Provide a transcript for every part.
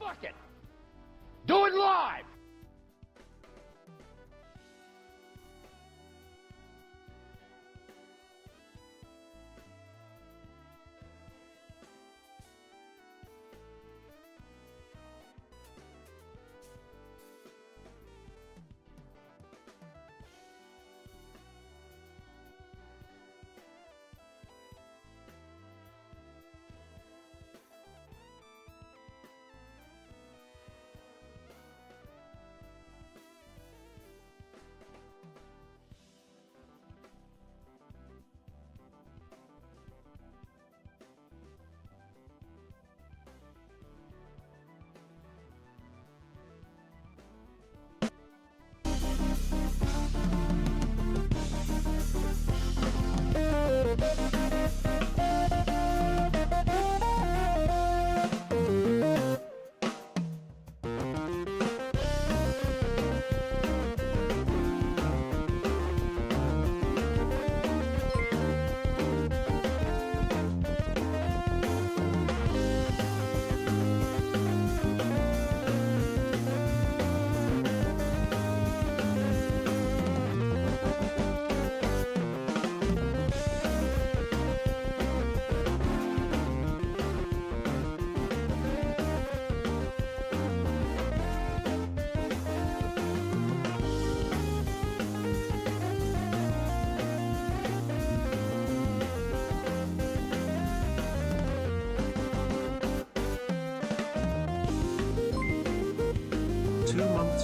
Fuck it! Do it live!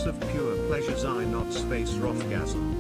Of pure pleasures I not space rothgasm.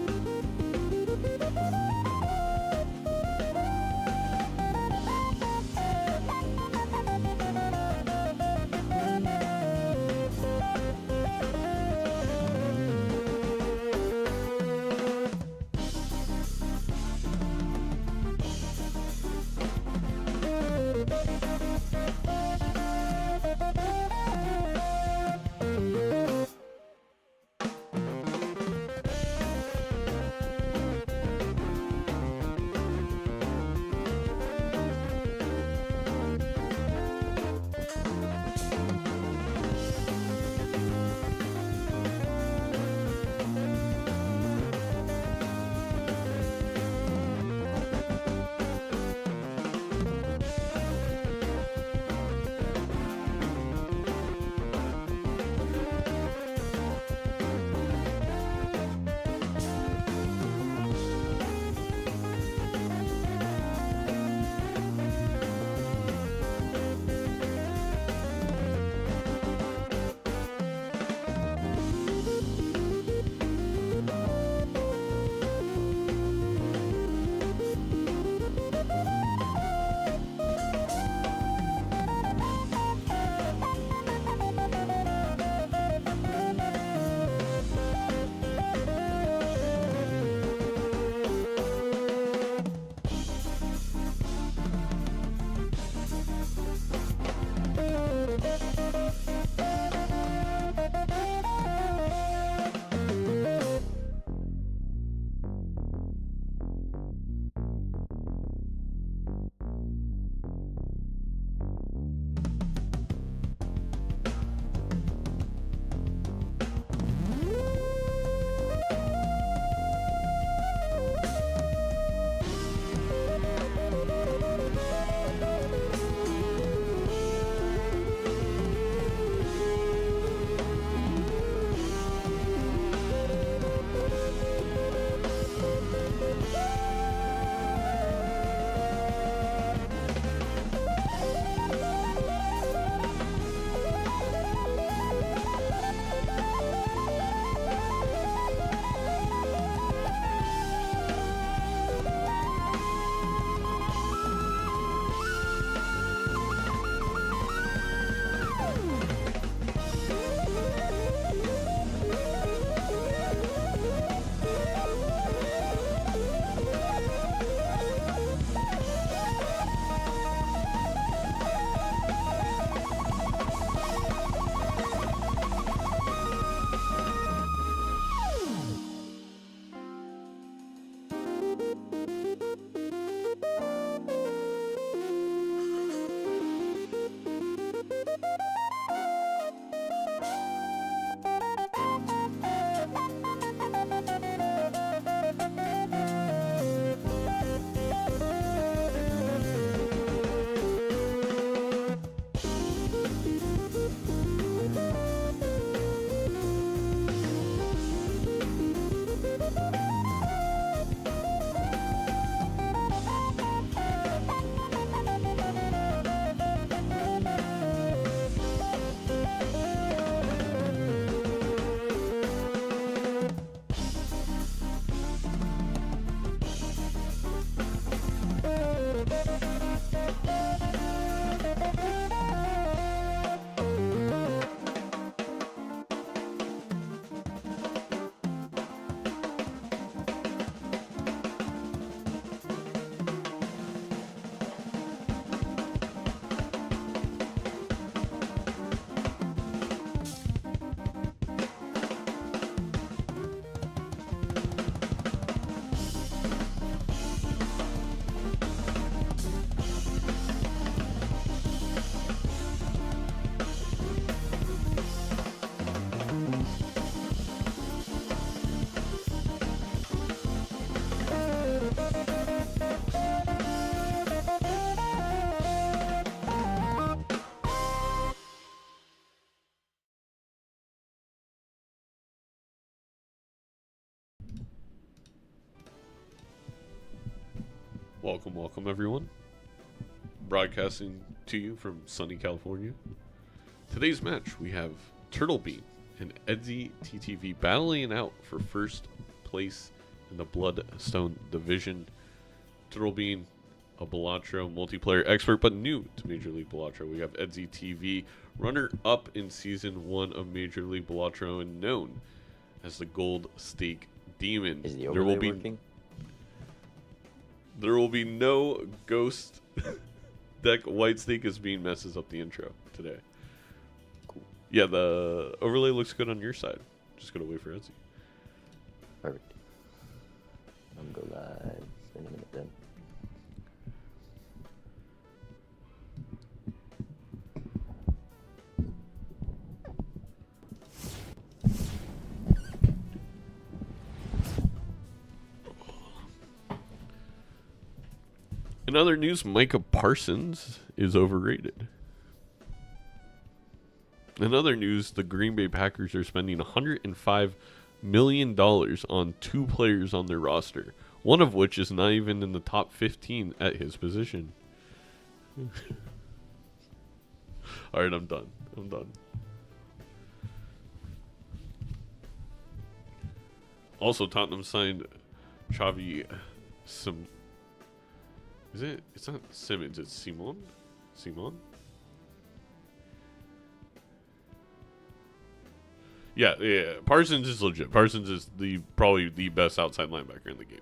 Welcome everyone. Broadcasting to you from sunny California. Today's match, we have Turtle Bean and Edzy TTV battling it out for first place in the Bloodstone division. Turtle Bean, a Balatro multiplayer expert, but new to Major League Balatro. We have Edzy TV, runner-up in Season 1 of Major League Balatro and known as the Gold Stake Demon. Is the overlay working? There will be no ghost deck. White Snake is being messes up the intro today. Cool. Yeah, the overlay looks good on your side. Just gotta wait for Edzy. Perfect. I'm gonna go live in a minute then. In other news, Micah Parsons is overrated. In other news, the Green Bay Packers are spending $105 million on 2 players on their roster, one of which is not even in the top 15 at his position. Alright, I'm done. Also, Tottenham signed Xavi Is it? It's not Simmons. It's Simon. Yeah. Parsons is legit. Parsons is probably the best outside linebacker in the game.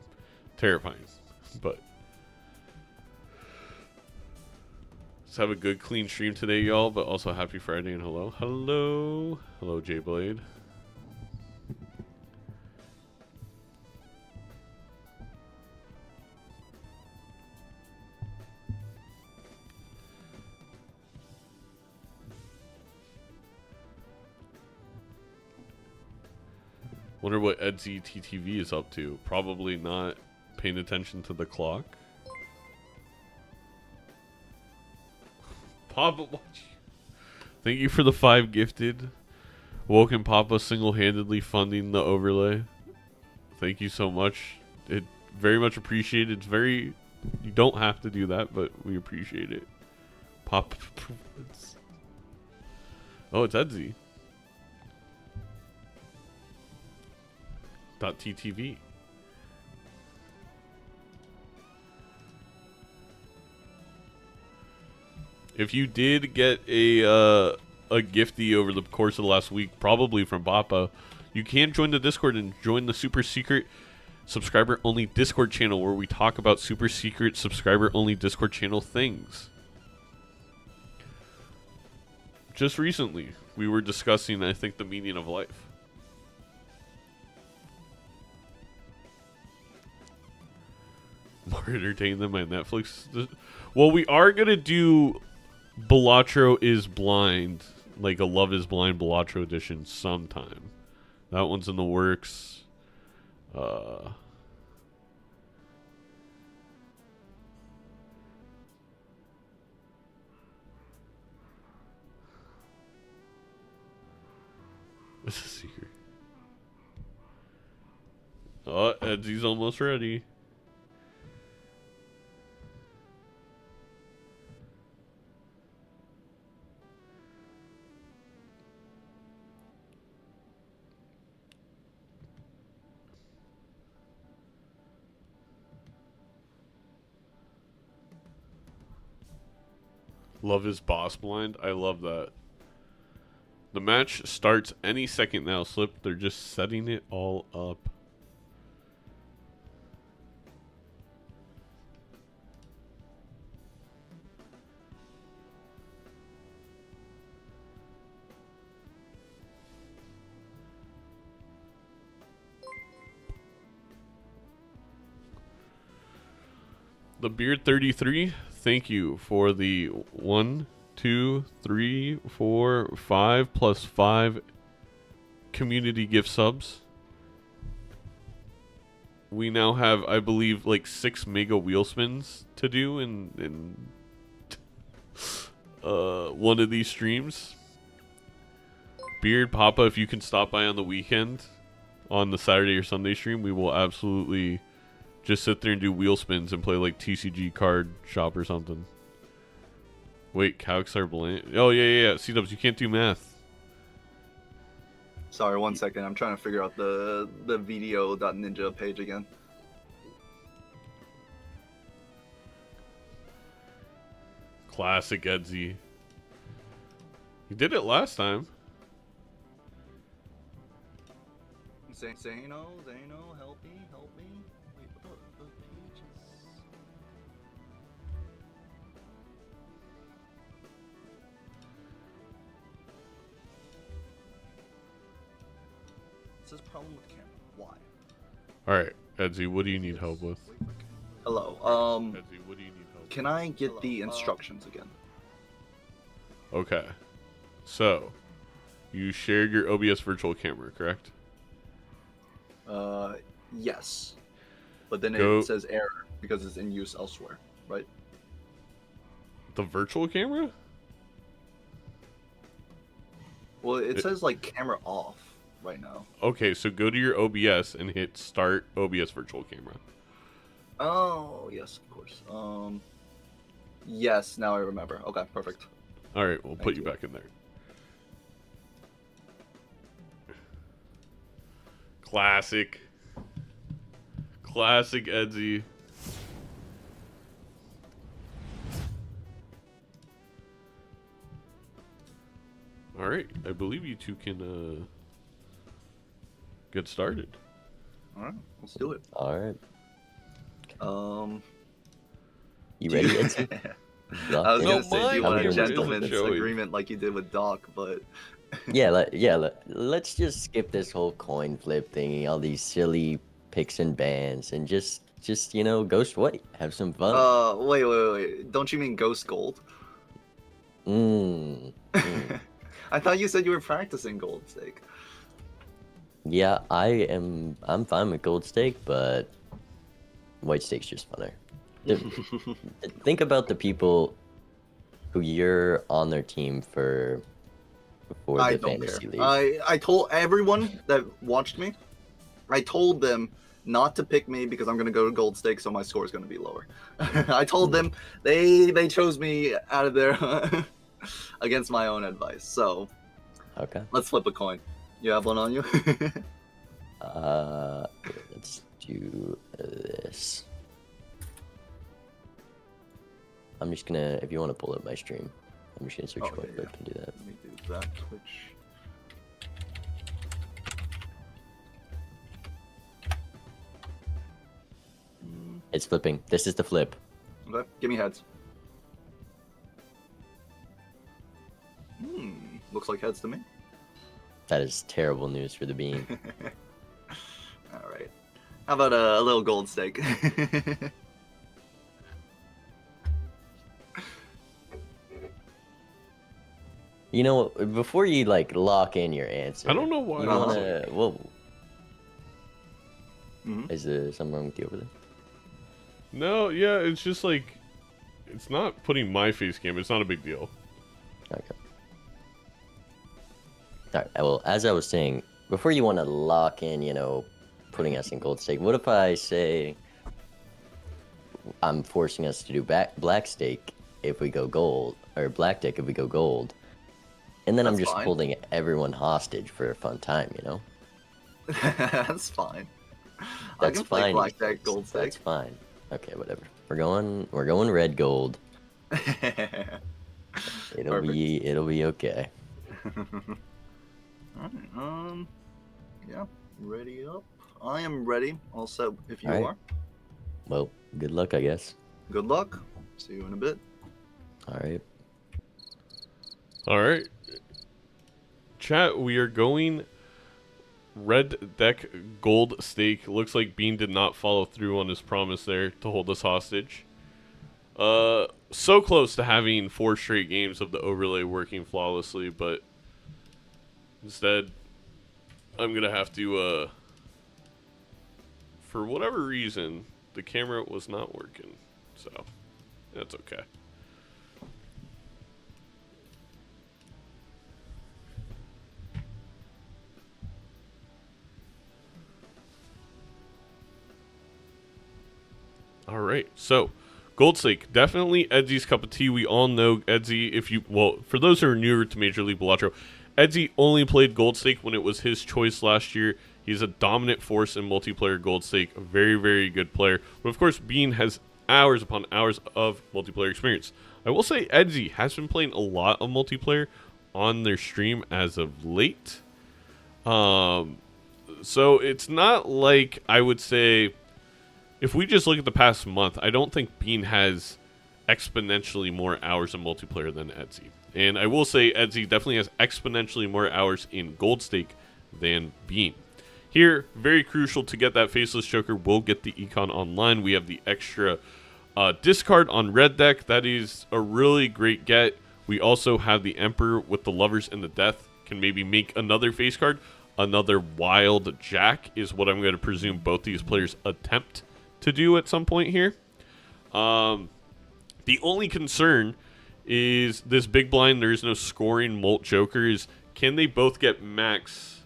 Terrifying, but let's have a good, clean stream today, y'all. But also happy Friday and hello, Jay Blade. Wonder what Edzy TTV is up to. Probably not paying attention to the clock. Papa, thank you for the 5 gifted. Woken Papa single-handedly funding the overlay. Thank you so much. It very much appreciated. It's very, you don't have to do that, but we appreciate it. Papa. Oh, it's Edzy. .ttv. If you did get a gifty over the course of the last week, probably from Papa, you can join the Discord and join the super secret subscriber only Discord channel where we talk about super secret subscriber only Discord channel things. Just recently, we were discussing, I think, the meaning of life. More entertaining than my Netflix. Well, we are gonna do Balatro is Blind, like a Love is Blind Balatro edition sometime. That one's in the works. What's the secret? Oh, Edzy's almost ready. Love is boss blind. I love that. The match starts any second now, Slip. They're just setting it all up. The Beard 33, thank you for the 1, 2, 3, 4, 5 plus 5 community gift subs. We now have, I believe, like 6 mega wheel spins to do in one of these streams. Beard Papa, if you can stop by on the weekend on the Saturday or Sunday stream, we will absolutely Just sit there and do wheel spins and play like TCG card shop or something. Wait, calcs are bland. Oh yeah. C-dubs, you can't do math. Sorry, 1 second. I'm trying to figure out the video.ninja page again. Classic Edzy. You did it last time. Zano, help me. Wait, what the page is... It says problem with camera. Why? Alright, Edzy, what do you need help with? Hello, Edzy, what do you need help can I get the instructions again? Okay. So, you shared your OBS virtual camera, correct? Yes. But then Go- it says error because it's in use elsewhere, right? The virtual camera? Well, it says like camera off right now. Okay, so go to your OBS and hit start OBS virtual camera. Oh, yes, of course. Yes, now I remember. Okay, perfect. Alright, we'll put Thank you you. back in there. Classic Edzy. Alright, I believe you two can get started. All right, let's do it. All right. You do ready, you- Edzy? I was No, gonna say, do you my want a camera gentleman's isn't showing. agreement like you did with Doc, but Let's just skip this whole coin flip thingy, all these silly picks and bans, and just ghost white, have some fun. wait. Don't you mean Ghost Gold? I thought you said you were practicing Gold Stake. Yeah, I'm fine with gold stake, but white stake's just funner. Think about the people who you're on their team for I the don't fantasy care. league. I told everyone that watched me, I told them not to pick me because I'm gonna go to Gold Stake, so my score is gonna be lower. I told them they chose me out of their against my own advice. So Okay. let's flip a coin. You have one on you? Let's do this. I'm just gonna, if you want to pull up my stream, I'm just gonna search Oh, coin yeah, flip yeah. and do that. Let me do that. Twitch. It's flipping. This is the flip. Okay, give me heads. Looks like heads to me. That is terrible news for the bean. All right. How about a little Gold Stake? You know, before you like lock in your answer, I don't know why. you Uh-huh. wanna. Whoa. Mhm. Is there something wrong with you over there? No, yeah, it's just like it's not putting my face cam. It's not a big deal. Okay. Alright, well, as I was saying, before you want to lock in, putting us in gold stake, what if I say I'm forcing us to do black stake if we go gold, or black deck if we go gold, and then I'm That's just fine. holding everyone hostage for a fun time, That's fine. I That's can play fine. Black Deck Gold That's Stake. fine. Okay, whatever. We're going red gold. It'll be okay. Alright, yeah, ready up. I am ready. All set if you Alright. are. Well, good luck, I guess. Good luck. See you in a bit. All right. All right, chat. We are going red deck gold stake. Looks like Bean did not follow through on his promise there to hold us hostage. So close to having 4 straight games of the overlay working flawlessly, but instead, I'm gonna have to. For whatever reason, the camera was not working, so that's okay. right, so Gold Stake, definitely Edzy's cup of tea. We all know Edzy. Well, for those who are newer to Major League Balatro, Edzy only played Gold Stake when it was his choice last year. He's a dominant force in multiplayer Gold Stake, a very, very good player. But of course, Bean has hours upon hours of multiplayer experience. I will say Edzy has been playing a lot of multiplayer on their stream as of late. So it's not like, I would say, if we just look at the past month, I don't think Bean has exponentially more hours of multiplayer than Edzy. And I will say Edzy definitely has exponentially more hours in Gold Stake than Bean. Here, very crucial to get that Faceless Joker, we'll get the Econ online. We have the extra discard on red deck. That is a really great get. We also have the Emperor with the Lovers and the Death. Can maybe make another face card. Another Wild Jack is what I'm going to presume both these players attempt to do at some point here. The only concern is this big blind. There is no scoring Molt Jokers. Can they both get max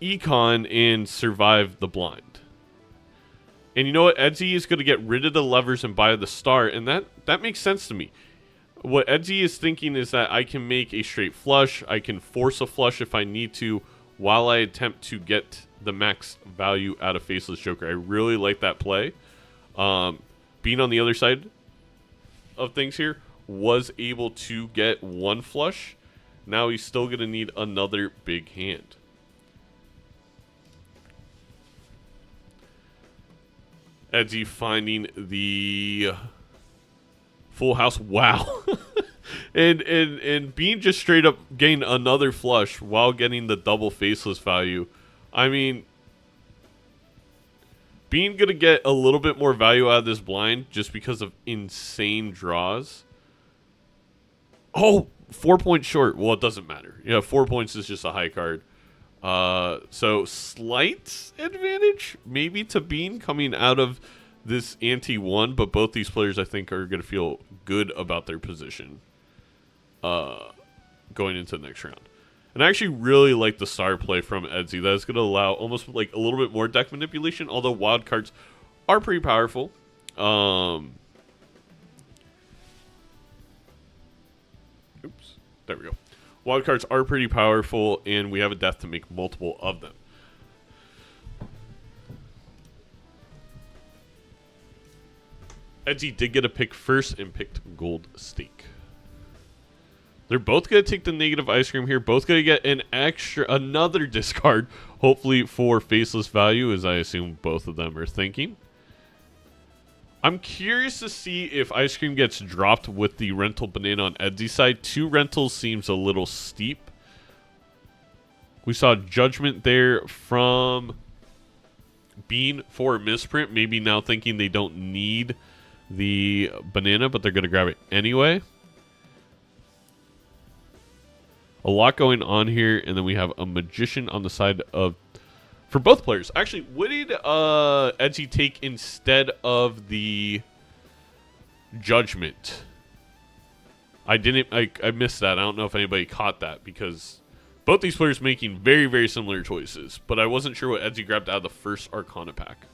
Econ and survive the blind? And you know what? Edzy is going to get rid of the Lovers and buy the Star, and that makes sense to me. What Edzy is thinking is that I can make a straight flush. I can force a flush if I need to while I attempt to get the max value out of Faceless Joker. I really like that play. Being on the other side of things here, was able to get one flush. Now he's still going to need another big hand. Edzy finding the full house. Wow. and Bean just straight up gained another flush while getting the double faceless value. I mean, Bean gonna get a little bit more value out of this blind just because of insane draws. Oh, 4 points short. Well, it doesn't matter. Yeah, 4 points is just a high card. So slight advantage maybe to Bean coming out of this ante 1, but both these players I think are going to feel good about their position going into the next round. And I actually really like the Star play from Edzy. That is going to allow almost like a little bit more deck manipulation, although wild cards are pretty powerful. Oops, there we go. Wild cards are pretty powerful, and we have a death to make multiple of them. Edzy did get a pick first and picked Gold Stake. They're both going to take the negative ice cream here. Both going to get another discard, hopefully for faceless value, as I assume both of them are thinking. I'm curious to see if ice cream gets dropped with the rental banana on Edzy's side. 2 rentals seems a little steep. We saw judgment there from Bean for a misprint. Maybe now thinking they don't need the banana, but they're going to grab it anyway. A lot going on here, and then we have a magician on the side of... For both players. Actually, what did Edzy take instead of the judgment? I missed that. I don't know if anybody caught that, because both these players making very, very similar choices. But I wasn't sure what Edzy grabbed out of the first Arcana pack.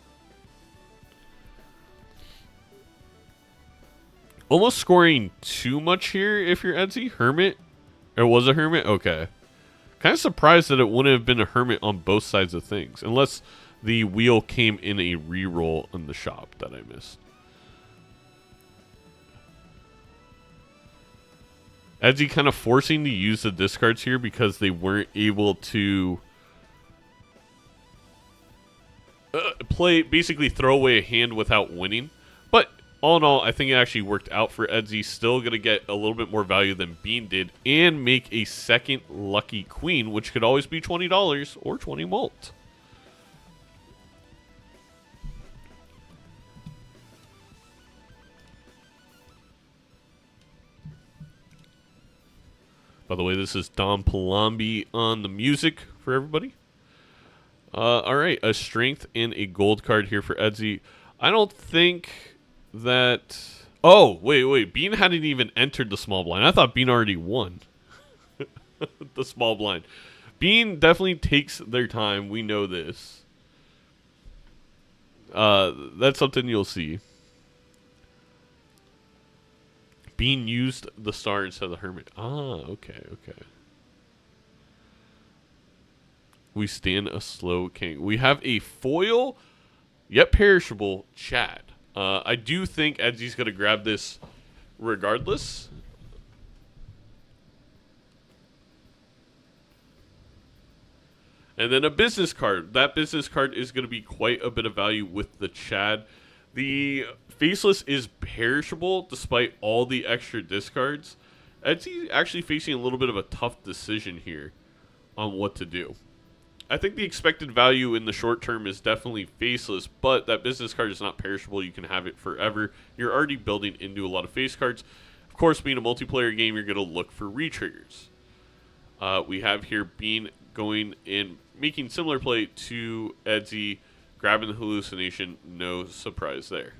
Almost scoring too much here if you're Edzy. Hermit? Or was a Hermit? Okay. Kind of surprised that it wouldn't have been a Hermit on both sides of things. Unless the wheel came in a reroll in the shop that I missed. Edzy kind of forcing to use the discards here because they weren't able to basically throw away a hand without winning. But all in all, I think it actually worked out for Edzy. Still going to get a little bit more value than Bean did and make a second lucky queen, which could always be $20 or 20 mult. By the way, this is Dom Palombi on the music for everybody. All right, a strength and a gold card here for Edzy. I don't think that... Oh, wait. Bean hadn't even entered the small blind. I thought Bean already won the small blind. Bean definitely takes their time. We know this. That's something you'll see. Bean used the star instead of the hermit. Ah, okay. We stand a slow king. We have a foil, yet perishable Chad. I do think Edzy's going to grab this regardless. And then a business card. That business card is going to be quite a bit of value with the Chad. The Faceless is perishable despite all the extra discards. Edzy actually facing a little bit of a tough decision here on what to do. I think the expected value in the short term is definitely Faceless, but that business card is not perishable. You can have it forever. You're already building into a lot of face cards. Of course, being a multiplayer game, you're going to look for retriggers. We have here Bean going in, making similar play to Edzy, grabbing the hallucination. No surprise there.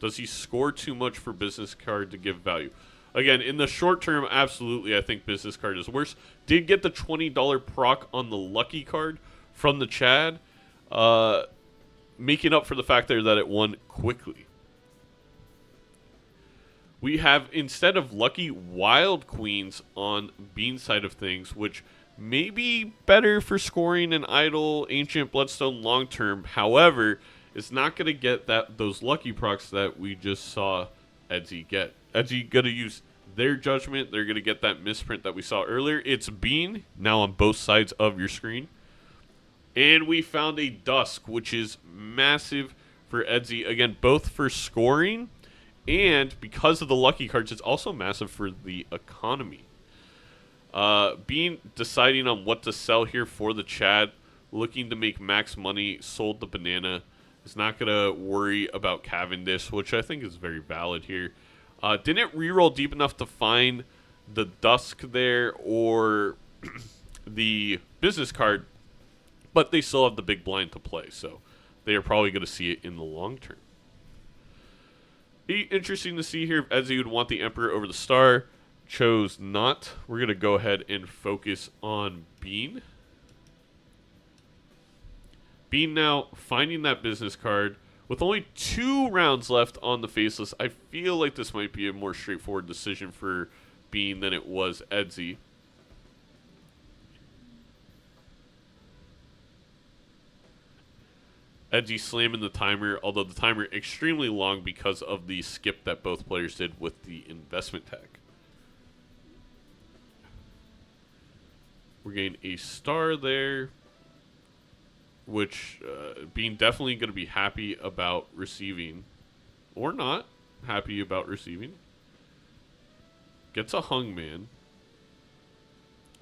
Does he score too much for business card to give value? Again, in the short term, absolutely, I think business card is worse. Did get the $20 proc on the lucky card from the Chad, making up for the fact there that it won quickly. We have, instead of lucky, wild queens on Bean's side of things, which may be better for scoring an idle ancient bloodstone long term. However, it's not going to get those lucky procs that we just saw Edzy get. Edzy going to use their judgment. They're going to get that misprint that we saw earlier. It's Bean now on both sides of your screen. And we found a Dusk, which is massive for Edzy. Again, both for scoring and because of the lucky cards, it's also massive for the economy. Bean deciding on what to sell here for the Chad, looking to make max money, sold the banana. Is not going to worry about Cavendish, which I think is very valid here. Didn't reroll deep enough to find the Dusk there or the business card, but they still have the big blind to play, so they are probably going to see it in the long term. Be interesting to see here if Edzy would want the Emperor over the Star. Chose not. We're going to go ahead and focus on Bean. Bean now finding that business card. With only 2 rounds left on the Faceless, I feel like this might be a more straightforward decision for Bean than it was Edzy. Edzy slamming the timer, although the timer extremely long because of the skip that both players did with the investment tag. We're getting a star there, which Bean definitely going to be happy about receiving, or not happy about receiving. Gets a Hungman.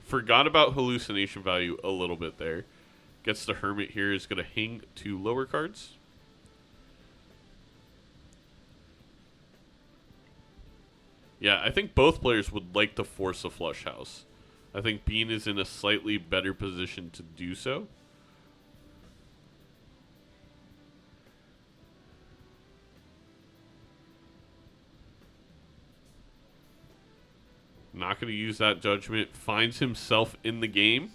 Forgot about hallucination value a little bit there. Gets the Hermit here, is going to hang 2 lower cards. Yeah, I think both players would like to force a flush house. I think Bean is in a slightly better position to do so. Not going to use that judgment. Finds himself in the game.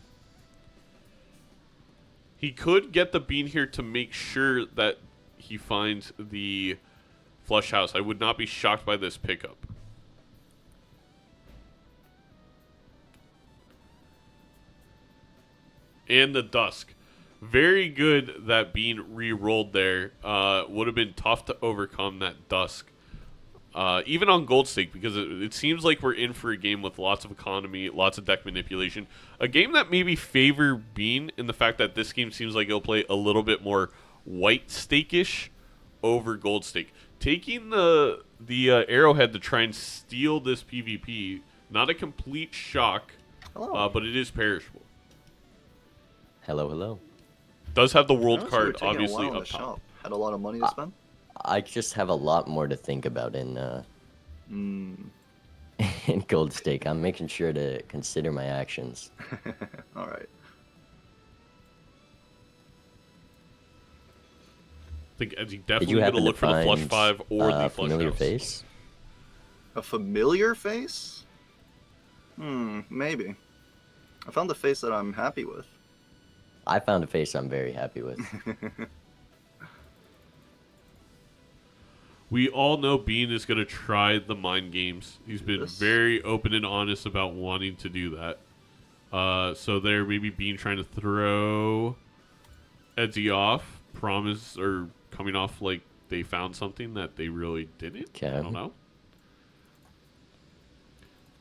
He could get the Bean here to make sure that he finds the flush house. I would not be shocked by this pickup. And the Dusk. Very good that Bean re-rolled there. Would have been tough to overcome that Dusk. Even on Gold Stake, because it seems like we're in for a game with lots of economy, lots of deck manipulation. A game that maybe favor Bean in the fact that this game seems like it'll play a little bit more white stake-ish over Gold Stake. Taking the Arrowhead to try and steal this PvP, not a complete shock, but it is perishable. Hello. Does have the world card, obviously, up top. Shop. Had a lot of money to spend? I just have a lot more to think about in in Gold Stake. I'm making sure to consider my actions. All right. I think Edzy definitely going to look for the flush 5 or the flush familiar house. face. A familiar face? Maybe. I found the face that I'm happy with. I found a face I'm very happy with. We all know Bean is going to try the mind games. He's been very open and honest about wanting to do that. So there, maybe Bean trying to throw Edzy off, promise, or coming off like they found something that they really didn't. Okay. I don't know.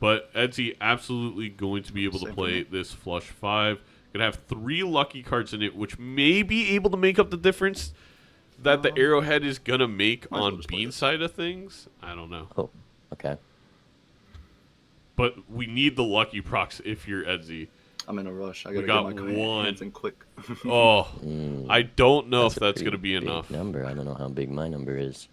But Edzy absolutely going to be able to play this flush 5. Going to have 3 lucky cards in it, which may be able to make up the difference that the arrowhead is going to make on Bean's side of things. I don't know. Oh, okay. But we need the lucky procs if you're Edzy. I'm in a rush. I gotta got get my hands in quick. Oh, I don't know if a that's pretty going to be big enough. number. I don't know how big my number is.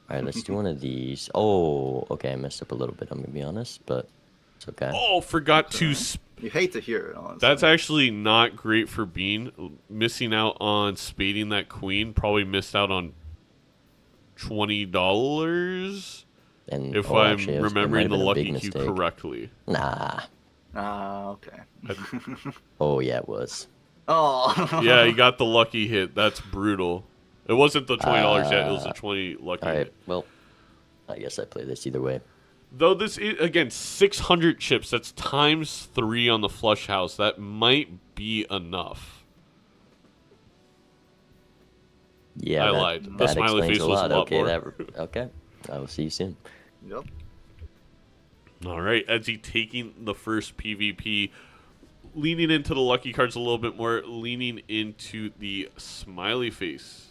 All right, let's do one of these. Oh, okay. I messed up a little bit. I'm gonna be honest, but it's okay. Oh, forgot to. You hate to hear it, honestly. That's actually not great for Bean. Missing out on spading that queen. Probably missed out on $20. And If oh, I'm actually, it might remembering have the been a lucky big cue mistake. correctly. Nah. Ah, okay. Oh yeah, it was. Oh. Yeah, you got the lucky hit. That's brutal. It wasn't the $20 yet. It was the 20 lucky All right. hit. Well, I guess I play this either way. Though this is, again, 600 chips. That's times 3 on the flush house. That might be enough. Yeah, I that, lied. The That smiley explains face a was lot. a lot Okay, more. okay. I will see you soon. Yep. All right, Edzy taking the first PvP, leaning into the lucky cards a little bit more, leaning into the smiley face.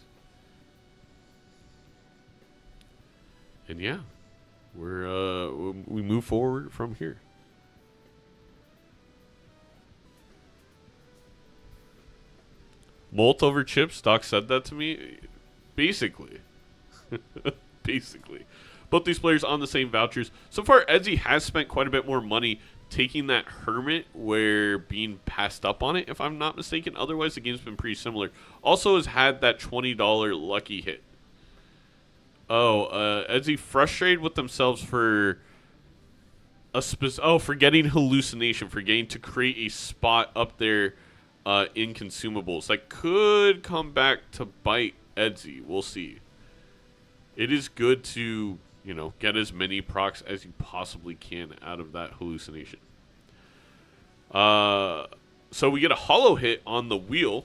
And yeah, we move forward from here. Molt over chips. Doc said that to me. Basically. Basically. Both these players on the same vouchers. So far, Edzy has spent quite a bit more money taking that Hermit where Bean passed up on it, if I'm not mistaken. Otherwise, the game's been pretty similar. Also has had that $20 lucky hit. Oh, Edzy frustrated with themselves for for getting hallucination, for getting to create a spot up there in consumables. That could come back to bite Edzy. We'll see. It is good to, you know, get as many procs as you possibly can out of that hallucination. So we get a hollow hit on the wheel.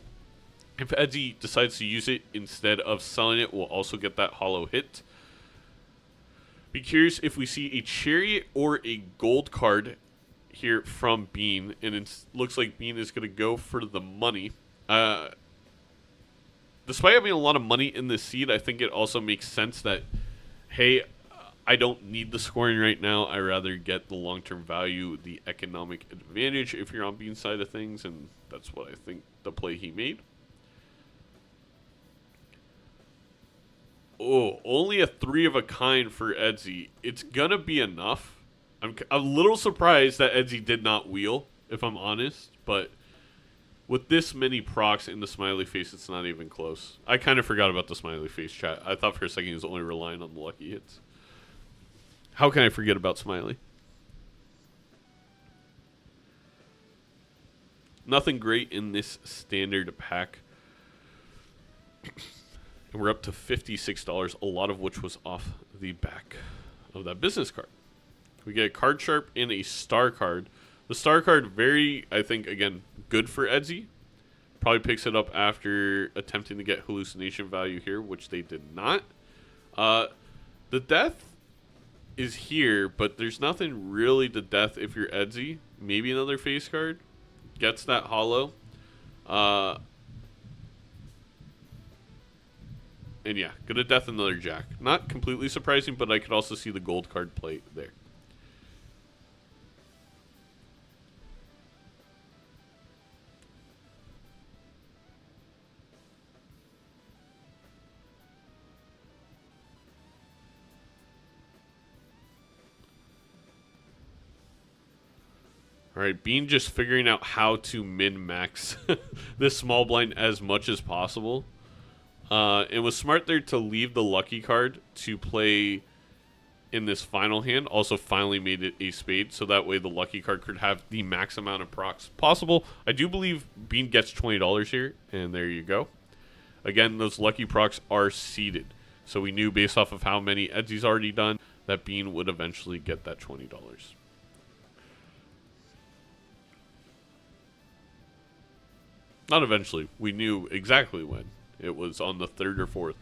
If Edzy decides to use it instead of selling it, we'll also get that hollow hit. Be curious if we see a chariot or a gold card here from Bean, and it looks like Bean is going to go for the money. Despite having a lot of money in this seed, I think it also makes sense that, hey, I don't need the scoring right now. I rather get the long-term value, the economic advantage if you're on Bean's side of things, and that's what I think the play he made. Oh, only a 3 of a kind for Edzy. It's gonna be enough. I'm a little surprised that Edzy did not wheel, if I'm honest, but with this many procs in the smiley face, it's not even close. I kind of forgot about the smiley face chat. I thought for a second he was only relying on the lucky hits. How can I forget about smiley? Nothing great in this standard pack. And we're up to $56, a lot of which was off the back of that business card. We get a card sharp and a star card. The star card, very, I think, again, good for Edzy. Probably picks it up after attempting to get hallucination value here, which they did not. The death is here, but there's nothing really to death if you're Edzy. Maybe another face card. Gets that hollow. And yeah, good to death another jack. Not completely surprising, but I could also see the gold card play there. All right, Bean just figuring out how to min-max this small blind as much as possible. It was smart there to leave the lucky card to play in this final hand also finally made it a spade, so that way the lucky card could have the max amount of procs possible. I do believe Bean gets $20 here, and there you go. Again, those lucky procs are seeded, so we knew based off of how many Edzy's already done that Bean would eventually get that $20. Not eventually. We knew exactly when. It was on the 3rd or 4th.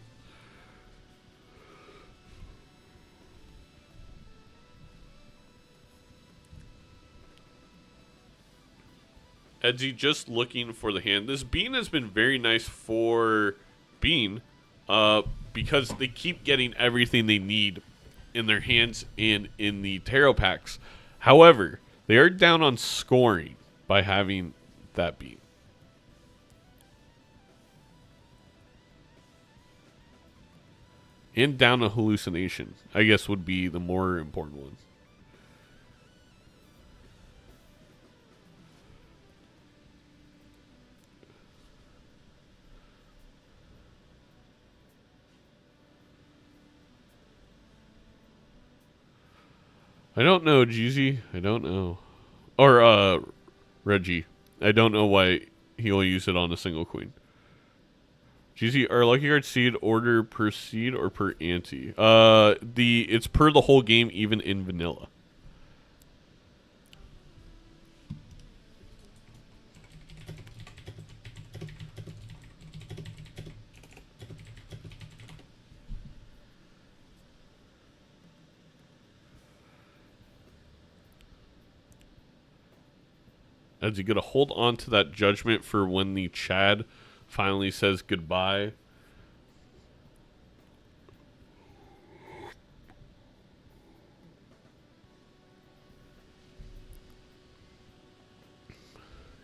Edzy just looking for the hand. This Bean has been very nice for Bean because they keep getting everything they need in their hands and in the tarot packs. However, they are down on scoring by having that Bean. And down a hallucination, I guess, would be the more important one. I don't know, Jeezy. I don't know. Or, Reggie. I don't know why he only used it on a single queen. Jeezy, are lucky card seed order per seed or per ante? It's per the whole game, even in vanilla. As you gonna hold on to that judgment for when the Chad finally says goodbye.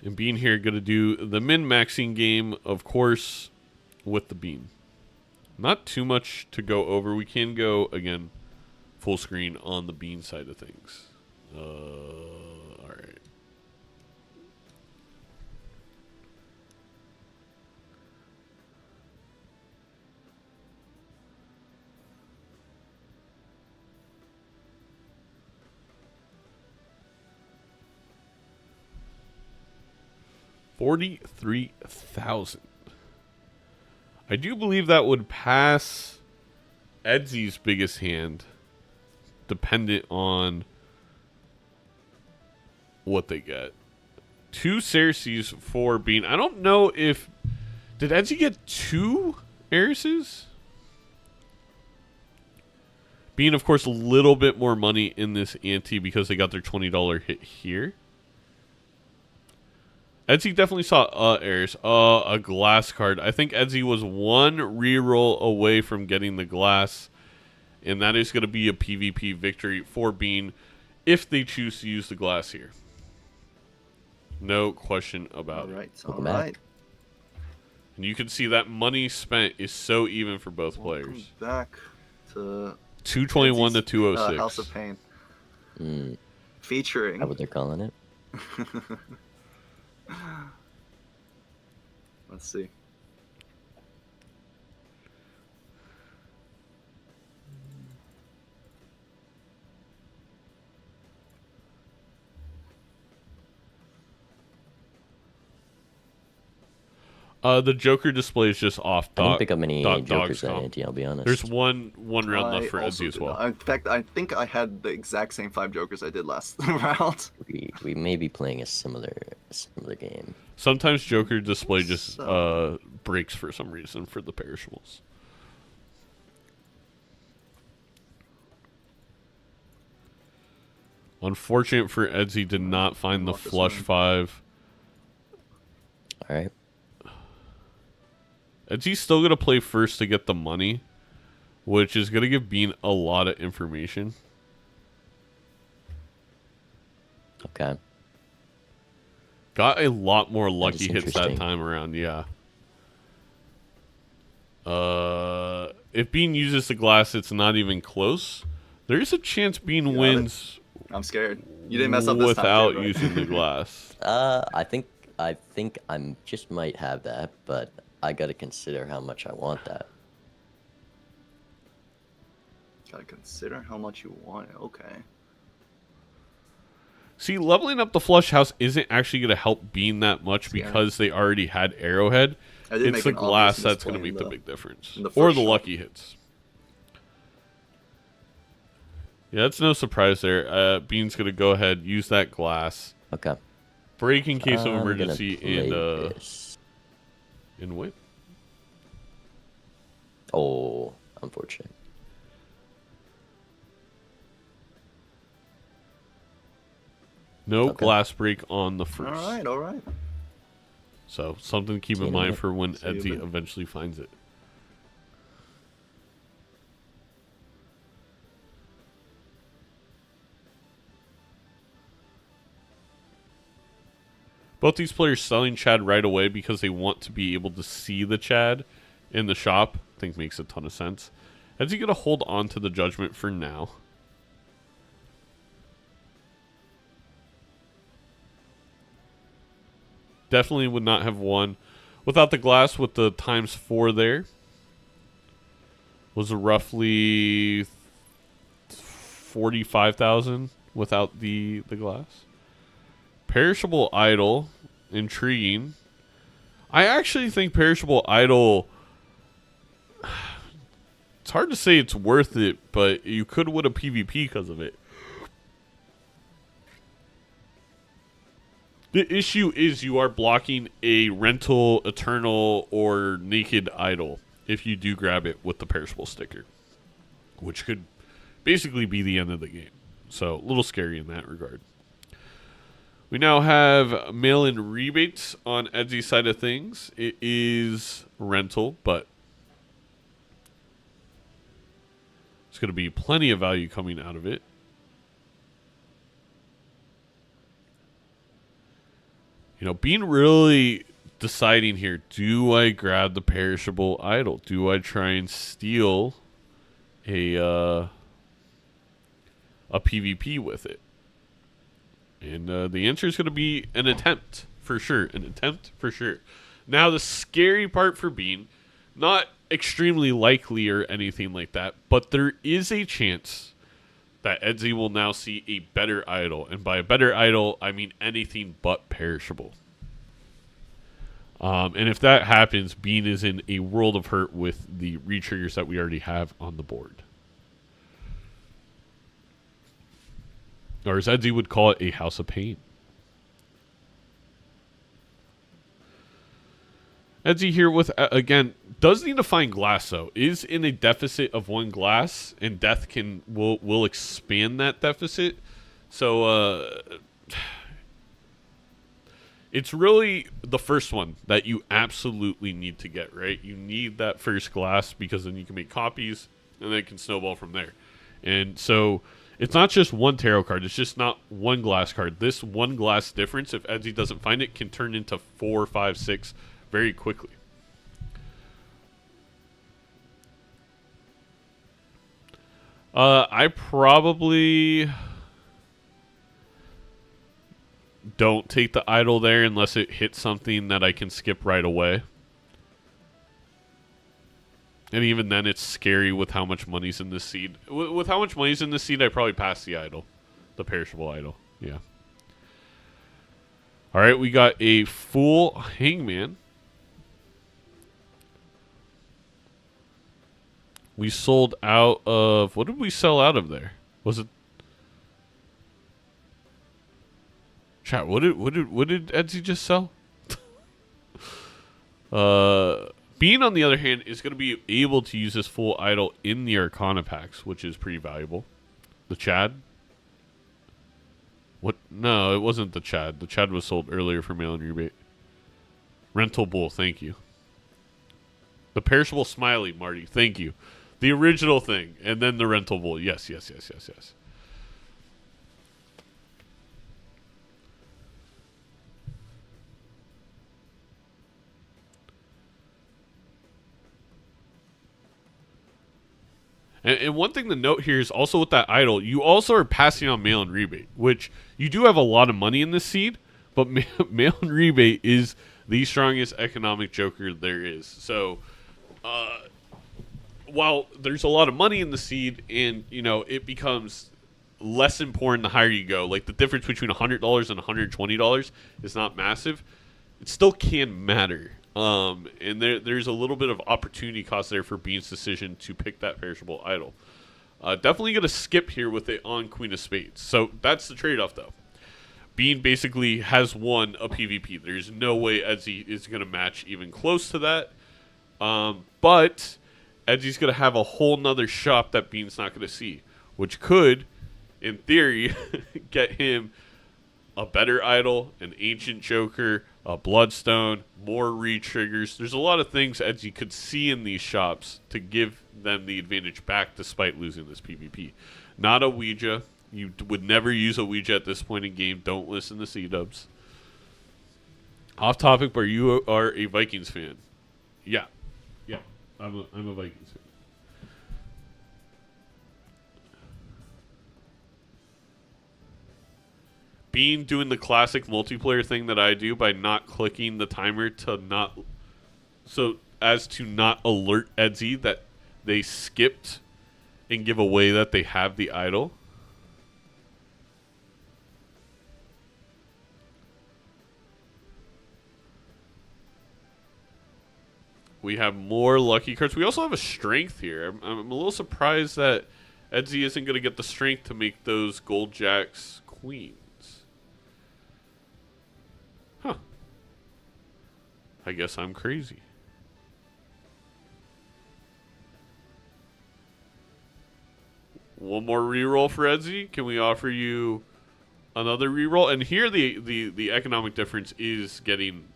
And Bean here gonna do the min-maxing game, of course, with the Bean. Not too much to go over. We can go, again, full screen on the Bean side of things. Alright. $43,000. I do believe that would pass Edzy's biggest hand, dependent on what they get. 2 Cersei's for Bean. I don't know if... Did Edzy get 2 heiresses? Bean, of course, a little bit more money in this ante because they got their $20 hit here. Edzy definitely saw heirs. A glass card. I think Edzy was 1 reroll away from getting the glass. And that is going to be a PvP victory for Bean if they choose to use the glass here. No question about it. All right. And you can see that money spent is so even for both players. Back to 221 to 206. House of Pain. Featuring. How what they're calling it? Let's see. The Joker display is just off. I didn't pick up many Jokers at ante, I'll be honest. There's one round left for Edzy as well. In fact, I think I had the exact same 5 Jokers I did last round. We may be playing a similar game. Sometimes Joker display just breaks for some reason for the perishables. Unfortunate for Edzy did not find the flush 5. All right. Edzy's still going to play first to get the money, which is going to give Bean a lot of information. Okay. Got a lot more lucky hits that time around, yeah. If Bean uses the glass, it's not even close. There's a chance Bean wins. I'm scared. You didn't mess up this without time, right? using the glass. I think I'm just might have that, but I got to consider how much I want that. I consider how much you want. Okay. See, leveling up the flush house isn't actually going to help Bean that much because they already had Arrowhead. It's the glass that's going to make the big difference. Or the lucky hits. Yeah, that's no surprise there. Bean's going to go ahead, use that glass. Okay. Break in case of emergency and win. Oh, unfortunate. No glass break on the first. All right, all right. So something to keep in mind for when Edzy eventually finds it. Both these players selling Chad right away because they want to be able to see the Chad in the shop. I think makes a ton of sense. Edzy going to hold on to the judgment for now. Definitely would not have won without the glass with the ×4 there. Was roughly 45,000 without the glass. Perishable Idol, intriguing. I actually think Perishable Idol, it's hard to say it's worth it, but you could win a PvP because of it. The issue is you are blocking a rental, eternal, or naked idol if you do grab it with the perishable sticker, which could basically be the end of the game. So a little scary in that regard. We now have mail-in rebates on Edzy's side of things. It is rental, but there's going to be plenty of value coming out of it. You know, being really deciding here, do I grab the perishable idol? Do I try and steal a PvP with it? And the answer is going to be an attempt, for sure. An attempt, for sure. Now, the scary part for Bean, not extremely likely or anything like that, but there is a chance that Edzy will now see a better idol. And by a better idol, I mean anything but perishable. And if that happens, Bean is in a world of hurt with the re-triggers that we already have on the board. Or as Edzy would call it, a house of pain. Edzy here with, again, does need to find glass, though. Is in a deficit of 1 glass, and death will expand that deficit. So, it's really the first one that you absolutely need to get, right? You need that first glass because then you can make copies, and then it can snowball from there. And so it's not just one tarot card. It's just not one glass card. This 1 glass difference, if Edzy doesn't find it, can turn into 4, 5, 6 very quickly. I probably don't take the idol there unless it hits something that I can skip right away. And even then, it's scary with how much money's in this seed. With how much money's in this seed, I probably pass the idol. The perishable idol. Yeah. All right, we got a full hangman. We sold out of... What did we sell out of there? Was it... Chat, what did Edzy just sell? Bean, on the other hand, is going to be able to use this full idol in the Arcana packs, which is pretty valuable. The Chad? What? No, it wasn't the Chad. The Chad was sold earlier for mail-in rebate. Rental Bull, thank you. The Perishable Smiley, Marty, thank you. The original thing, and then the Rental Bull. Yes. And one thing to note here is also with that idol, you also are passing on mail-in rebate, which you do have a lot of money in this seed, but mail-in rebate is the strongest economic joker there is. So, while there's a lot of money in the seed, and it becomes less important the higher you go. Like the difference between $100 and $120 is not massive. It still can matter. And there's a little bit of opportunity cost there for Bean's decision to pick that perishable idol. Definitely going to skip here with it on Queen of Spades. So that's the trade-off, though. Bean basically has won a PvP. There's no way Edzy is going to match even close to that. But Edzy's going to have a whole nother shop that Bean's not going to see, which could, in theory, get him a better idol, an ancient joker, a bloodstone, more re-triggers. There's a lot of things Edzy could see in these shops to give them the advantage back despite losing this PvP. Not a Ouija. You would never use a Ouija at this point in game. Don't listen to C-dubs. Off topic, but you are a Vikings fan. Yeah. I'm a Vikings fan. Bean doing the classic multiplayer thing that I do by not clicking the timer to not alert Edzy that they skipped and give away that they have the idol. We have more lucky cards. We also have a strength here. I'm a little surprised that Edzy isn't going to get the strength to make those gold jacks queens. Huh. I guess I'm crazy. One more reroll for Edzy. Can we offer you another reroll? And here the economic difference is getting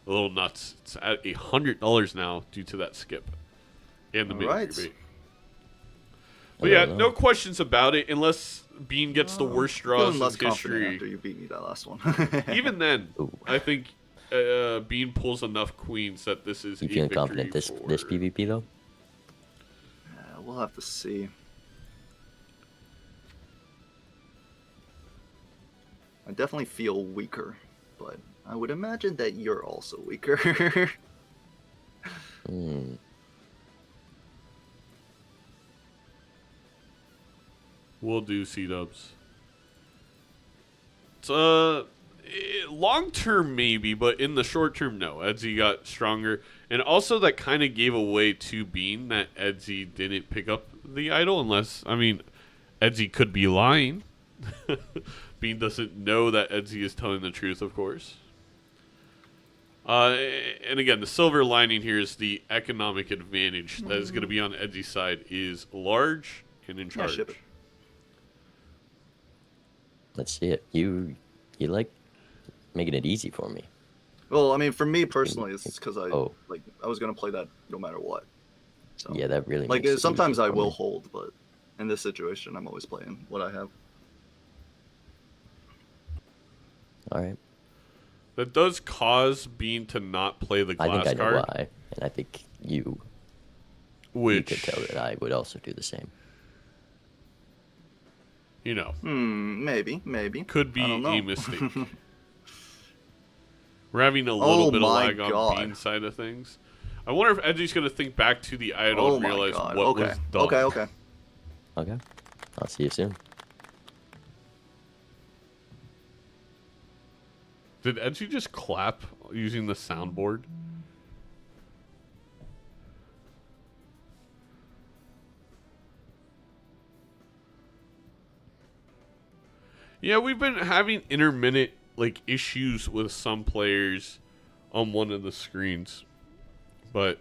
a little nuts. It's at $100 now due to that skip and the mini rebate. But yeah, no questions about it unless Bean gets the worst draws in history. After you beat me that last one. Even then, I think Bean pulls enough queens that this is. You feeling confident this PvP though? Yeah, we'll have to see. I definitely feel weaker, but I would imagine that you're also weaker. We'll do C-dubs. It's long term maybe, but in the short term, no. Edzy got stronger, and also that kind of gave away to Bean that Edzy didn't pick up the idol, unless Edzy could be lying. Bean doesn't know that Edzy is telling the truth, of course. And again, the silver lining here is the economic advantage that is going to be on Edzy's side is large and in charge. Ship it. Let's see it. You like making it easy for me. Well, I mean, for me personally, it's because I was gonna play that no matter what. So, yeah, that really like makes sometimes I will hold, but in this situation, I'm always playing what I have. All right. That does cause Bean to not play the glass card. I think I know why, and I think you could tell that I would also do the same. Maybe. Could be a mistake. We're having a little bit of lag on Bean's side of things. I wonder if Edzy's going to think back to the idol and realize what was done. Okay. I'll see you soon. Did Edzy just clap using the soundboard? Yeah, we've been having intermittent issues with some players on one of the screens, but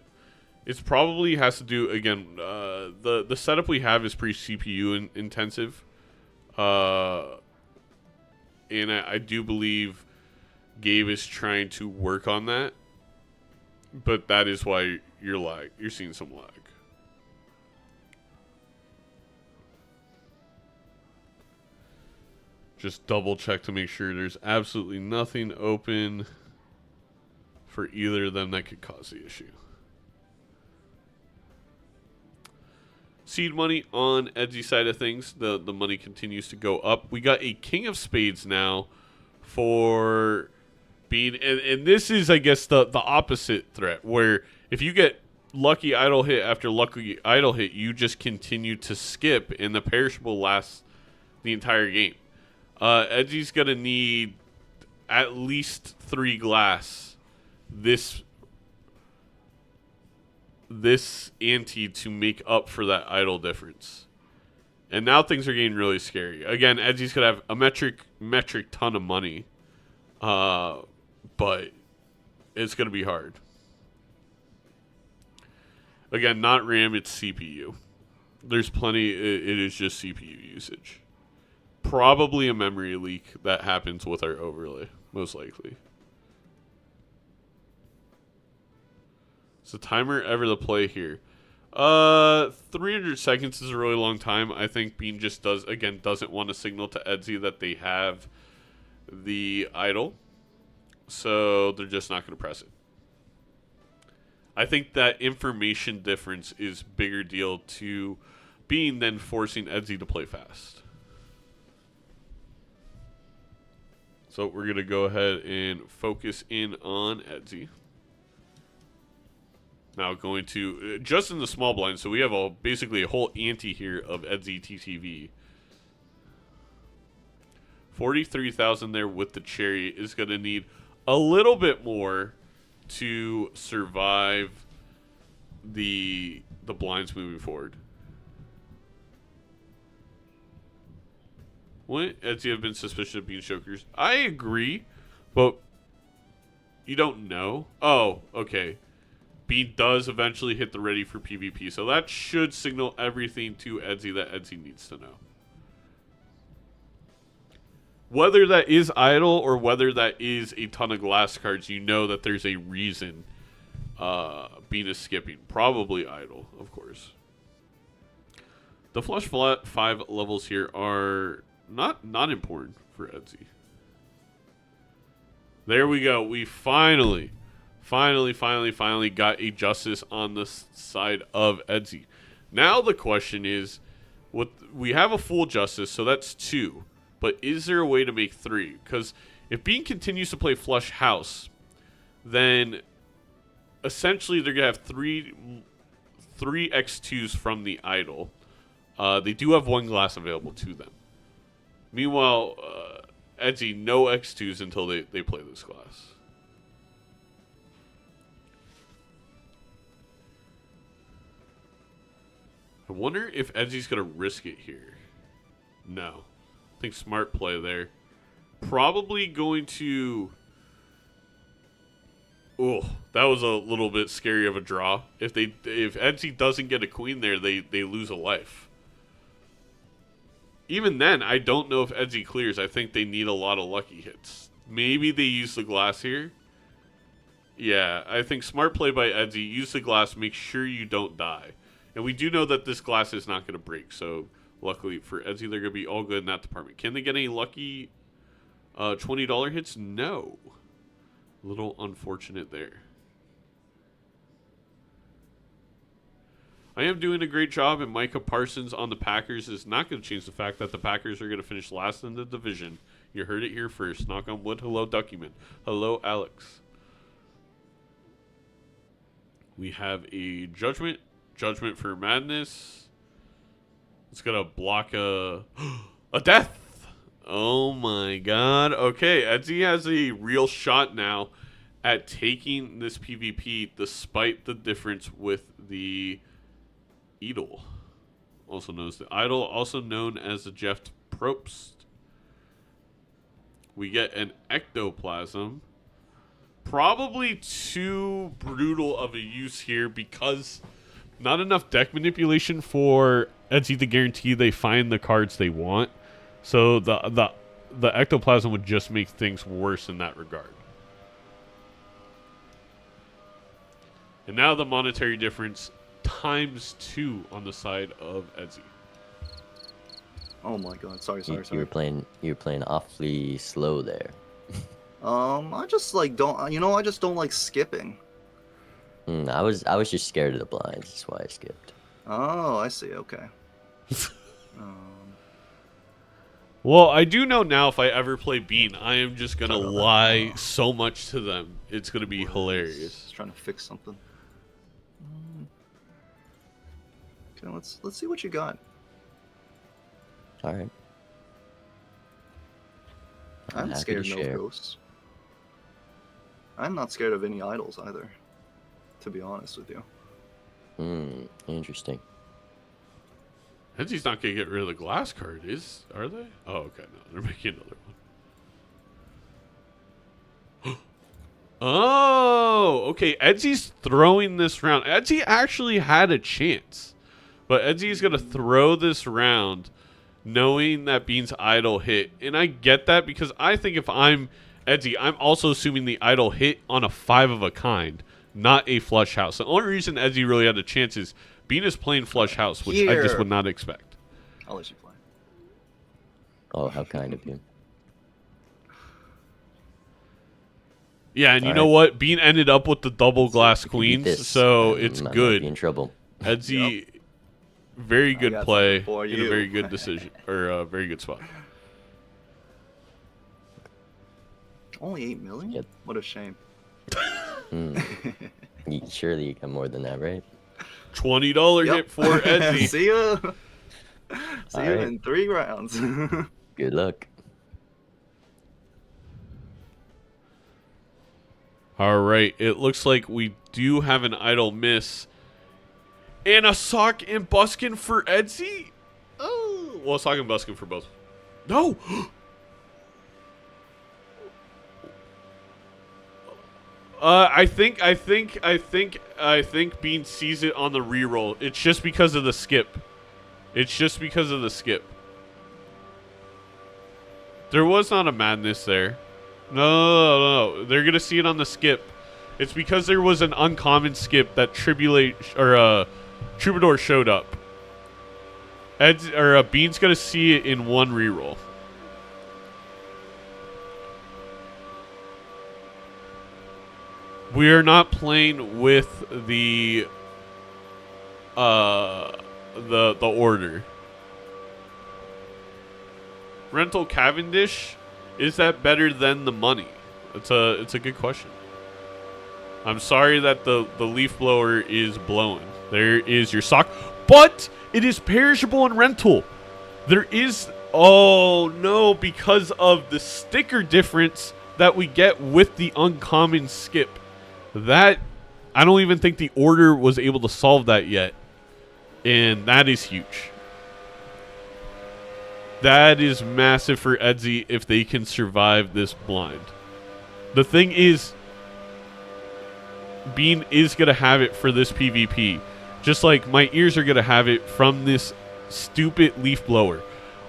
it's probably has to do again. The setup we have is pretty CPU intensive, and I do believe Gabe is trying to work on that, but that is why you're seeing some lag. Just double check to make sure there's absolutely nothing open for either of them that could cause the issue. Seed money on Edzy's side of things. The money continues to go up. We got a King of Spades now for Bean. And this is, I guess, the opposite threat, where if you get lucky idle hit after lucky idle hit, you just continue to skip, and the perishable lasts the entire game. Edzy's going to need at least 3 glass this ante to make up for that idle difference. And now things are getting really scary. Again, Edzy's going to have a metric ton of money. But it's going to be hard. Again, not RAM, it's CPU. There's plenty, it is just CPU usage. Probably a memory leak that happens with our overlay, most likely. Is the timer ever the play here? 300 seconds is a really long time. I think Bean just doesn't want to signal to Edzy that they have the idle. So they're just not going to press it. I think that information difference is bigger deal to Bean than forcing Edzy to play fast. So we're going to go ahead and focus in on Edzy. Now going to, just in the small blind, so we have basically a whole ante here of Edzy TTV. 43,000 there with the cherry is going to need a little bit more to survive the blinds moving forward. Wouldn't Edzy have been suspicious of being chokers? I agree, but you don't know. Oh, okay. Bean does eventually hit the ready for PvP, so that should signal everything to Edzy that Edzy needs to know. Whether that is idle or whether that is a ton of glass cards, you know that there's a reason Bean is skipping. Probably idle, of course. The flush 5 levels here are not important for Edzy. There we go. We finally got a justice on the side of Edzy. Now the question is, we have a full justice, so that's 2. But is there a way to make 3? Because if Bean continues to play flush house, then essentially they're going to have three X2s from the idol. They do have 1 glass available to them. Meanwhile, Edzy, no X2s until they play this glass. I wonder if Edzy's going to risk it here. No. I think smart play there. Probably going to... Oh, that was a little bit scary of a draw. If Edzy doesn't get a queen there, they lose a life. Even then, I don't know if Edzy clears. I think they need a lot of lucky hits. Maybe they use the glass here. Yeah, I think smart play by Edzy. Use the glass. Make sure you don't die. And we do know that this glass is not going to break, so... Luckily for Edzy, they're going to be all good in that department. Can they get any lucky $20 hits? No. A little unfortunate there. I am doing a great job, and Micah Parsons on the Packers is not going to change the fact that the Packers are going to finish last in the division. You heard it here first. Knock on wood. Hello, Duckyman. Hello, Alex. We have a Judgment. Judgment for Madness. It's going to block a death. Oh, my God. Okay, Edzy has a real shot now at taking this PvP despite the difference with the Idol. Also known as the Idol, also known as the Jeff Probst. We get an Ectoplasm. Probably too brutal of a use here because not enough deck manipulation for Edzy to guarantee they find the cards they want. So the Ectoplasm would just make things worse in that regard. And now the monetary difference ×2 on the side of Edzy. Oh my god, sorry. You were playing awfully slow there. I just I just don't like skipping. I was just scared of the blinds, that's why I skipped. Oh, I see, okay. Well, I do know now if I ever play Bean, I am just going to lie so much to them. It's going to be hilarious. Just trying to fix something. Okay, let's see what you got. All right. I'm happy scared to of share. ghosts. I'm not scared of any idols either, to be honest with you. Interesting. Edzy's not gonna get rid of the glass card, are they? Oh, okay, no, they're making another one. Oh, okay. Edzy's throwing this round. Edzy actually had a chance, but Edzy's gonna throw this round, knowing that Bean's idol hit, and I get that because I think if I'm Edzy, I'm also assuming the idol hit on a 5 of a kind, not a flush house. The only reason Edzy really had a chance is Bean is playing flush house, which I just would not expect. I'll let you play. Oh, how kind of you. Yeah, and you know what? Bean ended up with the double glass If you beat queens, this, so I it's might good. be in trouble. Edzy, very good got play something for in a you. very good decision, or a very good spot. Only 8 million? Yep. What a shame. Surely you got more than that, right? $20 Yep. hit for Edzy. See ya. See you Alright. in 3 rounds. Good luck. All right, it looks like we do have an idol miss. And a sock and buskin for Edzy? Oh, well, sock and buskin for both. No! I think Bean sees it on the reroll. It's just because of the skip. It's just because of the skip. There was not a madness there. No. They're gonna see it on the skip. It's because there was an uncommon skip that Troubadour showed up. Bean's gonna see it in one reroll. We are not playing with the order. Rental Cavendish, is that better than the money? It's a good question. I'm sorry that the leaf blower is blowing. There is your sock, but it is perishable and rental. There is, oh no, because of the sticker difference that we get with the uncommon skip. That, I don't even think the order was able to solve that yet. And that is huge. That is massive for Edzy if they can survive this blind. The thing is, Bean is going to have it for this PvP. Just like my ears are going to have it from this stupid leaf blower.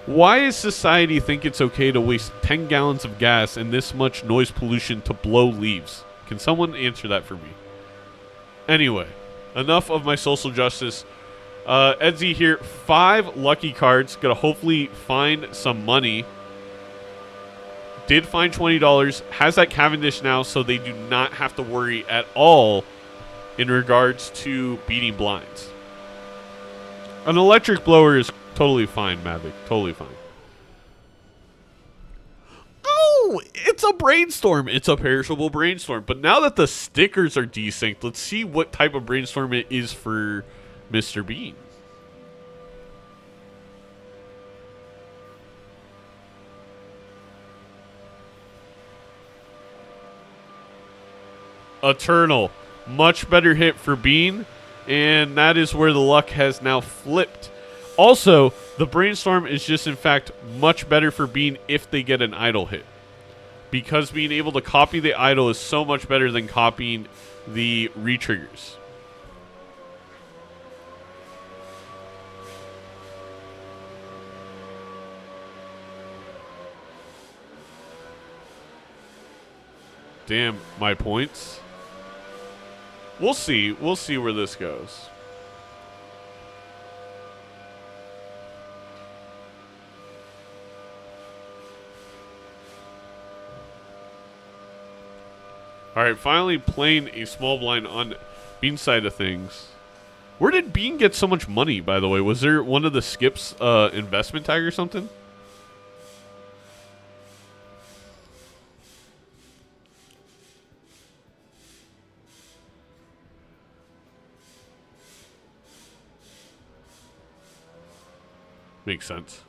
Why does society think it's okay to waste 10 gallons of gas and this much noise pollution to blow leaves? Can someone answer that for me? Anyway, enough of my social justice. Edzy here, 5 lucky cards. Gonna hopefully find some money. Did find $20. Has that Cavendish now, so they do not have to worry at all in regards to beating blinds. An electric blower is totally fine, Mavic. Totally fine. Oh, it's a brainstorm. It's a perishable brainstorm. But now that the stickers are desynced, let's see what type of brainstorm it is for Mr. Bean. Eternal. Much better hit for Bean. And that is where the luck has now flipped. Also, the brainstorm is just, in fact, much better for Bean if they get an idle hit. Because being able to copy the idol is so much better than copying the retriggers. Damn, my points. We'll see. We'll see where this goes. All right, finally playing a small blind on Bean's side of things. Where did Bean get so much money, by the way? Was there one of the skips investment tag or something? Makes sense.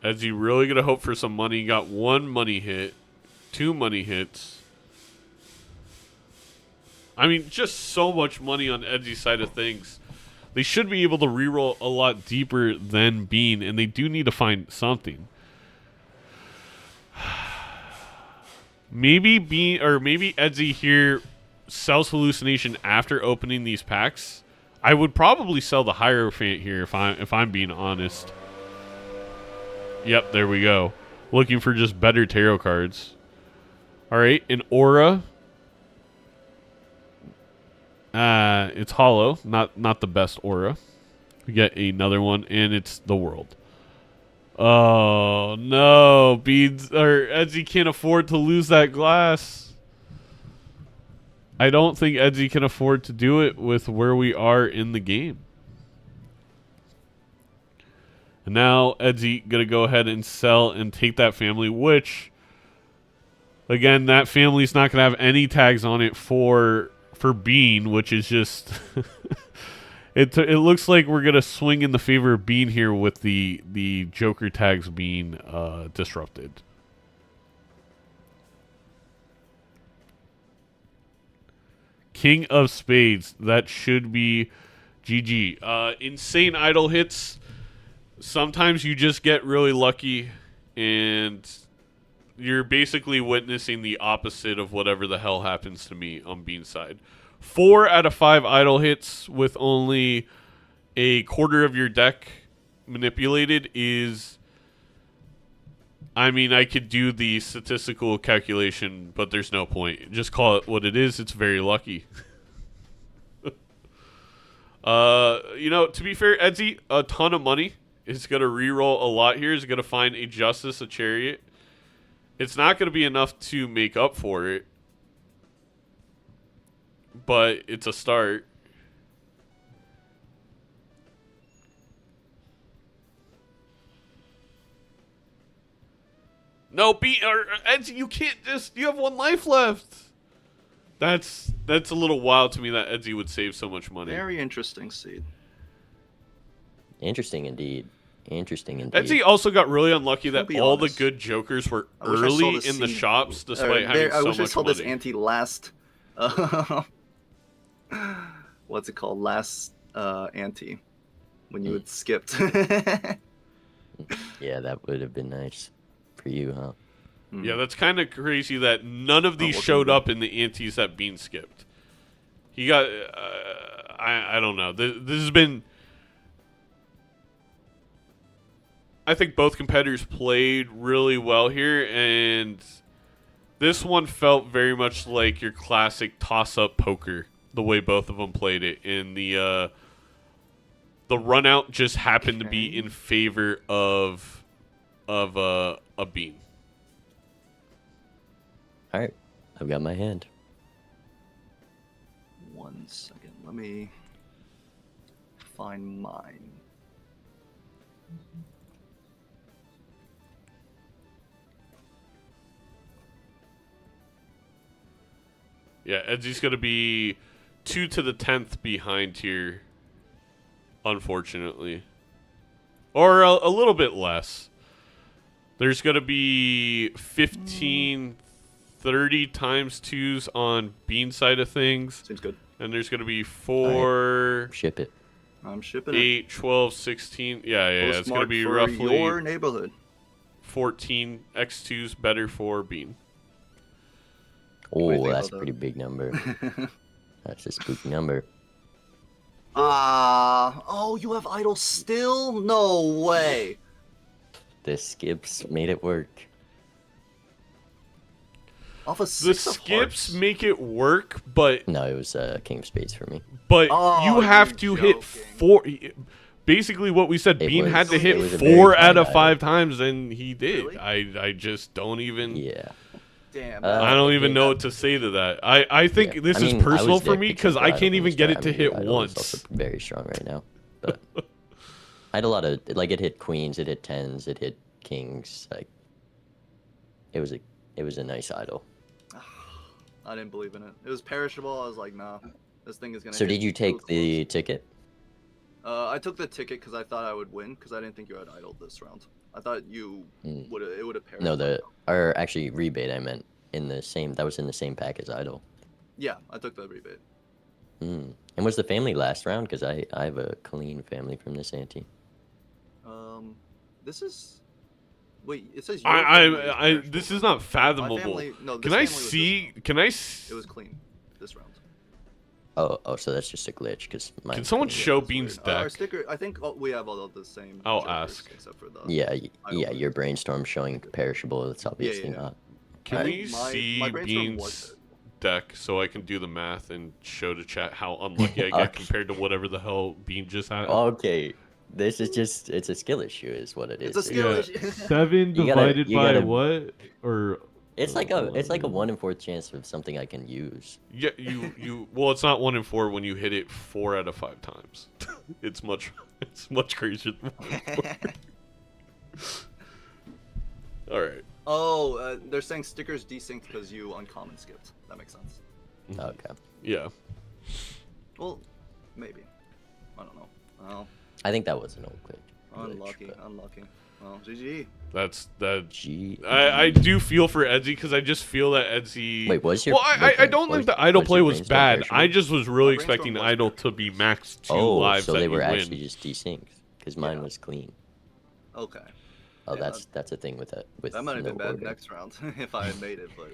Edzy really gonna hope for some money. Got 1 money hit, 2 money hits. I mean, just so much money on Edzy's side of things. They should be able to reroll a lot deeper than Bean, and they do need to find something. Maybe Bean or maybe Edzy here sells hallucination after opening these packs. I would probably sell the Hierophant here if I'm being honest. Yep, there we go. Looking for just better tarot cards. All right, an Aura. It's hollow, not the best Aura. We get another one, and it's the World. Oh no, Beans or Edzy can't afford to lose that glass. I don't think Edzy can afford to do it with where we are in the game. And now Edzy gonna go ahead and sell and take that family, which again, that family's not gonna have any tags on it for Bean, which is just it looks like we're gonna swing in the favor of Bean here with the Joker tags being disrupted. King of Spades, that should be GG. Insane idle hits. Sometimes you just get really lucky, and you're basically witnessing the opposite of whatever the hell happens to me on Bean's side. 4 out of 5 idle hits with only a quarter of your deck manipulated is... I mean, I could do the statistical calculation, but there's no point. Just call it what it is. It's very lucky. You know, to be fair, Edzy, a ton of money. Is going to reroll a lot here. Is going to find a Justice, a Chariot. It's not going to be enough to make up for it. But it's a start. No, Edzy, you can't just... You have 1 life left. That's a little wild to me that Edzy would save so much money. Very interesting, Seed. Interesting indeed. Interesting indeed. Edzy also got really unlucky that all honest. the good Jokers were I wish I early saw in the Seed. shops despite having so much money. I wish I saw this ante last... what's it called? Last ante. When you had skipped. Yeah, that would have been nice for you, huh? Yeah, that's kind of crazy that none of these showed up in the antes that Bean skipped. He got... I don't know. This has been... I think both competitors played really well here, and this one felt very much like your classic toss-up poker, the way both of them played it. And the run out just happened to be in favor of a Bean. All right, I've got my hand. 1 second. Let me find mine. Yeah, Edzy's going to be 2 to the 10th behind here, unfortunately. Or a little bit less. There's going to be 15, 30 times 2s on Bean side of things. Seems good. And there's going to be 4... Ship it. I'm shipping 8, 12, 16. Yeah. It's going to be for roughly your neighborhood. 14 X2s better for Bean. Oh, that's a pretty big number. That's a spooky number. Oh, you have idle still? No way. The skips made it work. Off a The 6 of skips hearts. make it work, but No, it was King of Spades for me. But Oh, you have to you're hit joking. 4. Basically, what we said, It Bean had to was hit a 4 very out of fine 5 times, and he did. Really? I just don't even. Yeah. Damn. I don't even know what to say to that. I think Yeah. this I mean, is personal I was for me because I can't even get it to hit once. It's once. also very strong right now. But I had a lot of like it hit queens, it hit tens, it hit kings. Like it was a nice idol. I didn't believe in it. It was perishable. I was like, nah, this thing is gonna. So hit did you so take close. the ticket? I took the ticket because I thought I would win because I didn't think you had idled this round. I thought you would have. It would have paired. No, or actually rebate. I meant in the same. That was in the same pack as idle. Yeah, I took the rebate. And was the family last round? Because I have a clean family from this ante. This is. Wait, it says. This is not fathomable. Can I see? Can I? It was clean this round. Oh, so that's just a glitch. Because can someone show Bean's deck? Our sticker. I think we have all of the same. I'll ask. Except for the. Yeah. Your brainstorm showing perishable. It's obviously not. Can we see Bean's deck so I can do the math and show to chat how unlucky I get compared to whatever the hell Bean just had? Okay. This is it's a skill issue, is what it is. It's a skill issue. 7 divided by what? Or it's like a 1 in 4 chance of something I can use. Yeah, well, it's not 1 in 4 when you hit it 4 out of 5 times. it's much crazier than 1 in 4. All right. Oh, they're saying stickers desynced because you uncommon skipped. That makes sense. Okay. Yeah. Well, maybe. I don't know. Well, I think that was an old glitch. Unlucky. Well, GG. That's that. G. I do feel for Edzy because I just feel that Edzy. Wait, was your? Well, I don't think the idle play was bad. Perishable? I just was really expecting idle to be max 2 lives. So they that were you actually win. just desynced because mine was clean. Okay. Oh, that's a thing with that. With that might have no been bad order. next round if I had made it, but.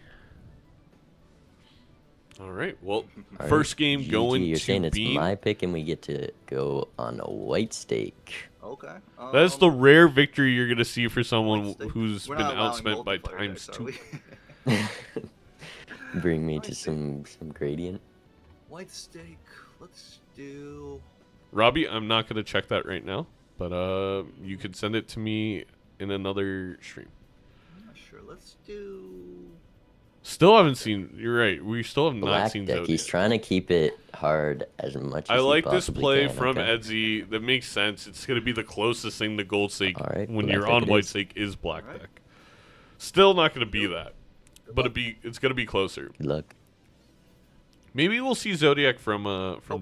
All right. Well, All first right, game GG, going you're to saying it's Bean. my pick, and we get to go on a white stake. Okay. That's the rare victory you're gonna see for someone White steak. who's We're been not allowing outspent by multiplayer decks, ×2. are we? Bring me White to steak. some gradient. White steak. Let's do. Robbie, I'm not gonna check that right now, but you could send it to me in another stream. I'm not sure. Let's do. Still haven't seen. You're right. We still have not Black seen deck. Zodiac. He's trying to keep it hard as much. I as like he this possibly play can, from okay? Edzy. That makes sense. It's gonna be the closest thing to gold stake All right, when black you're deck on it white is. stake is black All right. deck. Still not gonna be that, but it's gonna be closer. Good luck. Maybe we'll see Zodiac from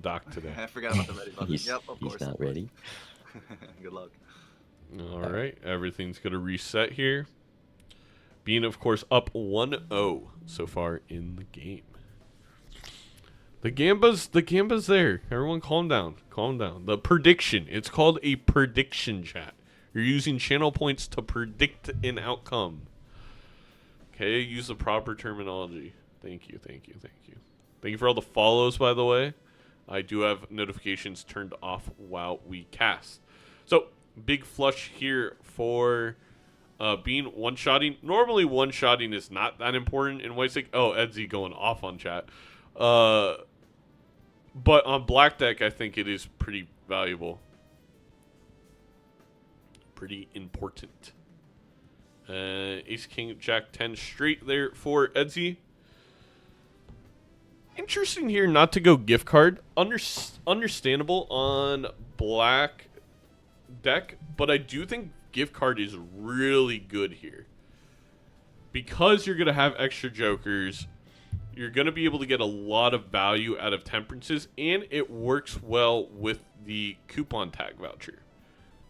Doc today. I forgot about the ready button. He's, Yep, of he's course. not ready. Good luck. All right, everything's gonna reset here. Being, of course, up 1-0 so far in the game. The Gamba's there. Everyone calm down. Calm down. The prediction. It's called a prediction, chat. You're using channel points to predict an outcome. Okay, use the proper terminology. Thank you. Thank you for all the follows, by the way. I do have notifications turned off while we cast. So, big flush here for Bean one-shotting. Normally, one-shotting is not that important in white stake. Oh, Edzy going off on chat. But on black deck, I think it is pretty valuable. Pretty important. Ace, King, Jack, 10 straight there for Edzy. Interesting here not to go gift card. Understandable on black deck, but I do think gift card is really good here. Because you're going to have extra jokers, you're going to be able to get a lot of value out of temperances, and it works well with the coupon tag voucher.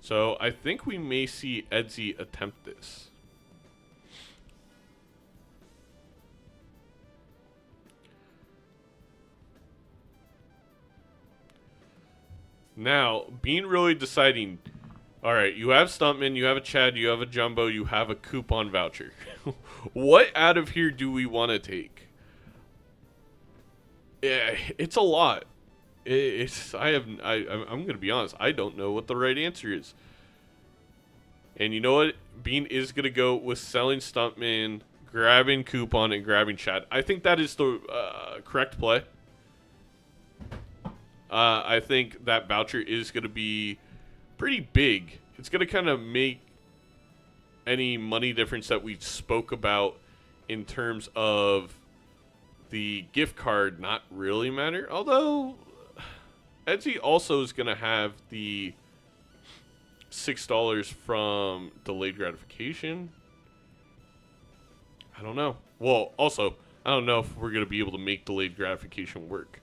So I think we may see Edzy attempt this. Now, Bean really deciding, all right, you have Stuntman, you have a Chad, you have a Jumbo, you have a coupon voucher. What out of here do we want to take? Yeah, it's a lot. I'm going to be honest, I don't know what the right answer is. And you know what? Bean is going to go with selling Stuntman, grabbing coupon, and grabbing Chad. I think that is the correct play. I think that voucher is going to be pretty big. It's going to kind of make any money difference that we spoke about in terms of the gift card not really matter. Although, Edzy also is going to have the $6 from delayed gratification. I don't know. Well, also, I don't know if we're going to be able to make delayed gratification work.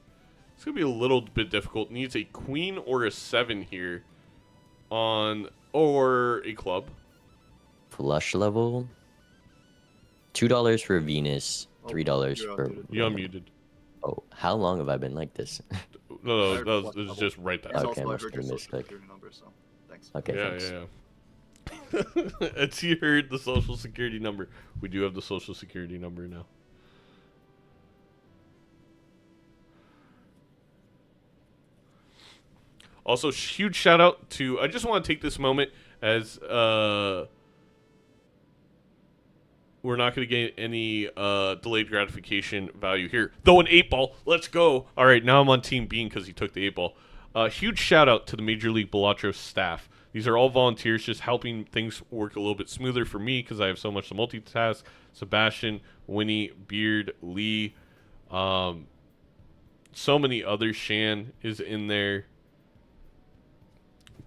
It's going to be a little bit difficult. Needs a queen or a 7 here on, or a club. Flush level. $2 for Venus. $3 for. You're unmuted. Oh, how long have I been like this? No, that was just right there. Okay, must have been misclick. Thanks. Okay, Yeah, thanks. yeah. Edzy heard the social security number. We do have the social security number now. Also, huge shout out to. I just want to take this moment as we're not going to get any delayed gratification value here. Though an 8-ball. Let's go. All right, now I'm on Team Bean because he took the 8-ball. Huge shout out to the Major League Balatro staff. These are all volunteers just helping things work a little bit smoother for me because I have so much to multitask. Sebastian, Winnie, Beard, Lee, so many others. Shan is in there.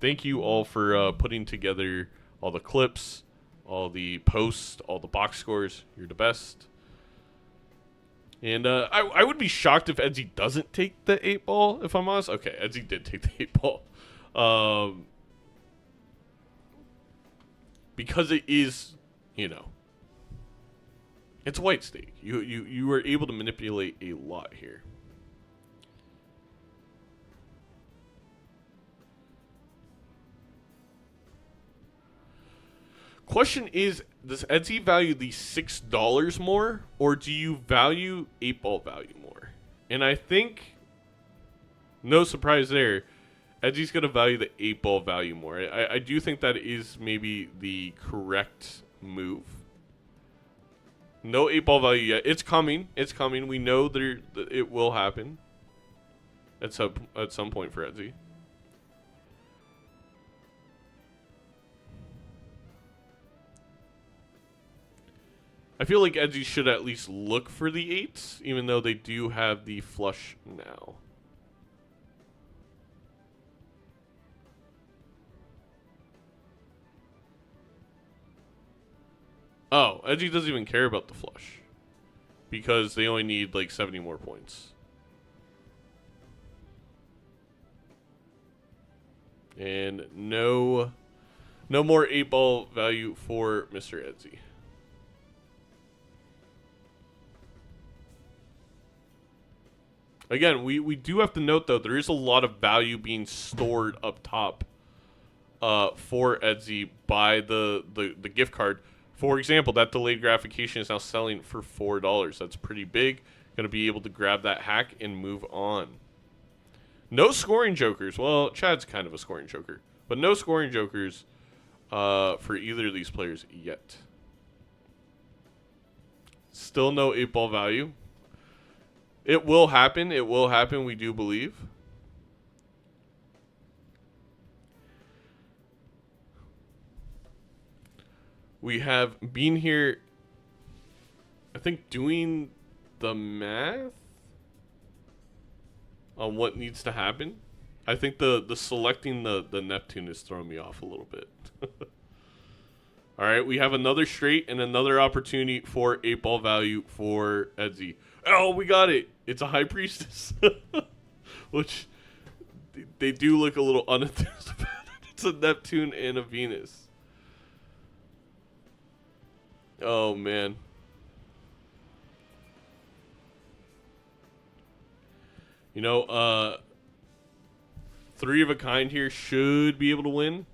Thank you all for putting together all the clips, all the posts, all the box scores. You're the best. And I would be shocked if Edzy doesn't take the 8-ball, if I'm honest. Okay, Edzy did take the 8-ball. Because it is, you know, it's white stake. You were able to manipulate a lot here. Question is, does Edzy value the $6 more, or do you value 8-ball value more? And I think, no surprise there, Edzy's going to value the 8-ball value more. I do think that is maybe the correct move. No 8-ball value yet. It's coming. It's coming. We know that it will happen at some point for Edzy. I feel like Edzy should at least look for the 8s, even though they do have the flush now. Oh, Edzy doesn't even care about the flush. Because they only need like 70 more points. And no more 8-ball value for Mr. Edzy. Again, we do have to note, though, there is a lot of value being stored up top for Edzy by the gift card. For example, that delayed gratification is now selling for $4. That's pretty big. Going to be able to grab that hack and move on. No scoring jokers. Well, Chad's kind of a scoring joker. But no scoring jokers for either of these players yet. Still no 8-ball value. It will happen. It will happen, we do believe. We have been here, I think, doing the math on what needs to happen. I think the selecting the Neptune is throwing me off a little bit. All right, we have another straight and another opportunity for 8-ball value for Edzy. Oh, we got it. It's a High Priestess. Which, they do look a little unenthused about it. It's a Neptune and a Venus. Oh, man. You know, 3 of a kind here should be able to win.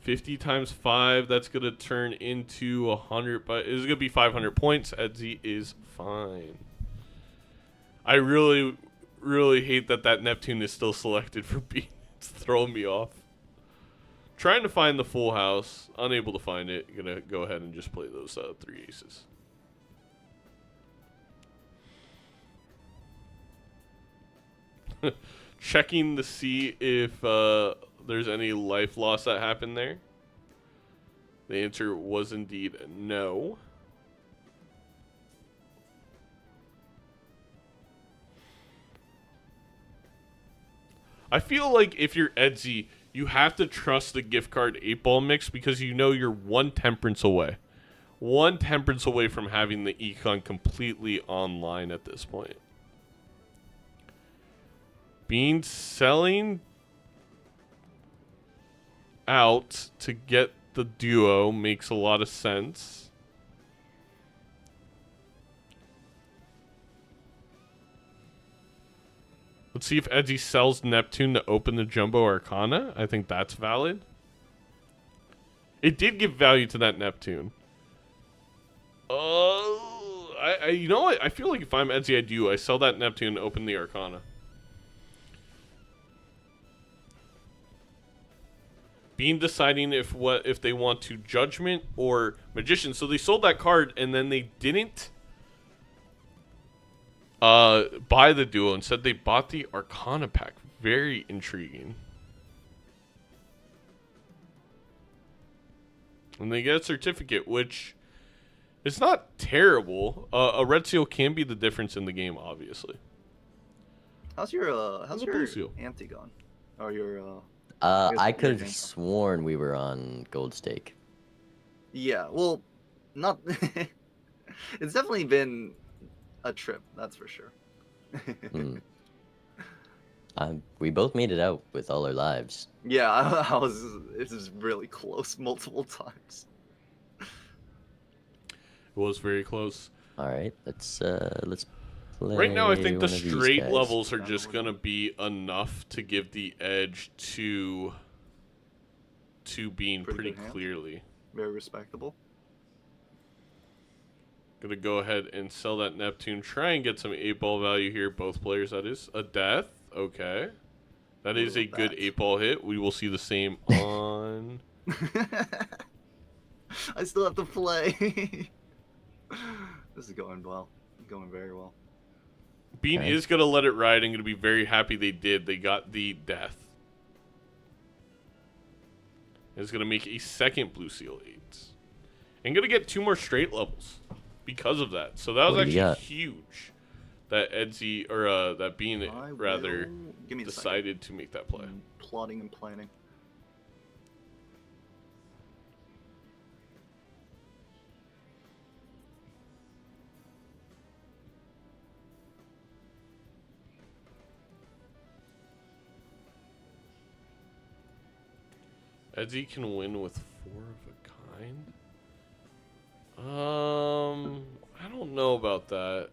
50 times 5, that's going to turn into 100, but it's going to be 500 points. Edzy is fine. I really, really hate that Neptune is still selected for B. It's throwing me off. Trying to find the full house. Unable to find it. Going to go ahead and just play those 3 aces. Checking to see if there's any life loss that happened there. The answer was indeed no. I feel like if you're Edzy, you have to trust the gift card 8-ball mix because you know you're 1 temperance away. 1 temperance away from having the econ completely online at this point. Bean selling out to get the duo makes a lot of sense. Let's see if Edzy sells Neptune to open the Jumbo Arcana. I think that's valid. It did give value to that Neptune. You know what? I feel like if I'm Edzy, I sell that Neptune and open the Arcana. Bean deciding if they want to Judgment or Magician. So they sold that card and then they didn't buy the duo. Instead, they bought the Arcana pack. Very intriguing. And they get a certificate, which is not terrible. A red seal can be the difference in the game, obviously. How's your blue seal? ante gone? Or your I could have sworn we were on Gold Stake. Yeah, well, not. It's definitely been a trip, that's for sure. We both made it out with all our lives. Yeah, I was. It was really close multiple times. It was very close. All right, let's play. Right now, I think the one of these straight guys. levels are just gonna be enough to give the edge to Bean pretty good hand. clearly. Very respectable. Gonna go ahead and sell that Neptune. Try and get some 8-ball value here. Both players, that is. A death. Okay. That is a good 8-ball hit. We will see the same on... I still have to play. This is going well. Going very well. Bean is going to let it ride and going to be very happy they did. They got the death. It's going to make a second blue seal 8. And going to get 2 more straight levels because of that. So that was actually huge that Edzy, or that Bean rather decided to make that play. I'm plotting and planning. Edzy can win with 4 of a kind. I don't know about that.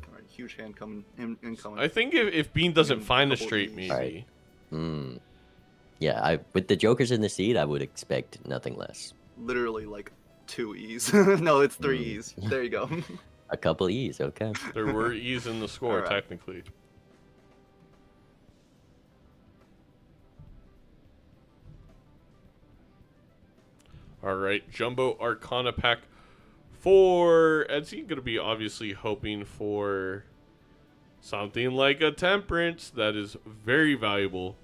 All right, huge hand coming incoming. I think if Bean doesn't find a straight, maybe. Right. Yeah, with the jokers in the seed, I would expect nothing less. Literally like 2 E's. No, it's 3 E's. There you go. A couple E's, okay. There were E's in the score, right. technically. All right, Jumbo Arcana pack for Edzy. Going to be obviously hoping for something like a Temperance. That is very valuable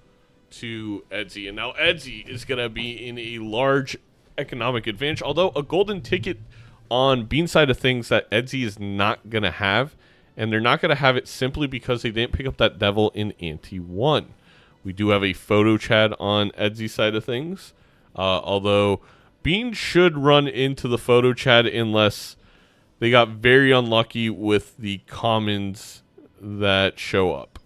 to Edzy. And now Edzy is going to be in a large economic advantage. Although a golden ticket on Bean's side of things that Edzy is not going to have. And they're not going to have it simply because they didn't pick up that Devil in Ante 1. We do have a photo chat on Edzy's side of things. Although Bean should run into the photo chat unless they got very unlucky with the commons that show up.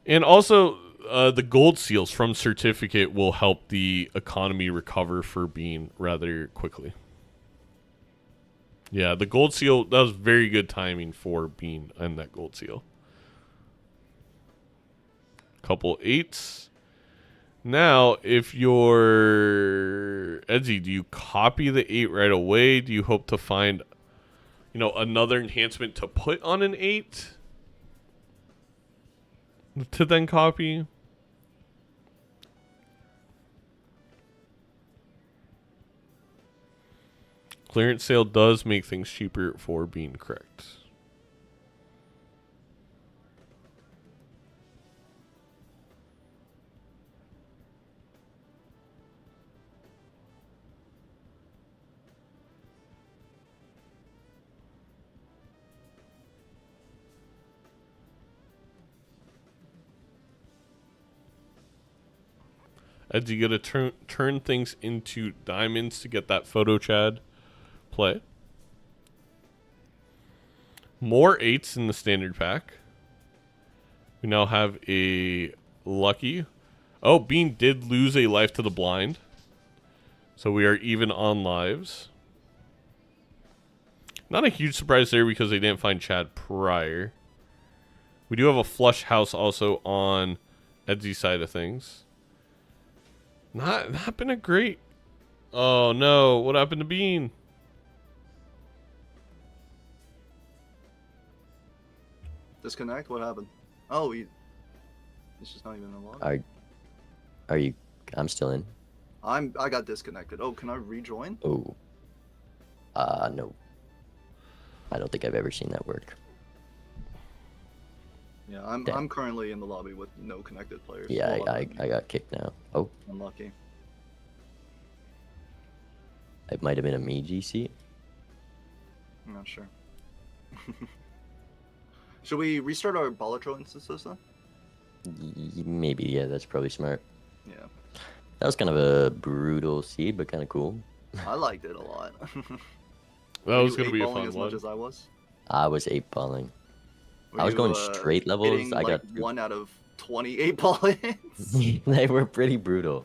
And also, the gold seals from Certificate will help the economy recover for Bean rather quickly. Yeah, the gold seal, that was very good timing for Bean and that gold seal. Couple 8s. Now, if you're Edzy, do you copy the 8 right away? Do you hope to find, another enhancement to put on an 8 to then copy? Clearance sale does make things cheaper for being correct. Edzy gonna turn things into diamonds to get that photo Chad play. More 8s in the standard pack. We now have a lucky. Oh, Bean did lose a life to the blind. So we are even on lives. Not a huge surprise there because they didn't find Chad prior. We do have a flush house also on Edzy's side of things. Not been a great... Oh no, what happened to Bean? Disconnect? What happened? Oh, it's just not even unlocked. Are you? I'm still in. I got disconnected. Oh, can I rejoin? Oh. No. I don't think I've ever seen that work. Yeah, I'm currently in the lobby with no connected players. Yeah, I got kicked now. Oh. Unlucky. It might have been a me GC. I'm not sure. Should we restart our Balatro instances then? Maybe, yeah, that's probably smart. Yeah. That was kind of a brutal seed, but kind of cool. I liked it a lot. That was going to be a fun as one. much as I was? I was 8-balling. Were I was you, going straight levels. hitting, I like, got 1 out of 28 ball-ins? They were pretty brutal.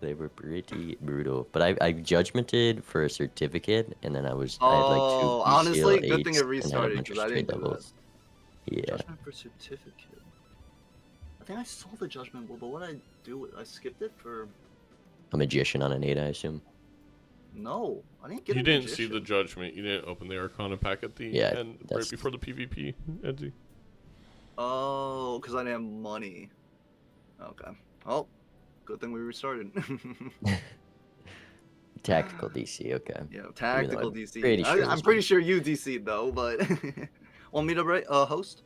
They were pretty brutal. But I judgmented for a certificate, and then I had like 2 honestly, PCL good thing 8s it restarted and because I I had a bunch of didn't straight do levels. Yeah. Judgment for certificate. I think I saw the judgment, but what I do, I skipped it for... A magician on an 8, I assume. No, I didn't get You a didn't magician. see the judgment. You didn't open the Arcana pack at the end, right before the PvP, Edzy. Oh, because I didn't have money. Okay. Oh, good thing we restarted. Tactical DC, okay. Yeah, tactical I'm DC. pretty sure I'm pretty sure you DC'd though, but... Want me to host?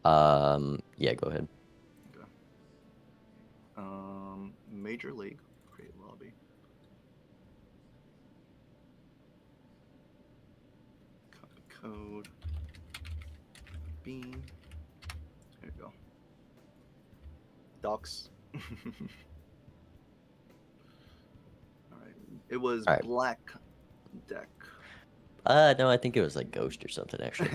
Yeah, go ahead. Okay. Major League, create lobby. Copy code. Bean. There you go. Docs. Alright. It was black deck. No, I think it was like Ghost or something, actually.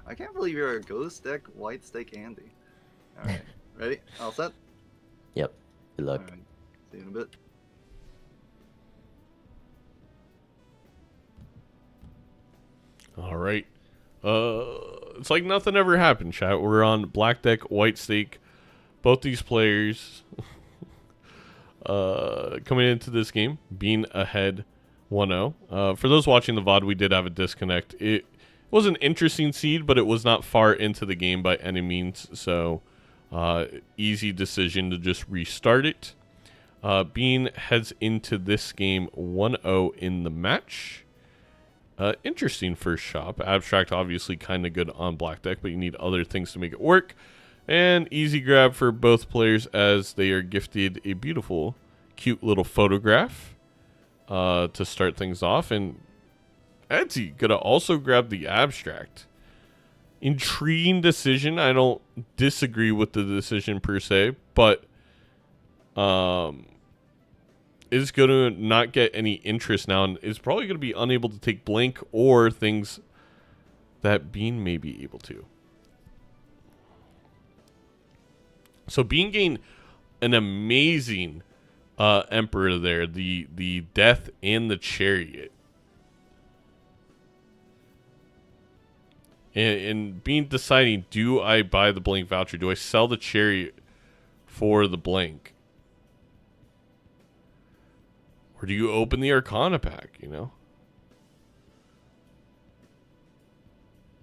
I can't believe you're a ghost deck, white steak Andy. Alright. Ready? All set? Yep. Good luck. Alright. See you in a bit. All right. It's like nothing ever happened, chat. We're on black deck, white steak. Both these players coming into this game being ahead 1-0. For those watching the VOD, we did have a disconnect. It was an interesting seed, but it was not far into the game by any means. So easy decision to just restart it. Bean heads into this game 1-0 in the match. Interesting first shop. Abstract obviously kind of good on black deck, but you need other things to make it work. And easy grab for both players as they are gifted a beautiful, cute little photograph to start things off. And Edzy gonna also grab the abstract. Intriguing decision. I don't disagree with the decision per se, but is going to not get any interest now and is probably going to be unable to take blink or things that Bean may be able to. So Bean gained an amazing Emperor there, the Death and the Chariot. And Bean deciding, do I buy the blink voucher? Do I sell the Chariot for the blink? Or do you open the Arcana pack, you know?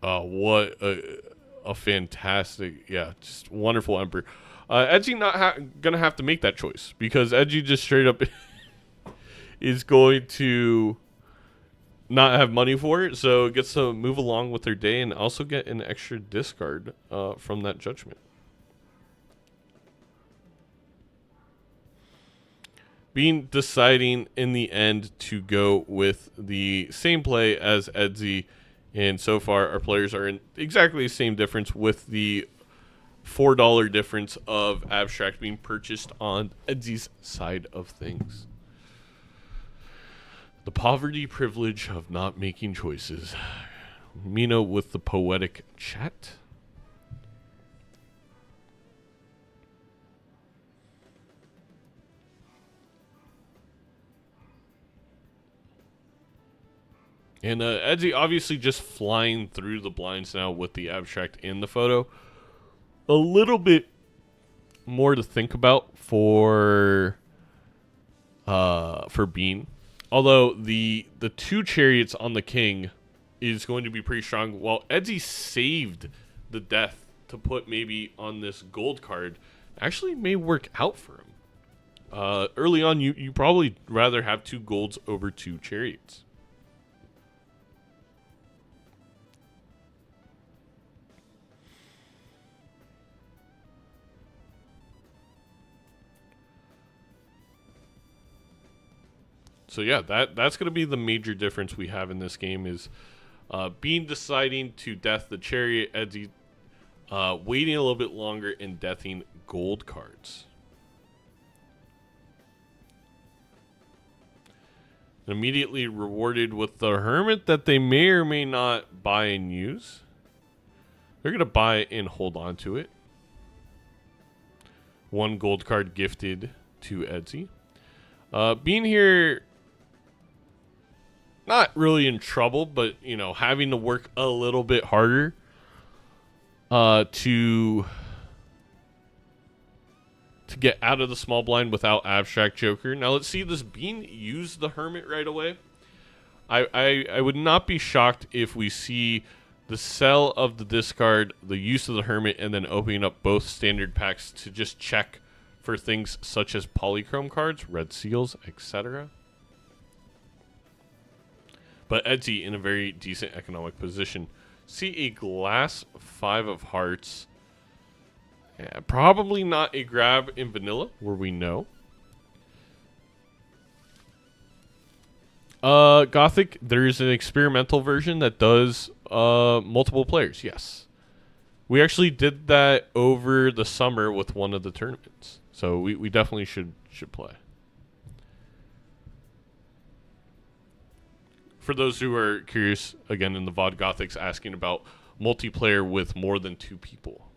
What a fantastic, yeah, just wonderful Emperor. Edgy not gonna have to make that choice because Edgy just straight up is going to not have money for it, so gets to move along with their day and also get an extra discard from that judgment. Bean deciding in the end to go with the same play as Edzy, and so far our players are in exactly the same difference with the $4 difference of abstract being purchased on Edzy's side of things. The poverty privilege of not making choices. Mina with the poetic chat. And Edzy obviously just flying through the blinds now with the abstract in the photo. A little bit more to think about for Bean. Although the 2 chariots on the king is going to be pretty strong. While Edzy saved the death to put maybe on this gold card, actually may work out for him. Early on, you probably rather have 2 golds over 2 chariots. So yeah, that's going to be the major difference we have in this game is Bean deciding to death the chariot, Edzy waiting a little bit longer and deathing gold cards. Immediately rewarded with the hermit that they may or may not buy and use. They're going to buy it and hold on to it. 1 gold card gifted to Edzy. Being here, not really in trouble, but, you know, having to work a little bit harder to get out of the small blind without abstract joker. Now let's see this Bean use the hermit right away. I would not be shocked if we see the sell of the discard, the use of the hermit, and then opening up both standard packs to just check for things such as polychrome cards, red seals, etc. But Edzy in a very decent economic position. See a glass 5 of hearts. Yeah, probably not a grab in vanilla, where we know. Gothic, there is an experimental version that does multiple players, yes. We actually did that over the summer with one of the tournaments. So we definitely should play. For those who are curious, again, in the VOD, Gothic's asking about multiplayer with more than 2 people.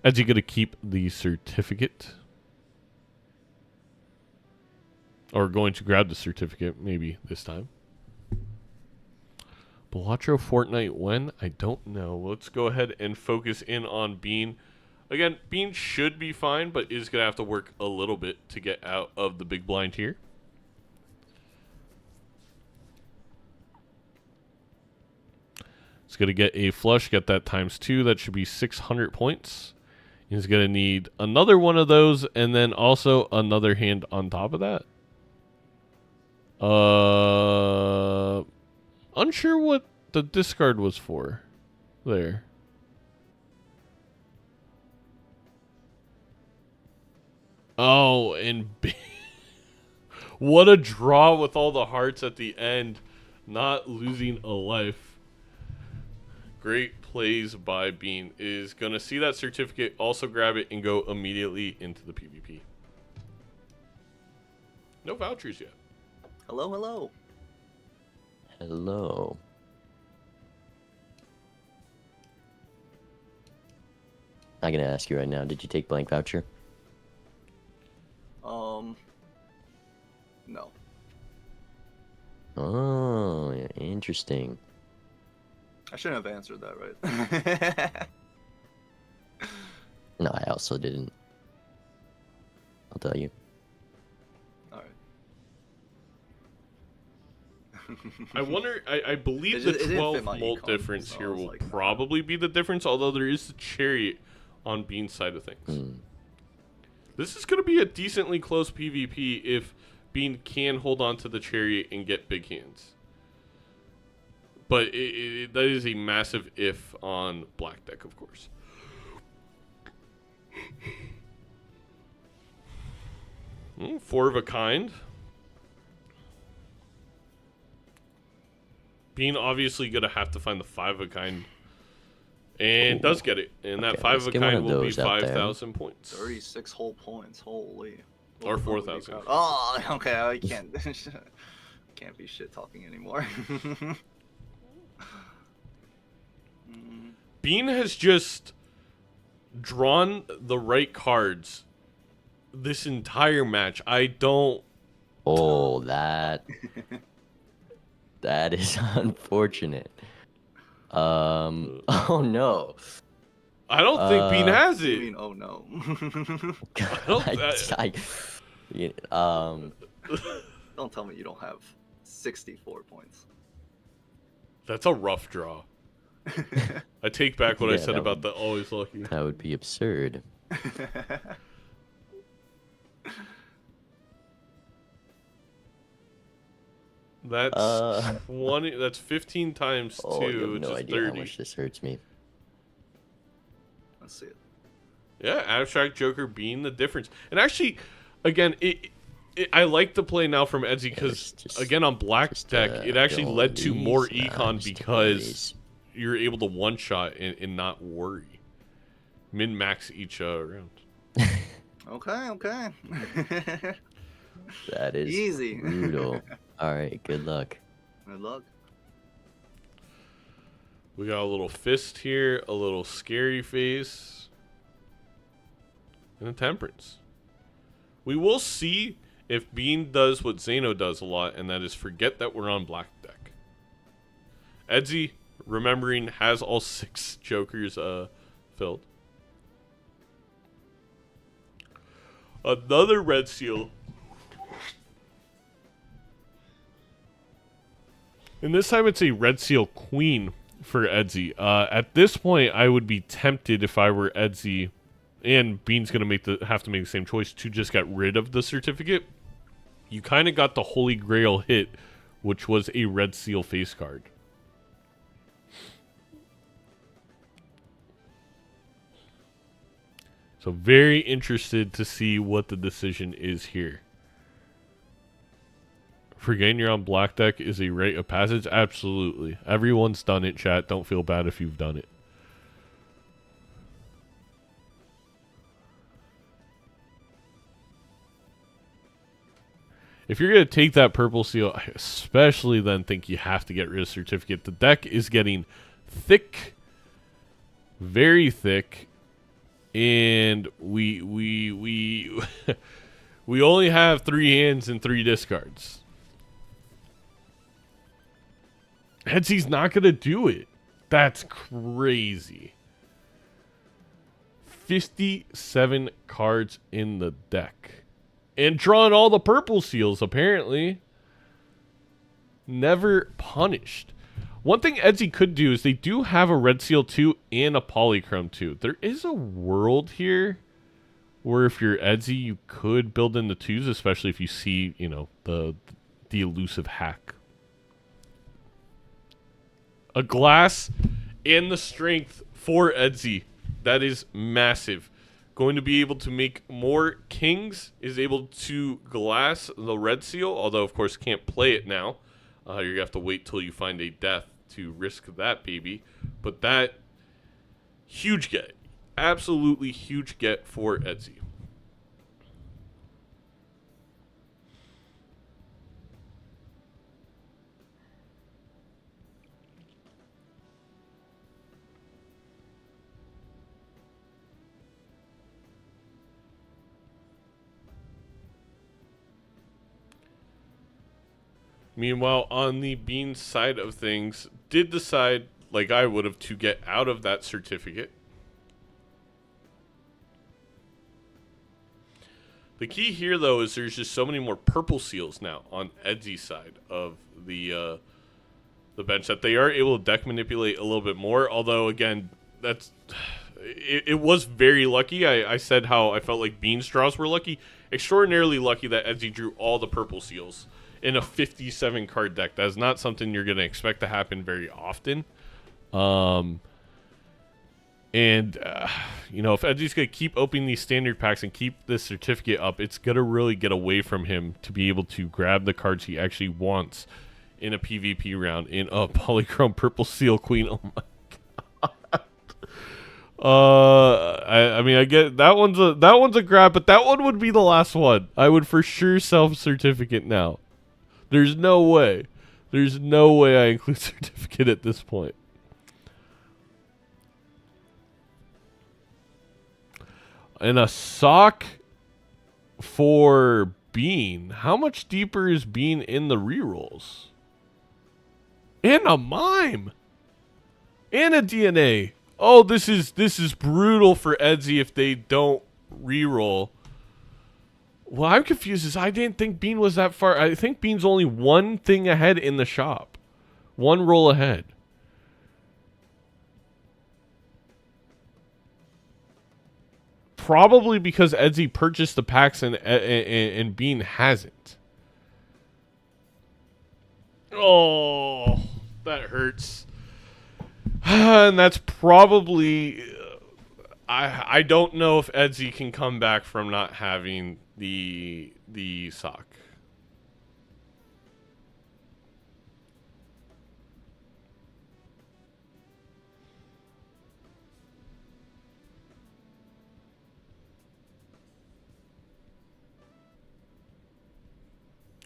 Edzy going to keep the certificate. Or going to grab the certificate, maybe this time. Balatro Fortnite when? I don't know. Let's go ahead and focus in on Bean. Again, Bean should be fine, but is going to have to work a little bit to get out of the big blind here. He's going to get a flush, get that ×2. That should be 600 points. He's going to need another one of those, and then also another hand on top of that. Unsure what the discard was for there. Oh, and what a draw with all the hearts at the end. Not losing a life. Great plays by Bean. Is going to see that certificate, also grab it, and go immediately into the PvP. No vouchers yet. Hello, hello. Hello. I'm going to ask you right now, did you take blank voucher? No. Oh, interesting. I shouldn't have answered that, right? No, I also didn't. I'll tell you. Alright. I wonder, I believe the 12 molt difference here will probably be the difference, although there is the chariot on Bean's side of things. This is going to be a decently close PvP if Bean can hold on to the chariot and get big hands. But that is a massive if on black deck, of course. Four of a kind. Bean obviously going to have to find the 5 of a kind. And does get it. And that 5 of a kind will be 5,000 points. 36 whole points. Holy. Or 4,000. Oh, okay. I can't. Can't be shit talking anymore. Bean has just drawn the right cards this entire match. I don't. Oh, that is unfortunate. Oh no. I don't think Bean has I it. mean, oh no. Don't tell me you don't have 64 points. That's a rough draw. I take back what I said about the always lucky. That would be absurd. That's 20. That's 15 times 2, You have which no is idea 30. how much this hurts me. Let's see it. Yeah, Abstract Joker being the difference. And actually, again, I like the play now from Edzy because, again, on Black deck, it actually led to more econ because you're able to one-shot and not worry. Min-max each round. Okay. That is easy. brutal. Alright, good luck. Good luck. We got a little fist here, a little scary face, and a temperance. We will see if Bean does what Zeno does a lot, and that is forget that we're on Black deck. Edzy, remembering, has all 6 jokers filled. Another red seal. And this time it's a red seal queen for Edzy. At this point, I would be tempted if I were Edzy, and Bean's gonna have to make the same choice, to just get rid of the certificate. You kind of got the holy grail hit, which was a red seal face card. So very interested to see what the decision is here. Forgetting you're on Black deck is a rite of passage? Absolutely. Everyone's done it, chat. Don't feel bad if you've done it. If you're going to take that purple seal, I especially then think you have to get rid of certificate. The deck is getting thick, very thick, and we we only have 3 hands and 3 discards. Edzy's not going to do it. That's crazy. 57 cards in the deck. And drawing all the purple seals, apparently. Never punished. One thing Edzy could do is they do have a red seal 2 and a polychrome 2. There is a world here where if you're Edzy, you could build in the 2s, especially if you see, you know, the elusive hack. A glass and the strength for Edzy. That is massive. Going to be able to make more kings. Is able to glass the red seal. Although, of course, can't play it now. You're going to have to wait till you find a death to risk that baby. But that, huge get. Absolutely huge get for Edzy. Meanwhile, on the Bean side of things, did decide, like I would have, to get out of that certificate. The key here, though, is there's just so many more purple seals now on Edzy's side of the bench that they are able to deck manipulate a little bit more. Although, again, that's it was very lucky. I said how I felt like Bean's draws were lucky. Extraordinarily lucky that Edzy drew all the purple seals in a 57 card deck. That is not something you're going to expect to happen very often. You know, if Edzy's going to keep opening these standard packs and keep this certificate up, it's going to really get away from him to be able to grab the cards he actually wants in a PvP round in a polychrome purple seal queen. Oh my god. I mean, I get that one's a grab, but that one would be the last one. I would for sure self-certificate now. There's no way. There's no way I include certificate at this point. And a sock for Bean. How much deeper is Bean in the rerolls? And a mime. And a DNA. Oh, this is brutal for Edzy if they don't reroll. Well, I'm confused as I didn't think Bean was that far. I think Bean's only one thing ahead in the shop. One roll ahead. Probably because Edzy purchased the packs and Bean hasn't. Oh, that hurts. And that's probably... I don't know if Edzy can come back from not having the sock.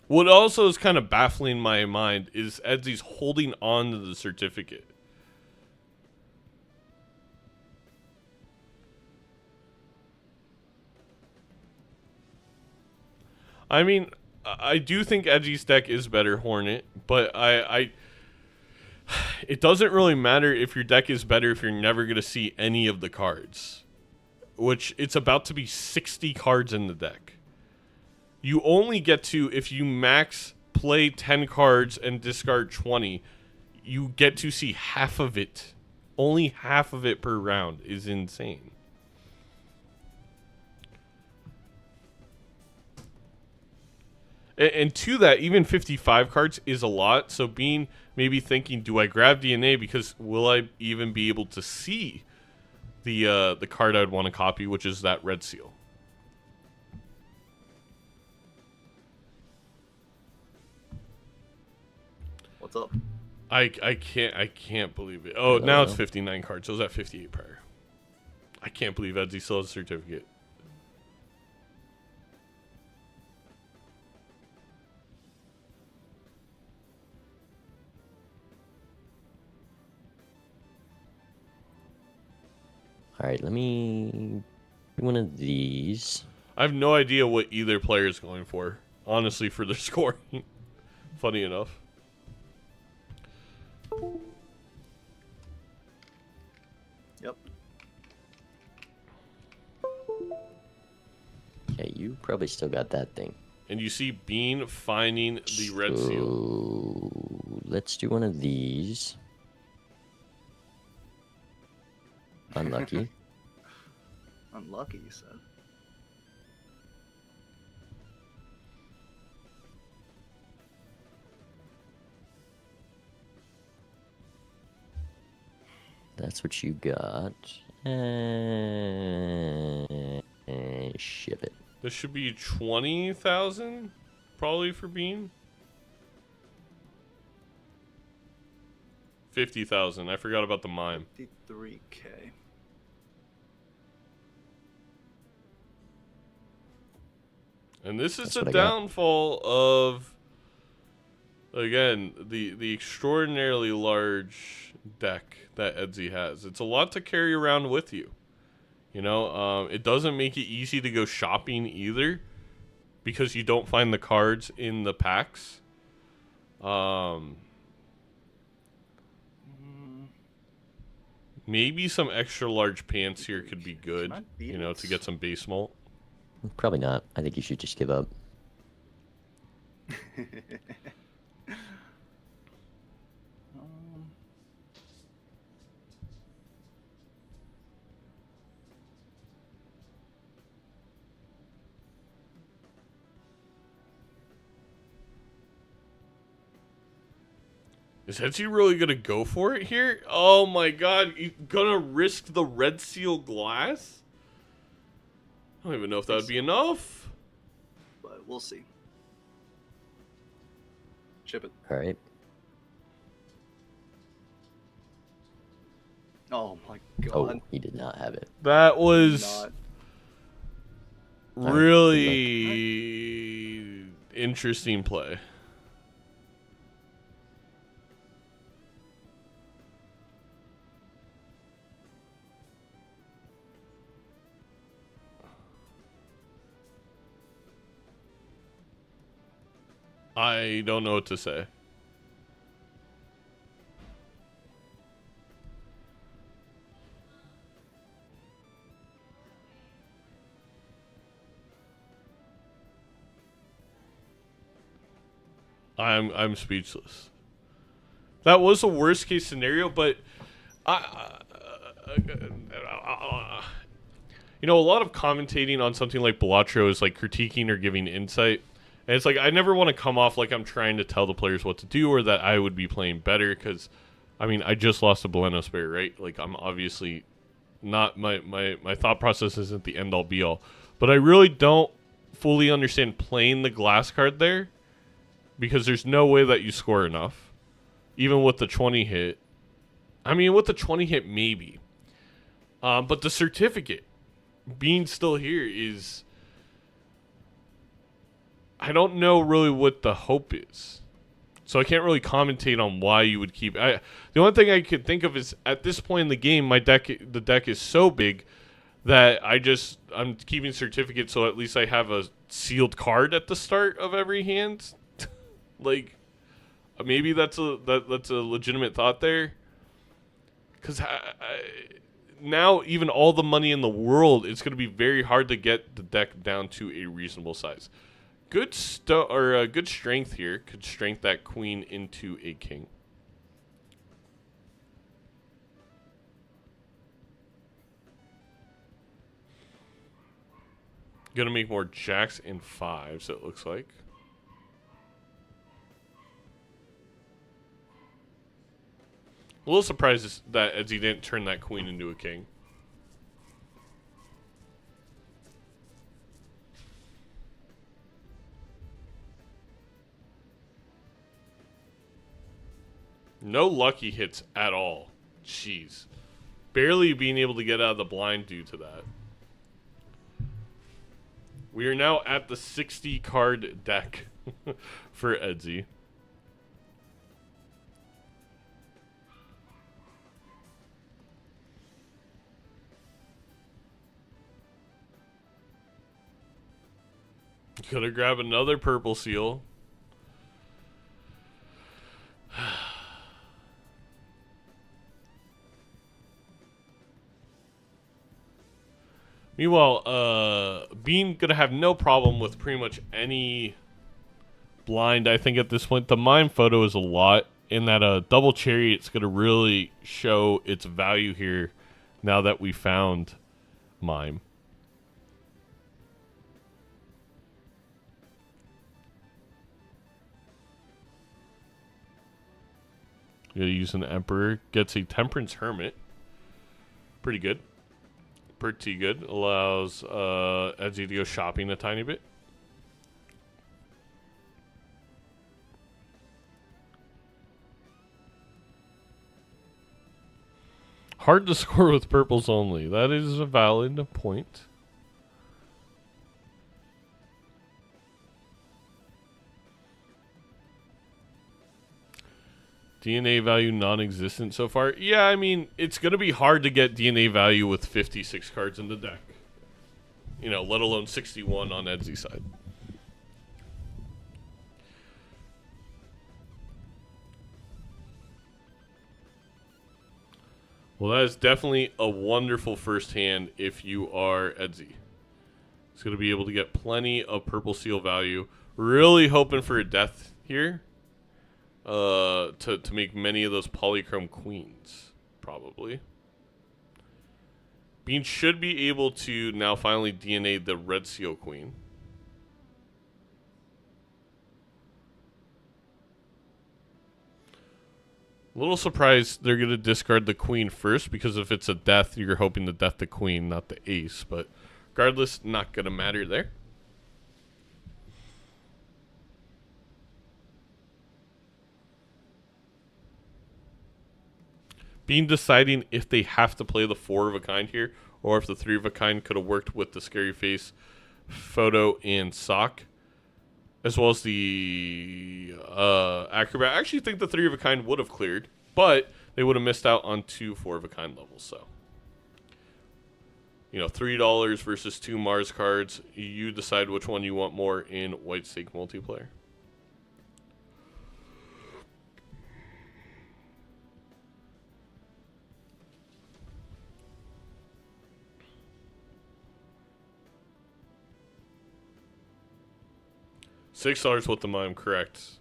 What also is kind of baffling my mind is Edzy's holding on to the certificate. I mean, I do think Edzy's deck is better Hornet, but it doesn't really matter if your deck is better if you're never going to see any of the cards. Which, it's about to be 60 cards in the deck. You only get to, if you max play 10 cards and discard 20, you get to see half of it. Only half of it per round is insane. And to that, even 55 cards is a lot. So Bean may be thinking, do I grab DNA because will I even be able to see the card I'd want to copy, which is that red seal. What's up? I can't believe it. Oh, now it's 59 cards. So it was at 58 prior. I can't believe Edzy still has a certificate. All right, let me do one of these. I have no idea what either player is going for, honestly, for their scoring. Funny enough. Yep. Yeah, you probably still got that thing. And you see Bean finding the red seal. Let's do one of these. Unlucky. Unlucky, you said. That's what you got. Ship it. This should be 20,000, probably for Bean. 50,000. I forgot about the mime. 53K. And this is the downfall of, again, the extraordinarily large deck that Edzy has. It's a lot to carry around with you. You know, it doesn't make it easy to go shopping either, because you don't find the cards in the packs. Maybe some extra large pants here could be good, you know, to get some base mult. Probably not. I think you should just give up. Is Edzy really going to go for it here? Oh my god, you gonna risk the red seal glass? I don't even know if that would be enough. But we'll see. Chip it. All right. Oh my Oh, god. he did not have it. That was Not. really interesting play. I don't know what to say. I'm speechless. That was a worst case scenario, but you know, a lot of commentating on something like Balatro is like critiquing or giving insight. And it's like, I never want to come off like I'm trying to tell the players what to do or that I would be playing better. Because, I mean, I just lost a Buenos Bear, right? Like, I'm obviously not, my thought process isn't the end all be all. But I really don't fully understand playing the glass card there. Because there's no way that you score enough. Even with the 20 hit. I mean, with the 20 hit, maybe. But the certificate being still here is... I don't know really what the hope is. So I can't really commentate on why you would keep... the only thing I could think of is, at this point in the game, the deck is so big that I'm keeping certificate so at least I have a sealed card at the start of every hand. Like, maybe that's a legitimate thought there. Because now, even all the money in the world, it's going to be very hard to get the deck down to a reasonable size. Good good strength here. Could strength that queen into a king. Gonna make more jacks and fives, it looks like. A little surprised that Edzy didn't turn that queen into a king. No lucky hits at all. Jeez. Barely being able to get out of the blind due to that. We are now at the 60 card deck for Edzy. Gonna grab another purple seal. Meanwhile, Bean gonna have no problem with pretty much any blind, I think, at this point. The mime photo is a lot, in that double chariot's gonna really show its value here now that we found mime. Gonna use an Emperor. Gets a Temperance Hermit. Pretty good. Pretty good. Allows Edzy to go shopping a tiny bit. Hard to score with purples only. That is a valid point. DNA value non-existent so far. Yeah, I mean, it's going to be hard to get DNA value with 56 cards in the deck. You know, let alone 61 on Edzy's side. Well, that is definitely a wonderful first hand if you are Edzy. It's going to be able to get plenty of purple seal value. Really hoping for a death here. To make many of those polychrome queens, probably. Bean should be able to now finally DNA the red seal queen. A little surprised they're going to discard the queen first, because if it's a death, you're hoping to death the queen, not the ace. But regardless, not going to matter there. Bean deciding if they have to play the 4 of a kind here, or if the 3 of a kind could have worked with the Scary Face, Photo, and Sock, as well as the Acrobat. I actually think the 3 of a kind would have cleared, but they would have missed out on 2 4 of a kind levels. So, you know, $3 versus 2 Mars cards. You decide which one you want more in White Stake multiplayer. $6 with the mime, correct.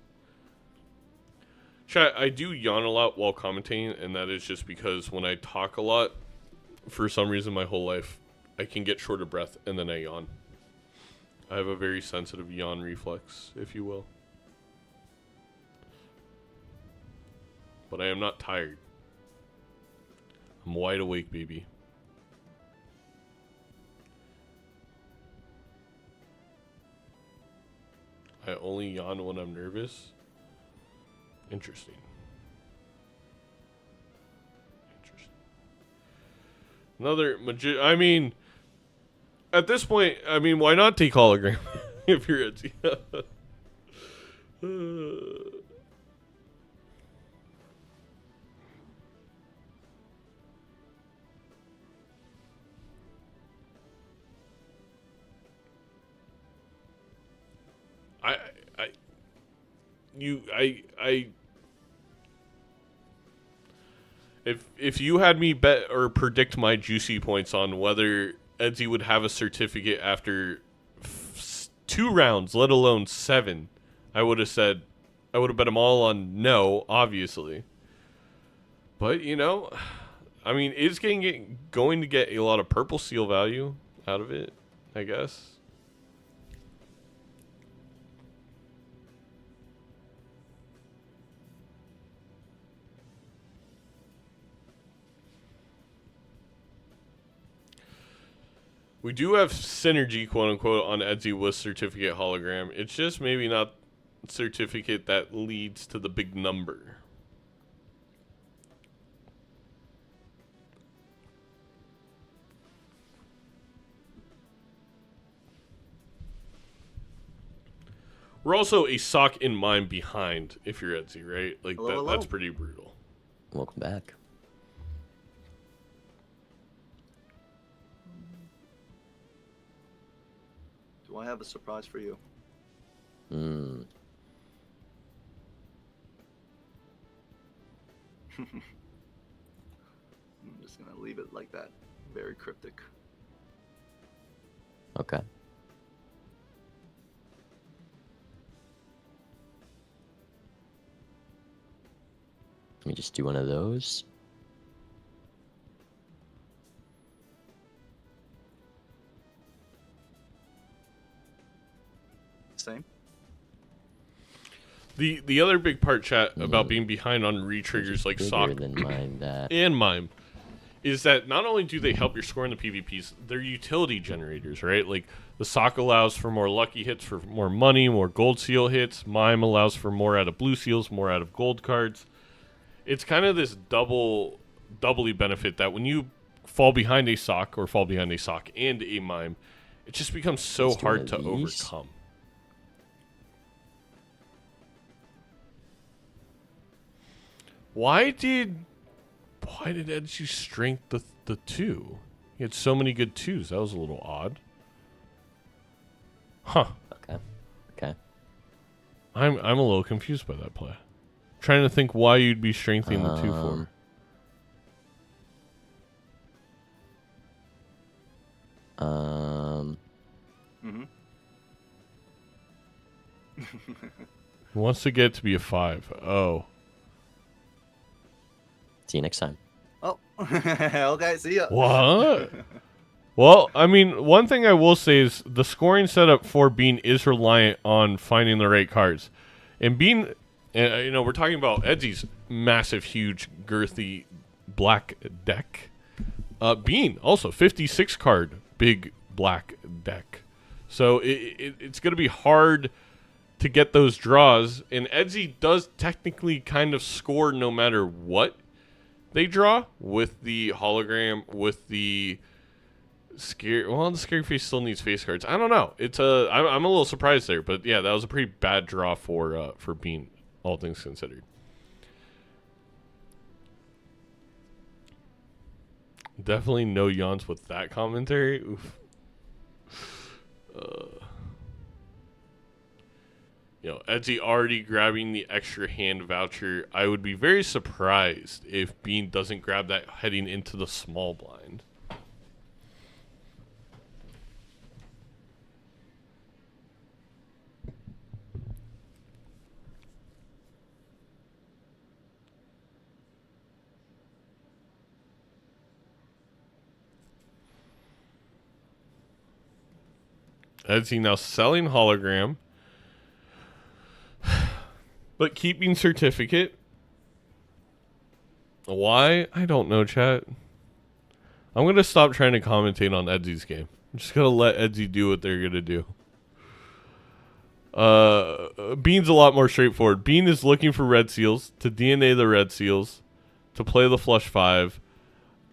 Chat, I do yawn a lot while commentating, and that is just because when I talk a lot, for some reason my whole life, I can get short of breath and then I yawn. I have a very sensitive yawn reflex, if you will. But I am not tired. I'm wide awake, baby. I only yawn when I'm nervous. Interesting. Another I mean, at this point, I mean, why not take hologram if you're Edzy? If you had me bet or predict my juicy points on whether Edzy would have a certificate after 2 rounds, let alone 7, I would have said, I would have bet them all on no, obviously. But, you know, I mean, it's going to get a lot of purple seal value out of it, I guess. We do have synergy, quote unquote, on Edzy with certificate hologram. It's just maybe not certificate that leads to the big number. We're also a sock in mime behind if you're Edzy, right? Like hello. That's pretty brutal. Welcome back. Do I have a surprise for you? Hmm. I'm just gonna leave it like that. Very cryptic. Okay. Let me just do one of those. Same. The other big part, chat, about being behind on re-triggers like Sock and Mime is that not only do they help your score in the PvPs, they're utility generators, right? Like the Sock allows for more lucky hits, for more money, more gold seal hits. Mime allows for more out of blue seals, more out of gold cards. It's kind of this doubly benefit that when you fall behind a Sock or fall behind a Sock and a Mime, it just becomes so hard to overcome. Why did Edzy strength the 2? He had so many good 2s. That was a little odd. Huh. Okay. I'm a little confused by that play. Trying to think why you'd be strengthening the 2 for. He wants to get it to be a 5. Oh. See you next time. Oh, okay. See ya. What? Well, I mean, one thing I will say is the scoring setup for Bean is reliant on finding the right cards. And Bean, you know, we're talking about Edzy's massive, huge, girthy black deck. Bean, also 56 card, big black deck. So it's going to be hard to get those draws. And Edzy does technically kind of score no matter what. they draw with the hologram, with the scary. Well, the scary face still needs face cards. I don't know. It's I'm a little surprised there, but yeah, that was a pretty bad draw for Bean, all things considered. Definitely no yawns with that commentary. Oof. You know, Edzy already grabbing the extra hand voucher. I would be very surprised if Bean doesn't grab that heading into the small blind. Edzy now selling hologram, but keeping certificate. Why? I don't know, chat. I'm going to stop trying to commentate on Edzy's game. I'm just going to let Edzy do what they're going to do. Bean's a lot more straightforward. Bean is looking for red seals, to DNA the red seals, to play the flush 5.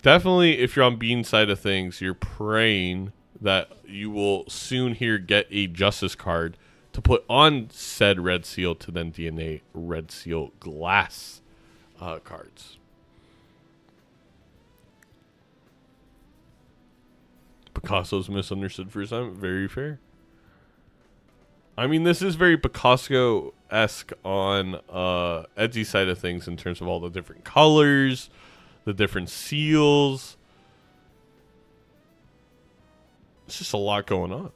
Definitely, if you're on Bean's side of things, you're praying that you will soon here get a justice card to put on said red seal to then DNA red seal glass cards. Picasso's misunderstood for a time. Very fair. I mean, this is very Picasso-esque on Edzy's side of things in terms of all the different colors, the different seals. It's just a lot going on.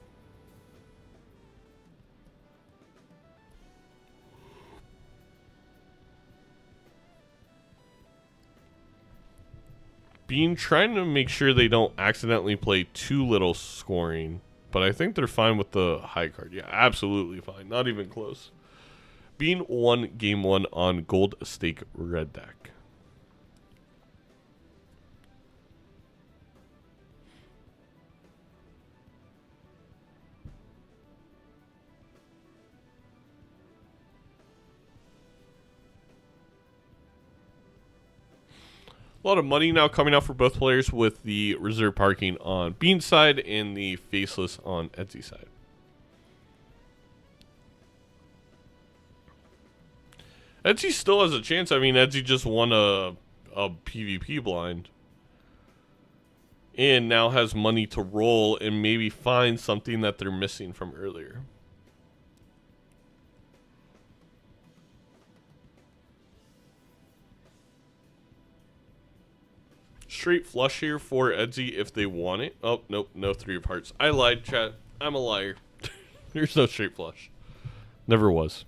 Bean trying to make sure they don't accidentally play too little scoring, but I think they're fine with the high card. Yeah, absolutely fine. Not even close. Bean won game 1 on gold stake red deck. A lot of money now coming out for both players with the reserve parking on Bean's side and the faceless on Edzy's side. Edzy still has a chance. I mean, Edzy just won a PvP blind. And now has money to roll and maybe find something that they're missing from earlier. Straight flush here for Edzy if they want it. Oh, nope, no 3 of hearts. I lied, chat. I'm a liar. There's no straight flush. Never was.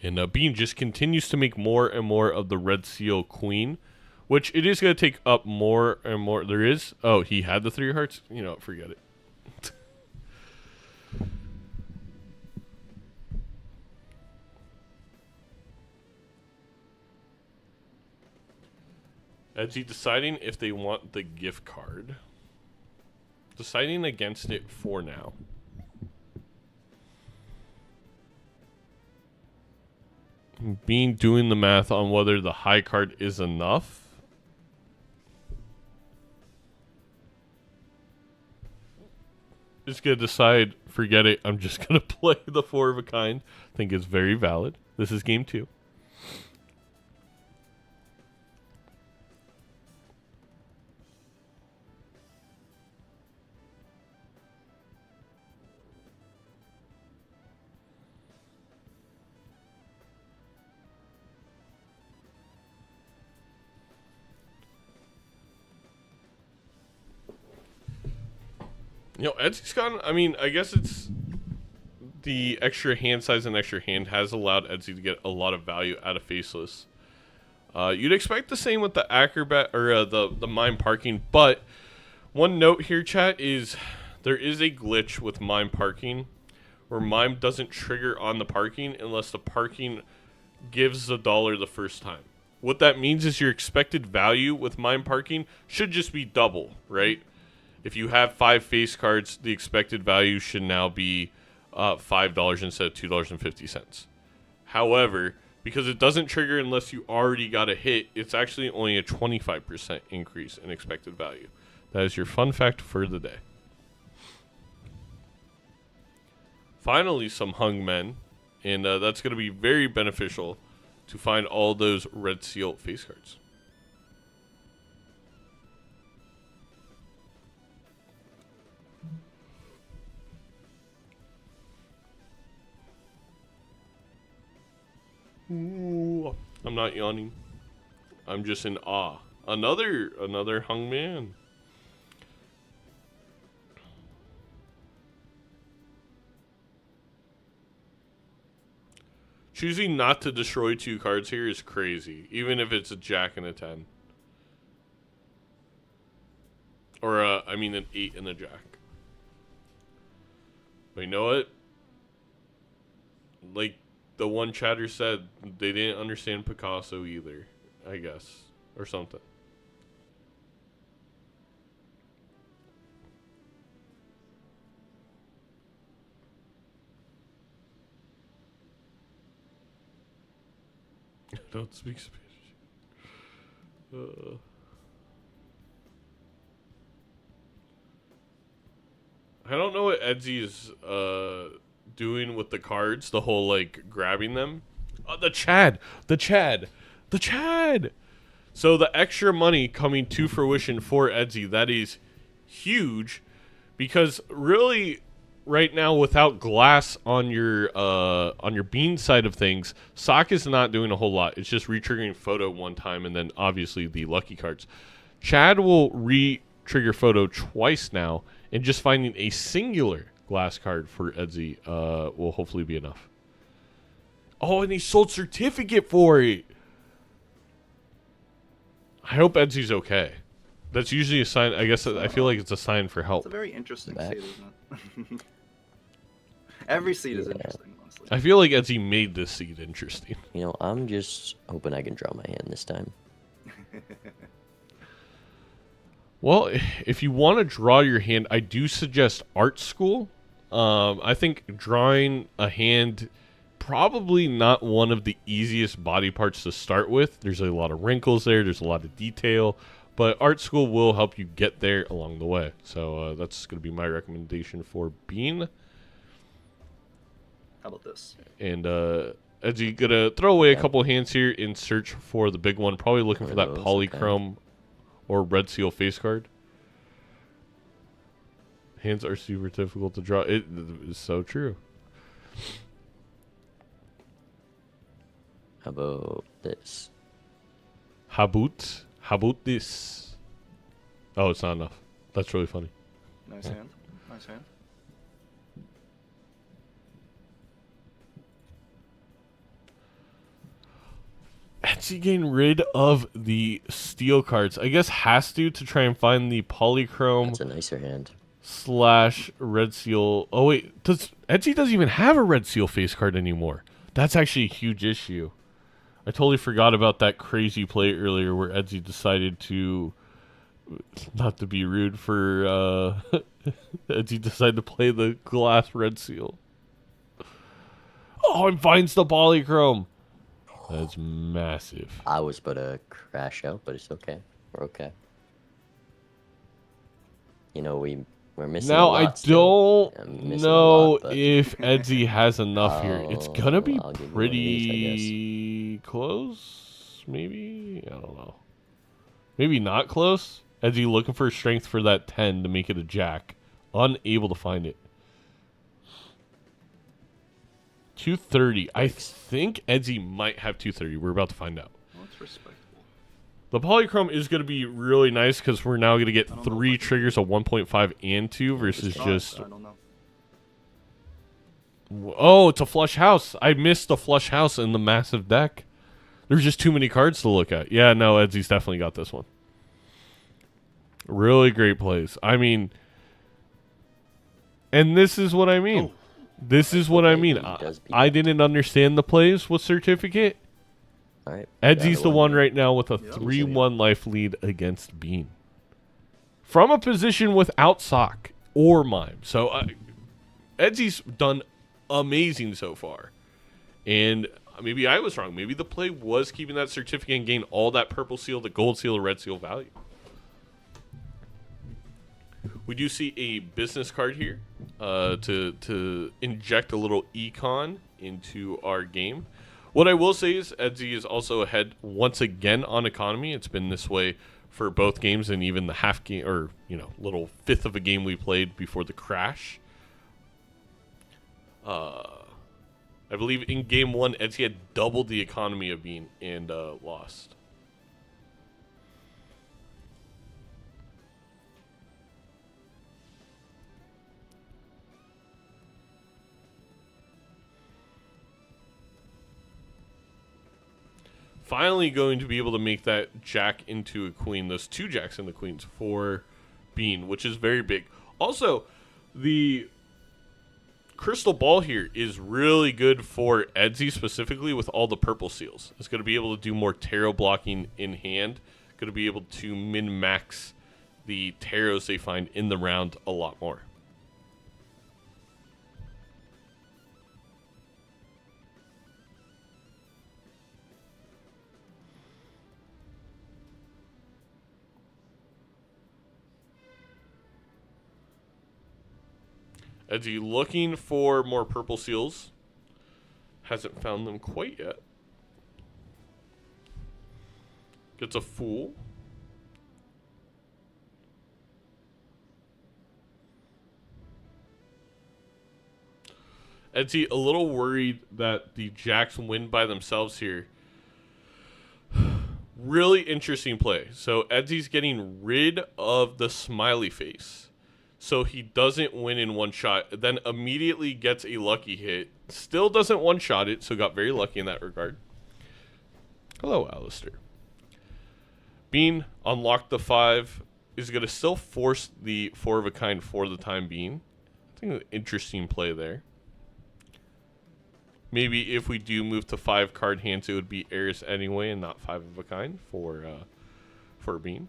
And Bean just continues to make more and more of the red seal queen, which it is going to take up more and more. There is. Oh, he had the 3 hearts? You know, forget it. Edzy deciding if they want the gift card. Deciding against it for now. Bean doing the math on whether the high card is enough. Just gonna decide, forget it, I'm just gonna play the 4 of a kind. I think it's very valid. This is game 2. You know, Edzy's gotten, I mean, I guess it's the extra hand size and extra hand has allowed Edzy to get a lot of value out of faceless. You'd expect the same with the acrobat or the mime parking, but one note here, chat, is there is a glitch with mime parking where mime doesn't trigger on the parking unless the parking gives the dollar the first time, what that means is your expected value with mine parking should just be double, right? If you have 5 face cards, the expected value should now be $5 instead of $2.50. However, because it doesn't trigger unless you already got a hit, it's actually only a 25% increase in expected value. That is your fun fact for the day. Finally, some hung men, and that's going to be very beneficial to find all those red seal face cards. Ooh, I'm not yawning. I'm just in awe. Another hung man. Choosing not to destroy 2 cards here is crazy, even if it's a jack and a 10. Or, I mean an 8 and a jack. But you know what? Like the one chatter said, they didn't understand Picasso either, I guess. Or something. I don't speak Spanish. I don't know what Edzy is doing with the cards, the whole like grabbing them. The Chad. So the extra money coming to fruition for Edzy, that is huge, because really right now without glass on your bean side of things, Sock is not doing a whole lot. It's just re-triggering photo one time and then obviously the lucky cards. Chad will re-trigger photo twice now, and just finding a singular glass card for Edzy will hopefully be enough. Oh, and he sold certificate for it. I hope Edzy's okay. That's usually a sign. I guess I feel like it's a sign for help. It's a very interesting seed, isn't it? Every seed is interesting, honestly. I feel like Edzy made this seed interesting. You know, I'm just hoping I can draw my hand this time. Well, if you want to draw your hand, I do suggest art school. I think drawing a hand, probably not one of the easiest body parts to start with. There's a lot of wrinkles there. There's a lot of detail. But art school will help you get there along the way. So that's going to be my recommendation for Bean. How about this? And Edzy going to throw away a couple hands here in search for the big one. Probably looking for that polychrome or red seal face card. Hands are super difficult to draw. It is so true. How about this? How about this? Oh, it's not enough. That's really funny. Nice hand. Nice hand. Edzy getting rid of the steel cards. I guess has to try and find the polychrome. That's a nicer hand. / red seal. Oh wait, Edzy doesn't even have a red seal face card anymore. That's actually a huge issue. I totally forgot about that crazy play earlier where Edzy decided to, not to be rude, for Edzy decided to play the glass red seal. Oh, and finds the polychrome. That's massive. I was about to crash out, but it's okay. We're okay. You know, we're missing now, a lot I still. don't know lot, but... if Edzy has enough here. It's gonna be I'll give you pretty close, maybe? I don't know. Maybe not close. Edzy looking for strength for that 10 to make it a jack. Unable to find it. 230. I think Edzy might have 230. We're about to find out. Well, that's respectable. The polychrome is going to be really nice because we're now going to get 3 triggers of 1.5 and 2 versus just... I don't know. Oh, it's a flush house. I missed the flush house in the massive deck. There's just too many cards to look at. Yeah, no, Edzy's definitely got this one. Really great plays. I mean... And this is what I mean. This is what I mean. I didn't understand the plays with certificate. All right. Edzy's the one right now with a Yep. 3-1 life lead against Bean. From a position without sock or mime. So Edzy's done amazing so far. And maybe I was wrong. Maybe the play was keeping that certificate and gain all that purple seal, the gold seal, red seal value. We do see a business card here to inject a little econ into our game. What I will say is Edzy is also ahead once again on economy. It's been this way for both games and even the half game, or little fifth of a game we played before the crash. I believe in game 1, Edzy had doubled the economy of Bean and lost. Finally going to be able to make that jack into a queen, those 2 jacks and the queens for Bean, which is very big. Also, the crystal ball here is really good for Edzy specifically with all the purple seals. It's going to be able to do more tarot blocking in hand. Going to be able to min-max the tarots they find in the round a lot more. Edzy looking for more purple seals. Hasn't found them quite yet. Gets a fool. Edzy a little worried that the jacks win by themselves here. Really interesting play. So Edzy's getting rid of the smiley face, so he doesn't win in one shot, then immediately gets a lucky hit. Still doesn't one-shot it, so got very lucky in that regard. Hello, Alistair. Bean unlocked the 5. Is going to still force the 4 of a kind for the time being. I think an interesting play there. Maybe if we do move to 5 card hands, it would be Heiress anyway and not 5 of a kind for Bean.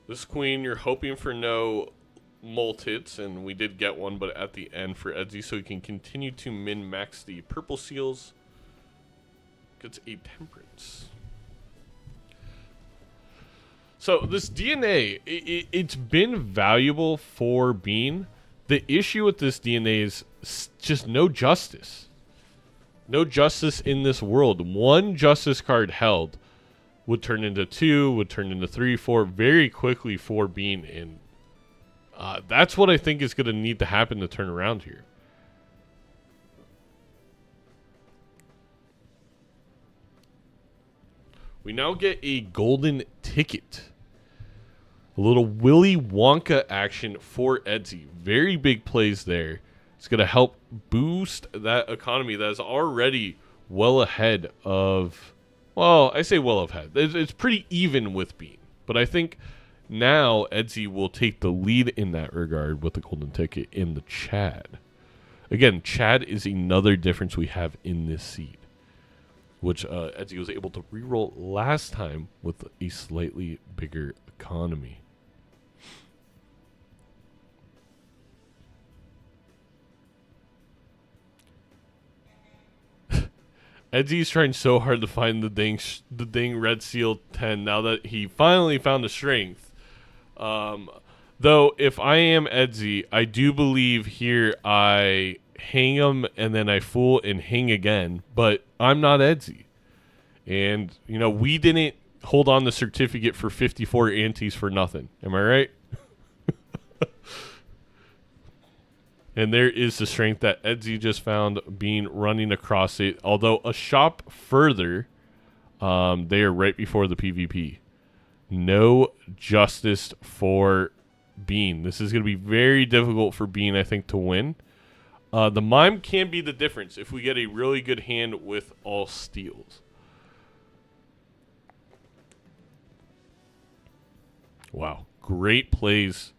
This queen, you're hoping for no multits, and we did get one, but at the end for Edzy, so he can continue to min-max the purple seals. Gets a temperance. So this DNA, it's been valuable for Bean. The issue with this DNA is just no justice. No justice in this world. 1 justice card held would turn into 2, would turn into 3, 4 very quickly for Bean, and that's what I think is going to need to happen to turn around here. We now get a golden ticket. A little Willy Wonka action for Edzy. Very big plays there. It's going to help boost that economy that is already well ahead of... Well, I say well ahead. It's pretty even with Bean. But I think now Edzy will take the lead in that regard with the golden ticket in the Chad. Again, Chad is another difference we have in this seed, which Edzy was able to reroll last time with a slightly bigger economy. Edzy's trying so hard to find the dang red seal 10 now that he finally found a strength. Though if I am Edzy, I do believe here I hang him and then I fool and hang again, but I'm not Edzy. And, you know, we didn't hold on the certificate for 54 antes for nothing. Am I right? And there is the strength that Edzy just found Bean running across it. Although a shop further, they are right before the PvP. No justice for Bean. This is going to be very difficult for Bean, I think, to win. The mime can be the difference if we get a really good hand with all steals. Wow, great plays.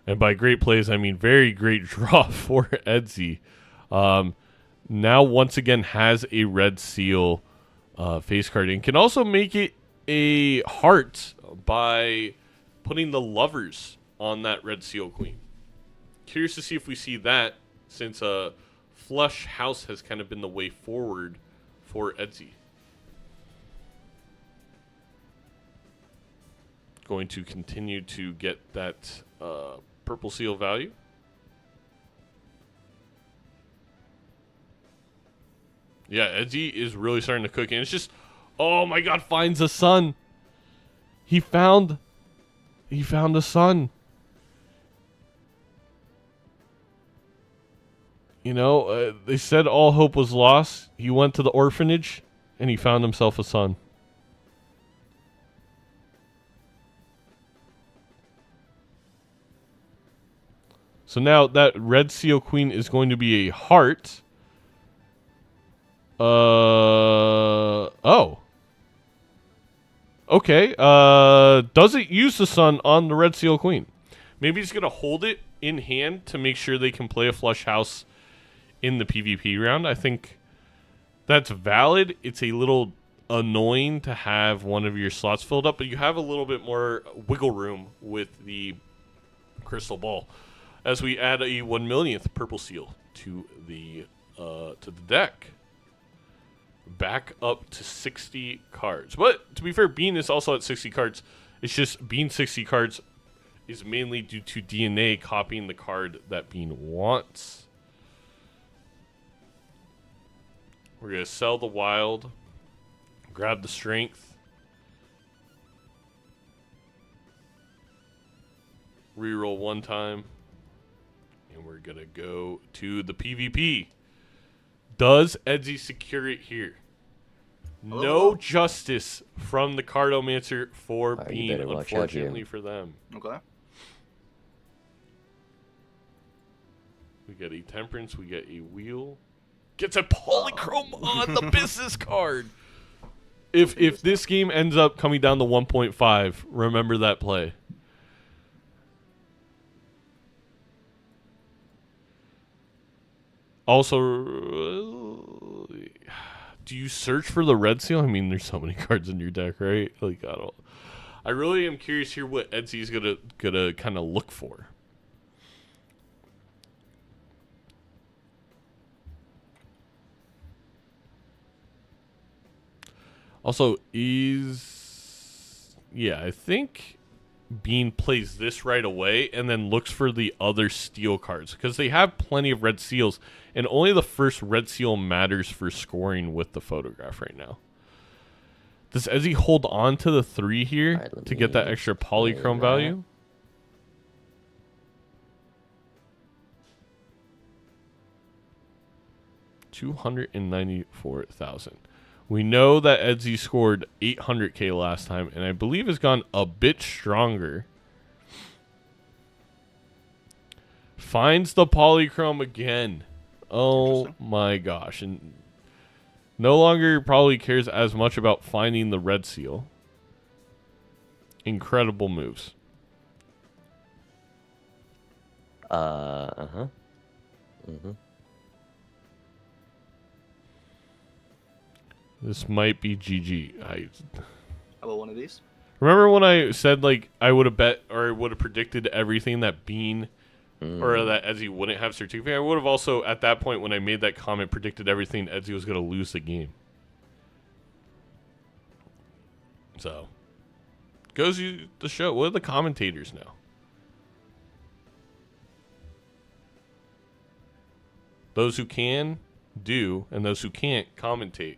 And by great plays, I mean very great draw for Edzy. Now, once again, has a red seal face card and can also make it a heart by putting the lovers on that red seal queen. Curious to see if we see that, since flush house has kind of been the way forward for Edzy. Going to continue to get that purple seal value. Yeah, Edzy is really starting to cook, and it's just, oh my god, finds a sun. He found a sun. You know, they said all hope was lost. He went to the orphanage, and he found himself a son. So now that red seal queen is going to be a heart. Oh. Okay. Doesn't use the sun on the red seal queen. Maybe he's going to hold it in hand to make sure they can play a flush house in the PvP round. I think that's valid. It's a little annoying to have one of your slots filled up, but you have a little bit more wiggle room with the crystal ball as we add a 1/1,000,000th purple seal to the deck. Back up to 60 cards. But to be fair, Bean is also at 60 cards. It's just Bean 60 cards is mainly due to DNA copying the card that Bean wants. We're going to sell the wild, grab the strength, reroll one time, and we're going to go to the PvP. Does Edzy secure it here? No justice from the Cardomancer for Bean, unfortunately for them. Okay. We get a Temperance, we get a Wheel. Gets a Polychrome on the business card. If this game ends up coming down to 1.5, remember that play. Also, do you search for the red seal? I mean, there's so many cards in your deck, right? Like, I really am curious here what Edzy's gonna kind of look for. Also, I think Bean plays this right away and then looks for the other steel cards because they have plenty of red seals, and only the first red seal matters for scoring with the photograph right now. Does Edzy hold on to the 3 here to get that extra polychrome value? $294,000. We know that Edzy scored 800K last time, and I believe has gone a bit stronger. Finds the polychrome again. Oh my gosh. And no longer probably cares as much about finding the red seal. Incredible moves. This might be GG. How about one of these? Remember when I said like I would have bet or would have predicted everything that Bean or that Edzy wouldn't have certificate? I would have also at that point when I made that comment predicted everything Edzy was going to lose the game. So goes you the show. What are the commentators now? Those who can do, and those who can't commentate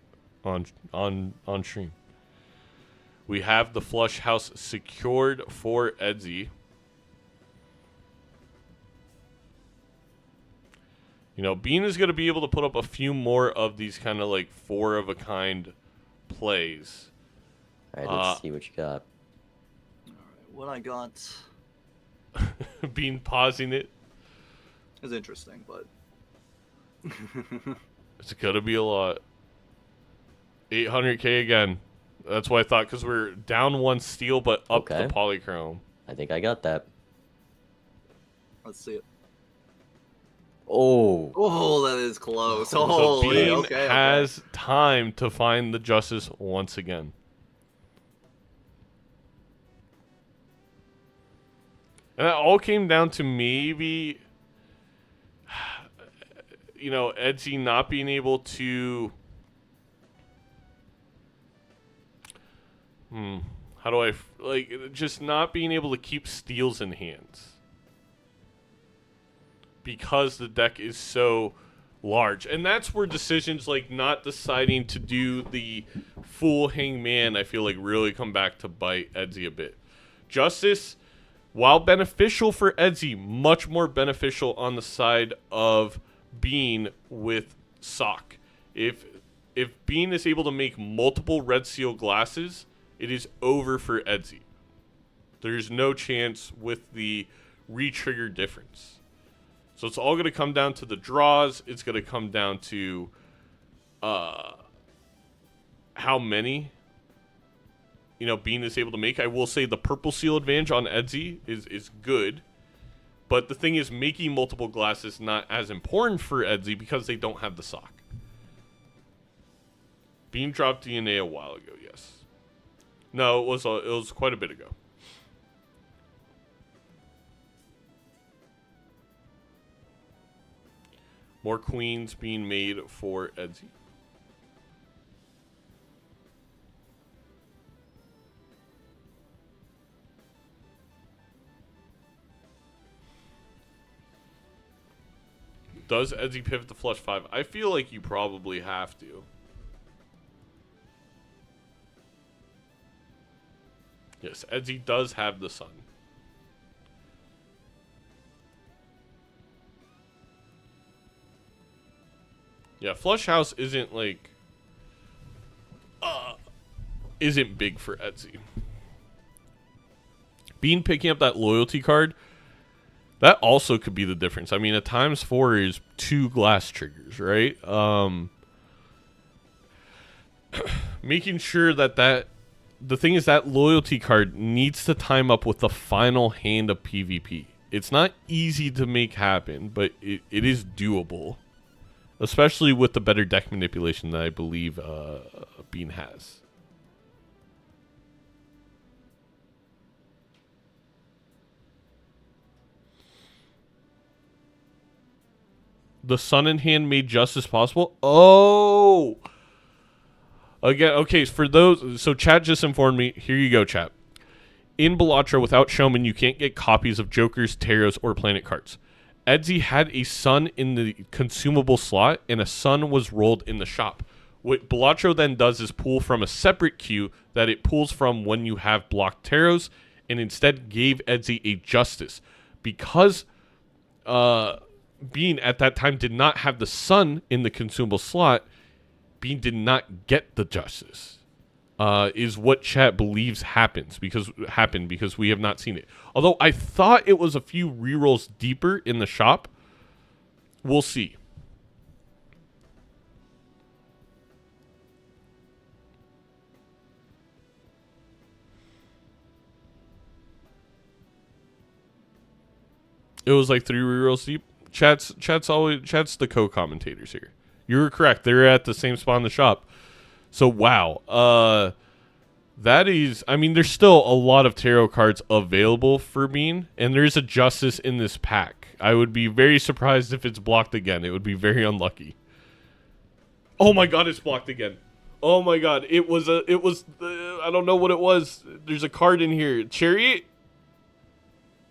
on stream. We have the flush house secured for Edzy. You know, Bean is going to be able to put up a few more of these kind of like 4 of a kind plays. All right, let's see what you got. All right, what I got. Bean pausing it. Is interesting, but It's gonna be a lot. 800k again. That's what I thought, because we're down 1 steel, but up the polychrome. I think I got that. Let's see it. Oh. Oh, that is close. So Holy, Bean okay. has time to find the justice once again. And that all came down to maybe, you know, Edzy not being able to... How do I... Like, just not being able to keep steals in hands. Because the deck is so large. And that's where decisions like not deciding to do the full hangman, I feel like, really come back to bite Edzy a bit. Justice, while beneficial for Edzy, much more beneficial on the side of Bean with Sock. If Bean is able to make multiple red seal glasses, it is over for Edzy. There's no chance with the re-trigger difference. So it's all going to come down to the draws. It's going to come down to how many, you know, Bean is able to make. I will say the purple seal advantage on Edzy is good. But the thing is, making multiple glasses not as important for Edzy because they don't have the sock. Bean dropped DNA a while ago, yes. No, it was quite a bit ago. More queens being made for Edzy. Does Edzy pivot to flush 5? I feel like you probably have to. Yes, Edzy does have the sun. Yeah, Flush House isn't like isn't big for Edzy. Bean picking up that loyalty card, that also could be the difference. I mean, a ×4 is 2 glass triggers, right? Making sure that the thing is that loyalty card needs to time up with the final hand of PvP. It's not easy to make happen, but it is doable. Especially with the better deck manipulation that I believe Bean has. The sun in hand made justice possible? Oh! Again, okay, for those... So chat just informed me. Here you go, chat. In Balatro, without Showman, you can't get copies of Jokers, Taros, or Planet cards. Edzy had a sun in the consumable slot, and a sun was rolled in the shop. What Balatro then does is pull from a separate queue that it pulls from when you have blocked Taros, and instead gave Edzy a justice. Because Bean at that time did not have the sun in the consumable slot, Bean did not get the justice. Is what chat believes happened because we have not seen it. Although I thought it was a few rerolls deeper in the shop. We'll see. It was like 3 rerolls deep. Chat's the co-commentators here. You were correct. They're at the same spot in the shop. So, wow. That is... I mean, there's still a lot of tarot cards available for Bean, and there's a justice in this pack. I would be very surprised if it's blocked again. It would be very unlucky. Oh my god, it's blocked again. Oh my god. It was... I don't know what it was. There's a card in here. Chariot?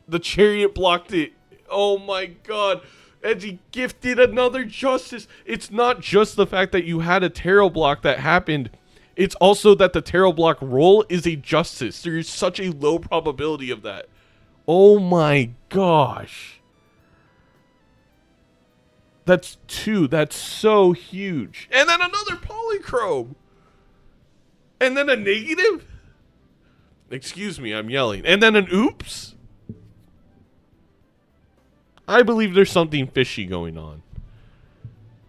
The Chariot blocked it. Oh my god. Edzy gifted another justice. It's not just the fact that you had a tarot block that happened. It's also that the tarot block roll is a justice. There is such a low probability of that. Oh my gosh. That's 2. That's so huge. And then another polychrome. And then a negative? Excuse me, I'm yelling. And then an oops? I believe there's something fishy going on.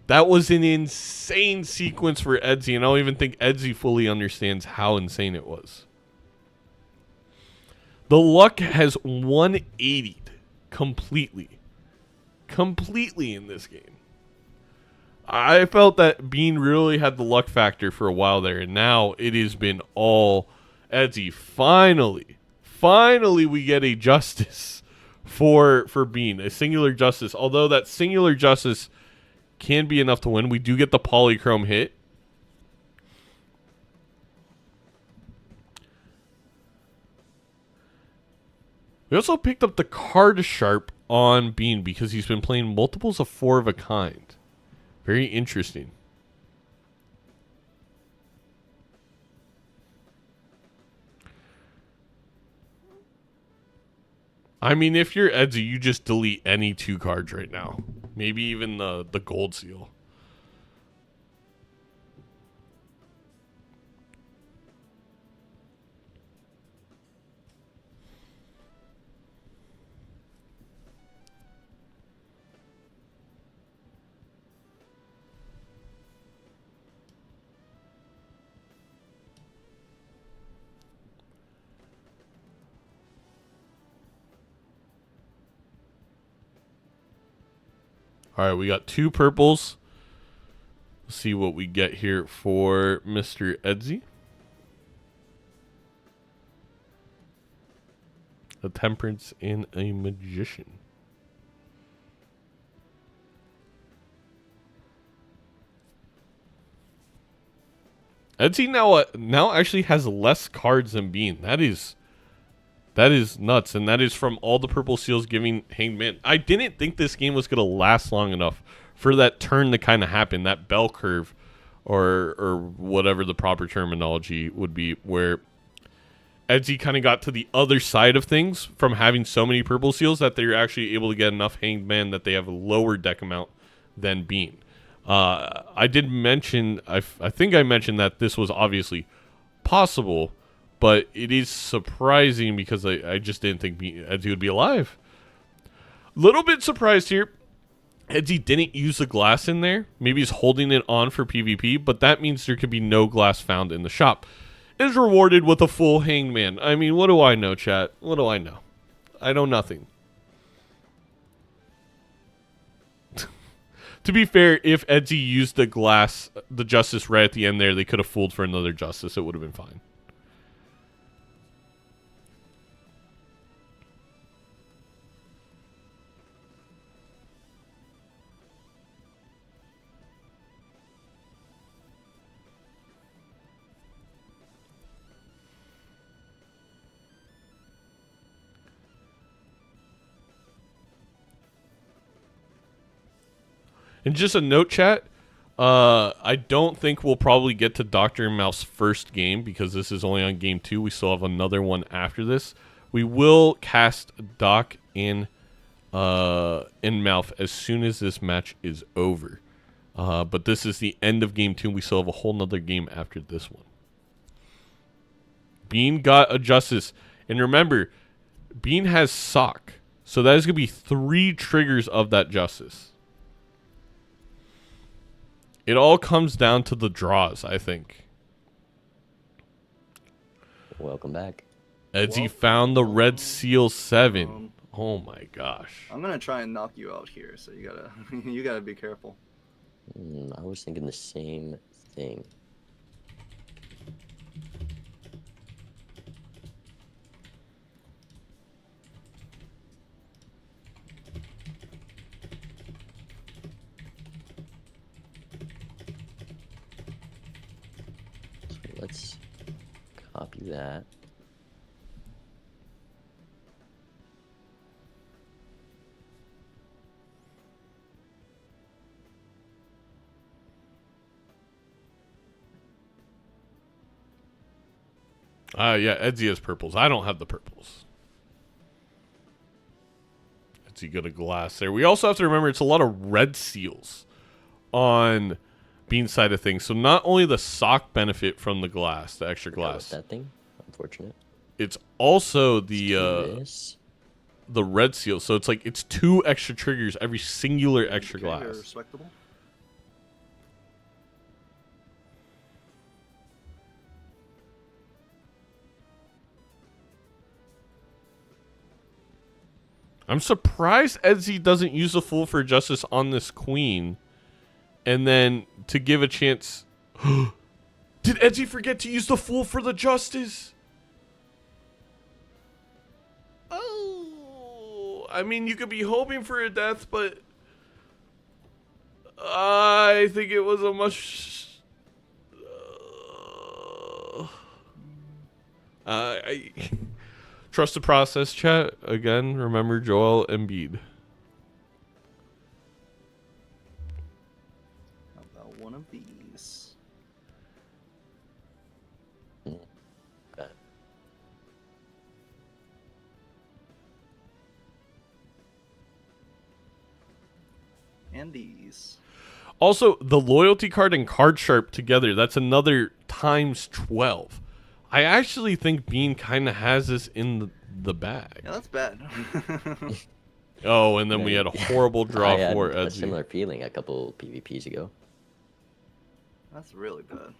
That was an insane sequence for Edzy, and I don't even think Edzy fully understands how insane it was. The luck has 180'd completely in this game. I felt that Bean really had the luck factor for a while there, and now it has been all Edzy. Finally we get a justice for Bean, a singular justice. Although that singular justice can be enough to win. We do get the polychrome hit. We also picked up the card sharp on Bean because he's been playing multiples of 4 of a kind. Very interesting. I mean, if you're Edzy, you just delete any 2 cards right now. Maybe even the gold seal. All right, we got 2 purples. Let's see what we get here for Mr. Edzy. A Temperance and a Magician. Edzy now actually has less cards than Bean. That is nuts, and that is from all the purple seals giving Hanged Man. I didn't think this game was going to last long enough for that turn to kind of happen, that bell curve, or whatever the proper terminology would be, where Edzy kind of got to the other side of things from having so many purple seals that they're actually able to get enough Hanged Man that they have a lower deck amount than Bean. I did mention, I think I mentioned that this was obviously possible, but it is surprising because I just didn't think Edzy would be alive. Little bit surprised here. Edzy didn't use the glass in there. Maybe he's holding it on for PvP, but that means there could be no glass found in the shop. Is rewarded with a full Hanged Man. I mean, what do I know, chat? What do I know? I know nothing. To be fair, if Edzy used the justice right at the end there, they could have fooled for another justice. It would have been fine. And just a note, chat, I don't think we'll probably get to Dr. MALF's first game because this is only on game 2. We still have another one after this. We will cast Doc in MALF as soon as this match is over. But this is the end of game 2. We still have a whole nother game after this one. Bean got a justice. And remember, Bean has sock. So that is going to be 3 triggers of that justice. It all comes down to the draws, I think. Welcome back. Edzy found the red seal 7. Oh my gosh. I'm gonna try and knock you out here, so you gotta be careful. I was thinking the same thing. Let's copy that. Yeah, Edzy has purples. I don't have the purples. Edzy got a glass there. We also have to remember it's a lot of red seals on Bean side of things. So not only the sock benefit from the glass, the extra glass. That thing, unfortunate. It's also the red seal. So it's like it's 2 extra triggers every singular extra glass. Respectable. I'm surprised Edzy doesn't use the Fool for Justice on this queen. And then to give a chance... Did Edzy forget to use the Fool for the Justice? Oh, I mean, you could be hoping for a death, but I think it was a much... I trust the process, chat. Again, remember Joel Embiid. How about one of these? Okay. And these. Also, the loyalty card and card sharp together, that's another times 12. I actually think Bean kind of has this in the bag. Yeah, that's bad. Oh, and then we had a horrible draw I had for a Edzy. similar feeling a couple PvPs ago. That's really bad.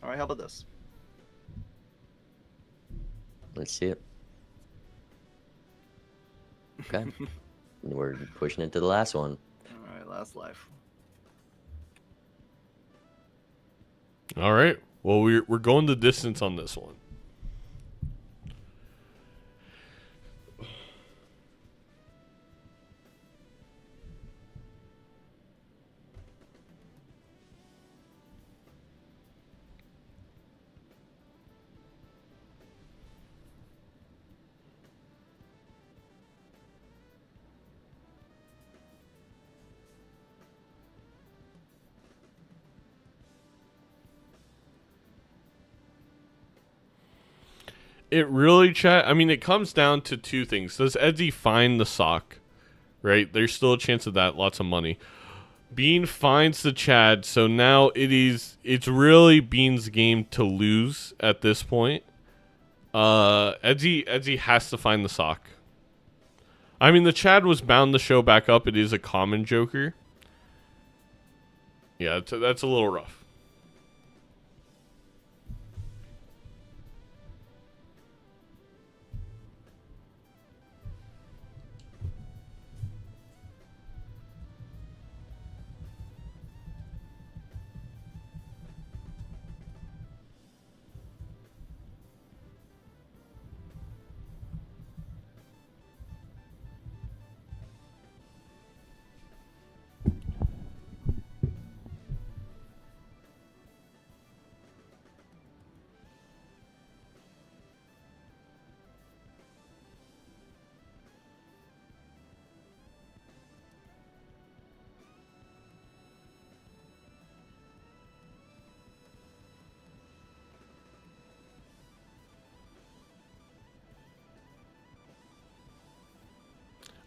All right, how about this? Let's see it. Okay. We're pushing into the last one. All right, last life. All right. Well, we're going the distance on this one. It really, chat. I mean, it comes down to two things. Does Edzy find the sock? Right? There's still a chance of that. Lots of money. Bean finds the Chad, so now it's really Bean's game to lose at this point. Edzy has to find the sock. I mean, the Chad was bound to show back up. It is a common Joker. Yeah, that's a little rough.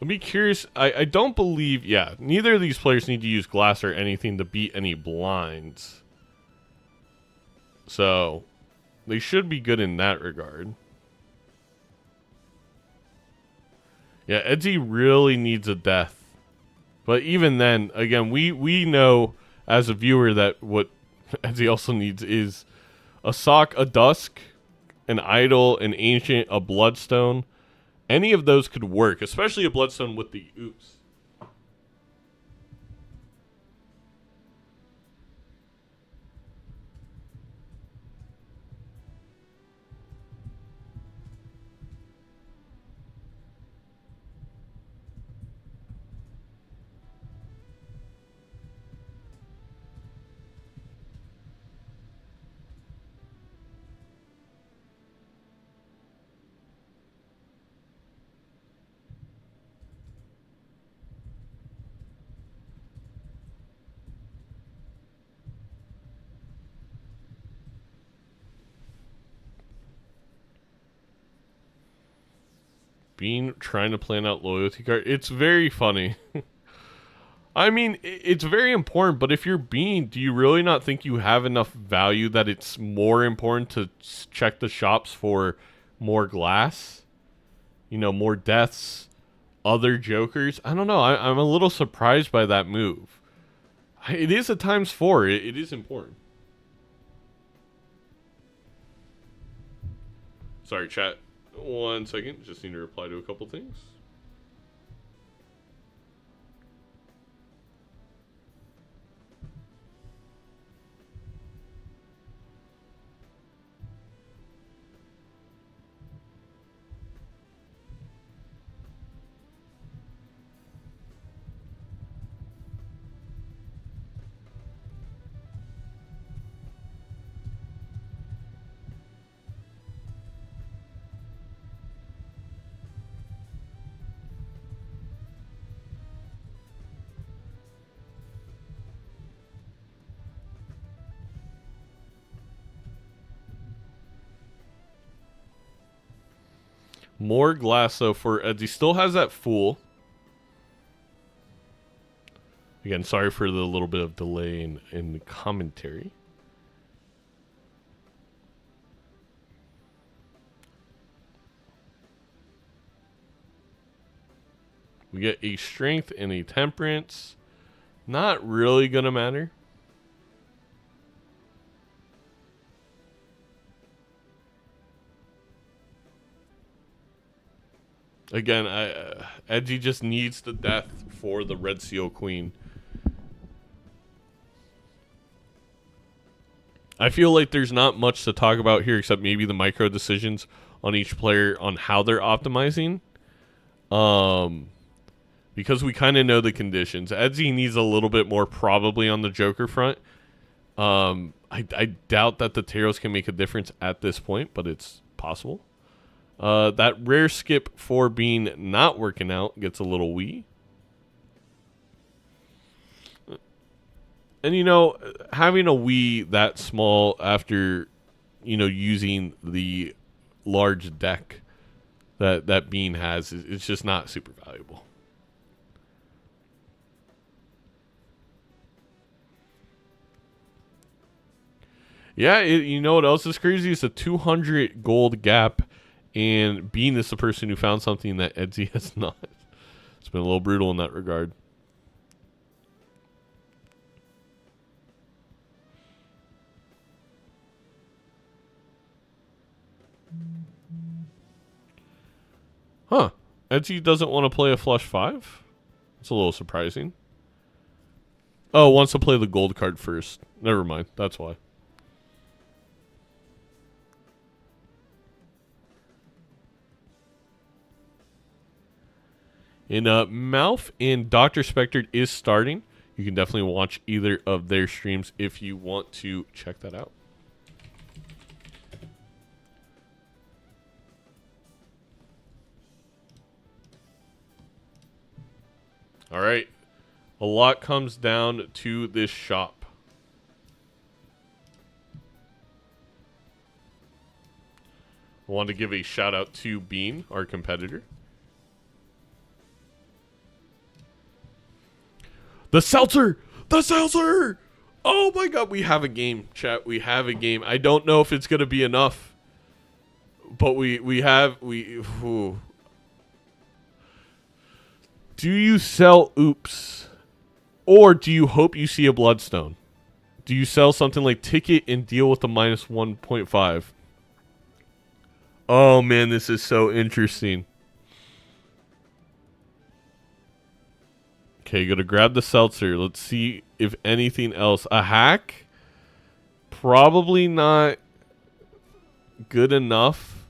I'd be curious. I don't believe... Yeah, neither of these players need to use glass or anything to beat any blinds. So, they should be good in that regard. Yeah, Edzy really needs a death. But even then, again, we know as a viewer that what Edzy also needs is a sock, a dusk, an idol, an ancient, a bloodstone. Any of those could work, especially a bloodstone with the oops. Bean trying to plan out loyalty card. It's very funny. I mean, it's very important, but if you're Bean, do you really not think you have enough value that it's more important to check the shops for more glass? You know, more deaths, other jokers. I don't know. I'm a little surprised by that move. It is a ×4. It is important. Sorry, chat. 1 second. Just need to reply to a couple things. More glass, though, for Edzy. Still has that Fool. Again, sorry for the little bit of delay in the commentary. We get a Strength and a Temperance. Not really going to matter. Again, Edgy just needs the death for the Red Seal Queen. I feel like there's not much to talk about here except maybe the micro decisions on each player on how they're optimizing. Because we kind of know the conditions. Edzy needs a little bit more probably on the Joker front. I doubt that the Taros can make a difference at this point, but it's possible. That rare skip for Bean not working out gets a little wee. And, you know, having a wee that small after, you know, using the large deck that Bean has, it's just not super valuable. Yeah, you know what else is crazy? It's a 200 gold gap. And Bean is the person who found something that Edzy has not. It's been a little brutal in that regard. Huh. Edzy doesn't want to play a flush 5? It's a little surprising. Oh, wants to play the gold card first. Never mind. That's why. And MALF and Dr. Spectre is starting. You can definitely watch either of their streams if you want to check that out. All right. A lot comes down to this shop. I want to give a shout out to Bean, our competitor. The seltzer! The seltzer! Oh my god, we have a game, chat. We have a game. I don't know if it's going to be enough. But we have... Ooh. Do you sell Oops? Or do you hope you see a Bloodstone? Do you sell something like Ticket and deal with the minus 1.5? Oh man, this is so interesting. Okay, gotta grab the seltzer. Let's see if anything else. A hack? Probably not good enough.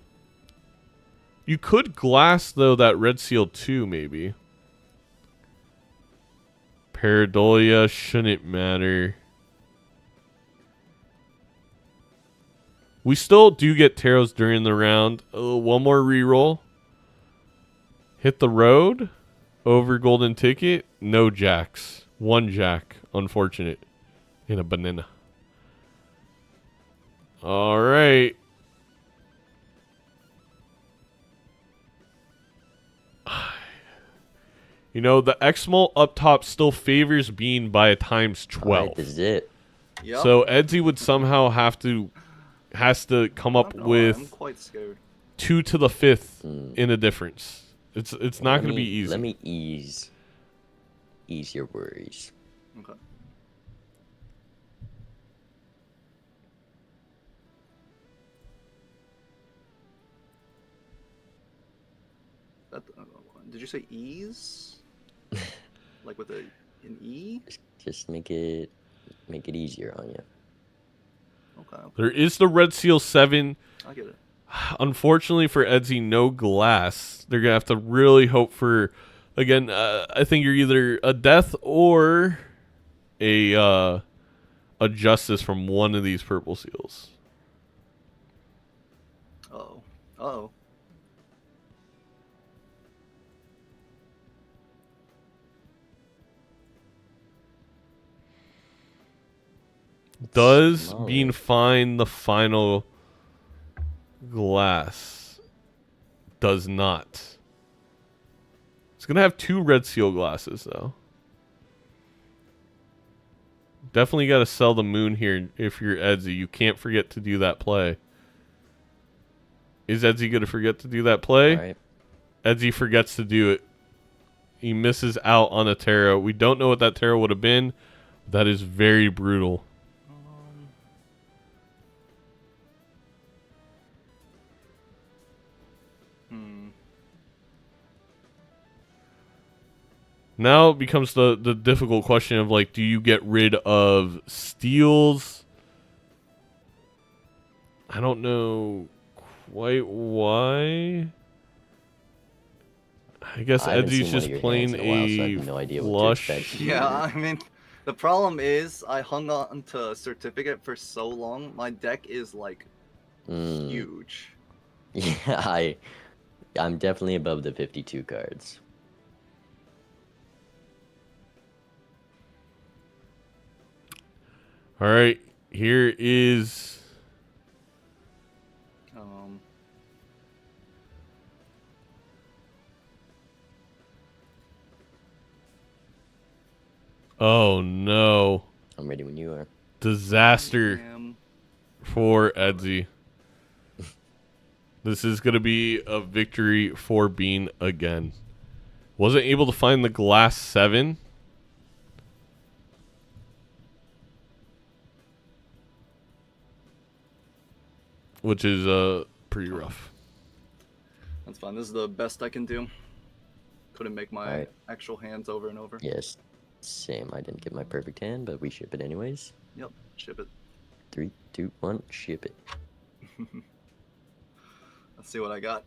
You could glass, though, that Red Seal 2, maybe. Pareidolia shouldn't matter. We still do get Taros during the round. One more reroll. Hit the road. Over golden ticket. No jacks. One jack. Unfortunate. And a banana. All right. You know, the Exmol up top still favors Bean by a ×12. Right, this is it. Yep. So Edzy would somehow has to come up with I'm quite scared. 2 to the 5th in a difference. It's not going to be easy. Let me ease your worries. Okay. That, did you say ease? Like with an E? Just make it easier on you. Okay. There is the Red Seal 7. I get it. Unfortunately for Edzy, no glass. They're going to have to really hope for, again, I think you're either a death or a justice from one of these purple seals. Oh. Oh. Does Bean find the final glass? Does not. It's going to have 2 Red Seal glasses, though. Definitely got to sell the moon here if you're Edzy. You can't forget to do that play. Is Edzy going to forget to do that play? All right. Edzy forgets to do it. He misses out on a tarot. We don't know what that tarot would have been. That is very brutal. Now it becomes the difficult question of, like, do you get rid of steals? I don't know quite why. I guess Edzy's just playing a flush. Yeah, I mean, the problem is I hung on to certificate for so long. My deck is like huge. Yeah, I'm definitely above the 52 cards. All right, here is. Oh no! I'm ready when you are. Disaster for Edzy. This is gonna be a victory for Bean again. Wasn't able to find the glass 7. Which is pretty rough. That's fine. This is the best I can do. Couldn't make my actual hands over and over. Yes. Same. I didn't get my perfect hand, but we ship it anyways. Yep. Ship it. 3, 2, 1. Ship it. Let's see what I got.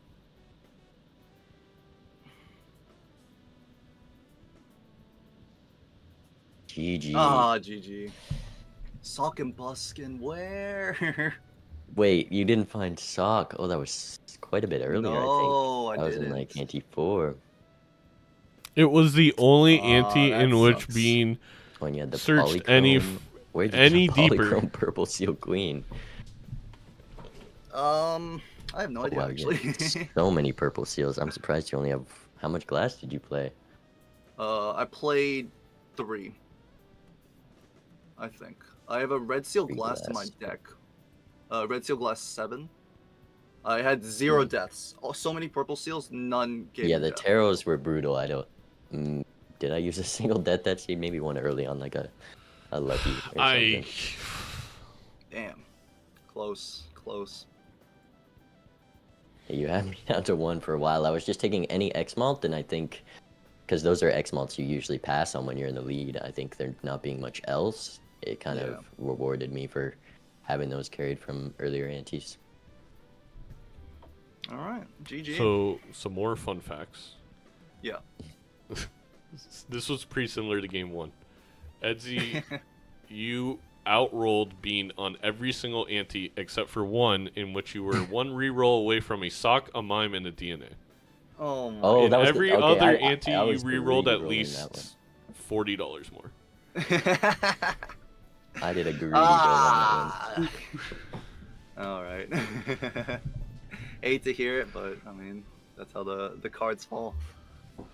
GG. Ah, GG. Sock and Buskin, where? Wait, you didn't find Sock? Oh, that was quite a bit earlier, I think. No, I was in like ante 4. It was the only ante in which Bean when you had the searched any deeper. Purple Seal Queen. I have no idea, actually. So many purple seals. I'm surprised you only have... How much glass did you play? I played 3. I think. I have a Red Seal glass in my deck. Red Seal glass 7. I had 0 deaths. Oh, so many purple seals, none gave me the death. tarots were brutal. I don't... did I use a single death that seed? Maybe one early on, like a lucky or something. Damn. Close. You had me down to 1 for a while. I was just taking any X-Malt, and I think... Because those are X-Malts you usually pass on when you're in the lead. I think there not being much else, it kind of rewarded me for having those carried from earlier antes. All right, GG. So, some more fun facts. Yeah. This was pretty similar to game 1. Edzy, you outrolled Bean on every single ante except for one in which you were 1 reroll away from a sock, a mime, and a DNA. Oh my. Oh, in that was every okay, other I ante, you was rerolled at re-rolling least $40 more. I did a greedy build on that one. All right. Hate to hear it, but I mean, that's how the cards fall.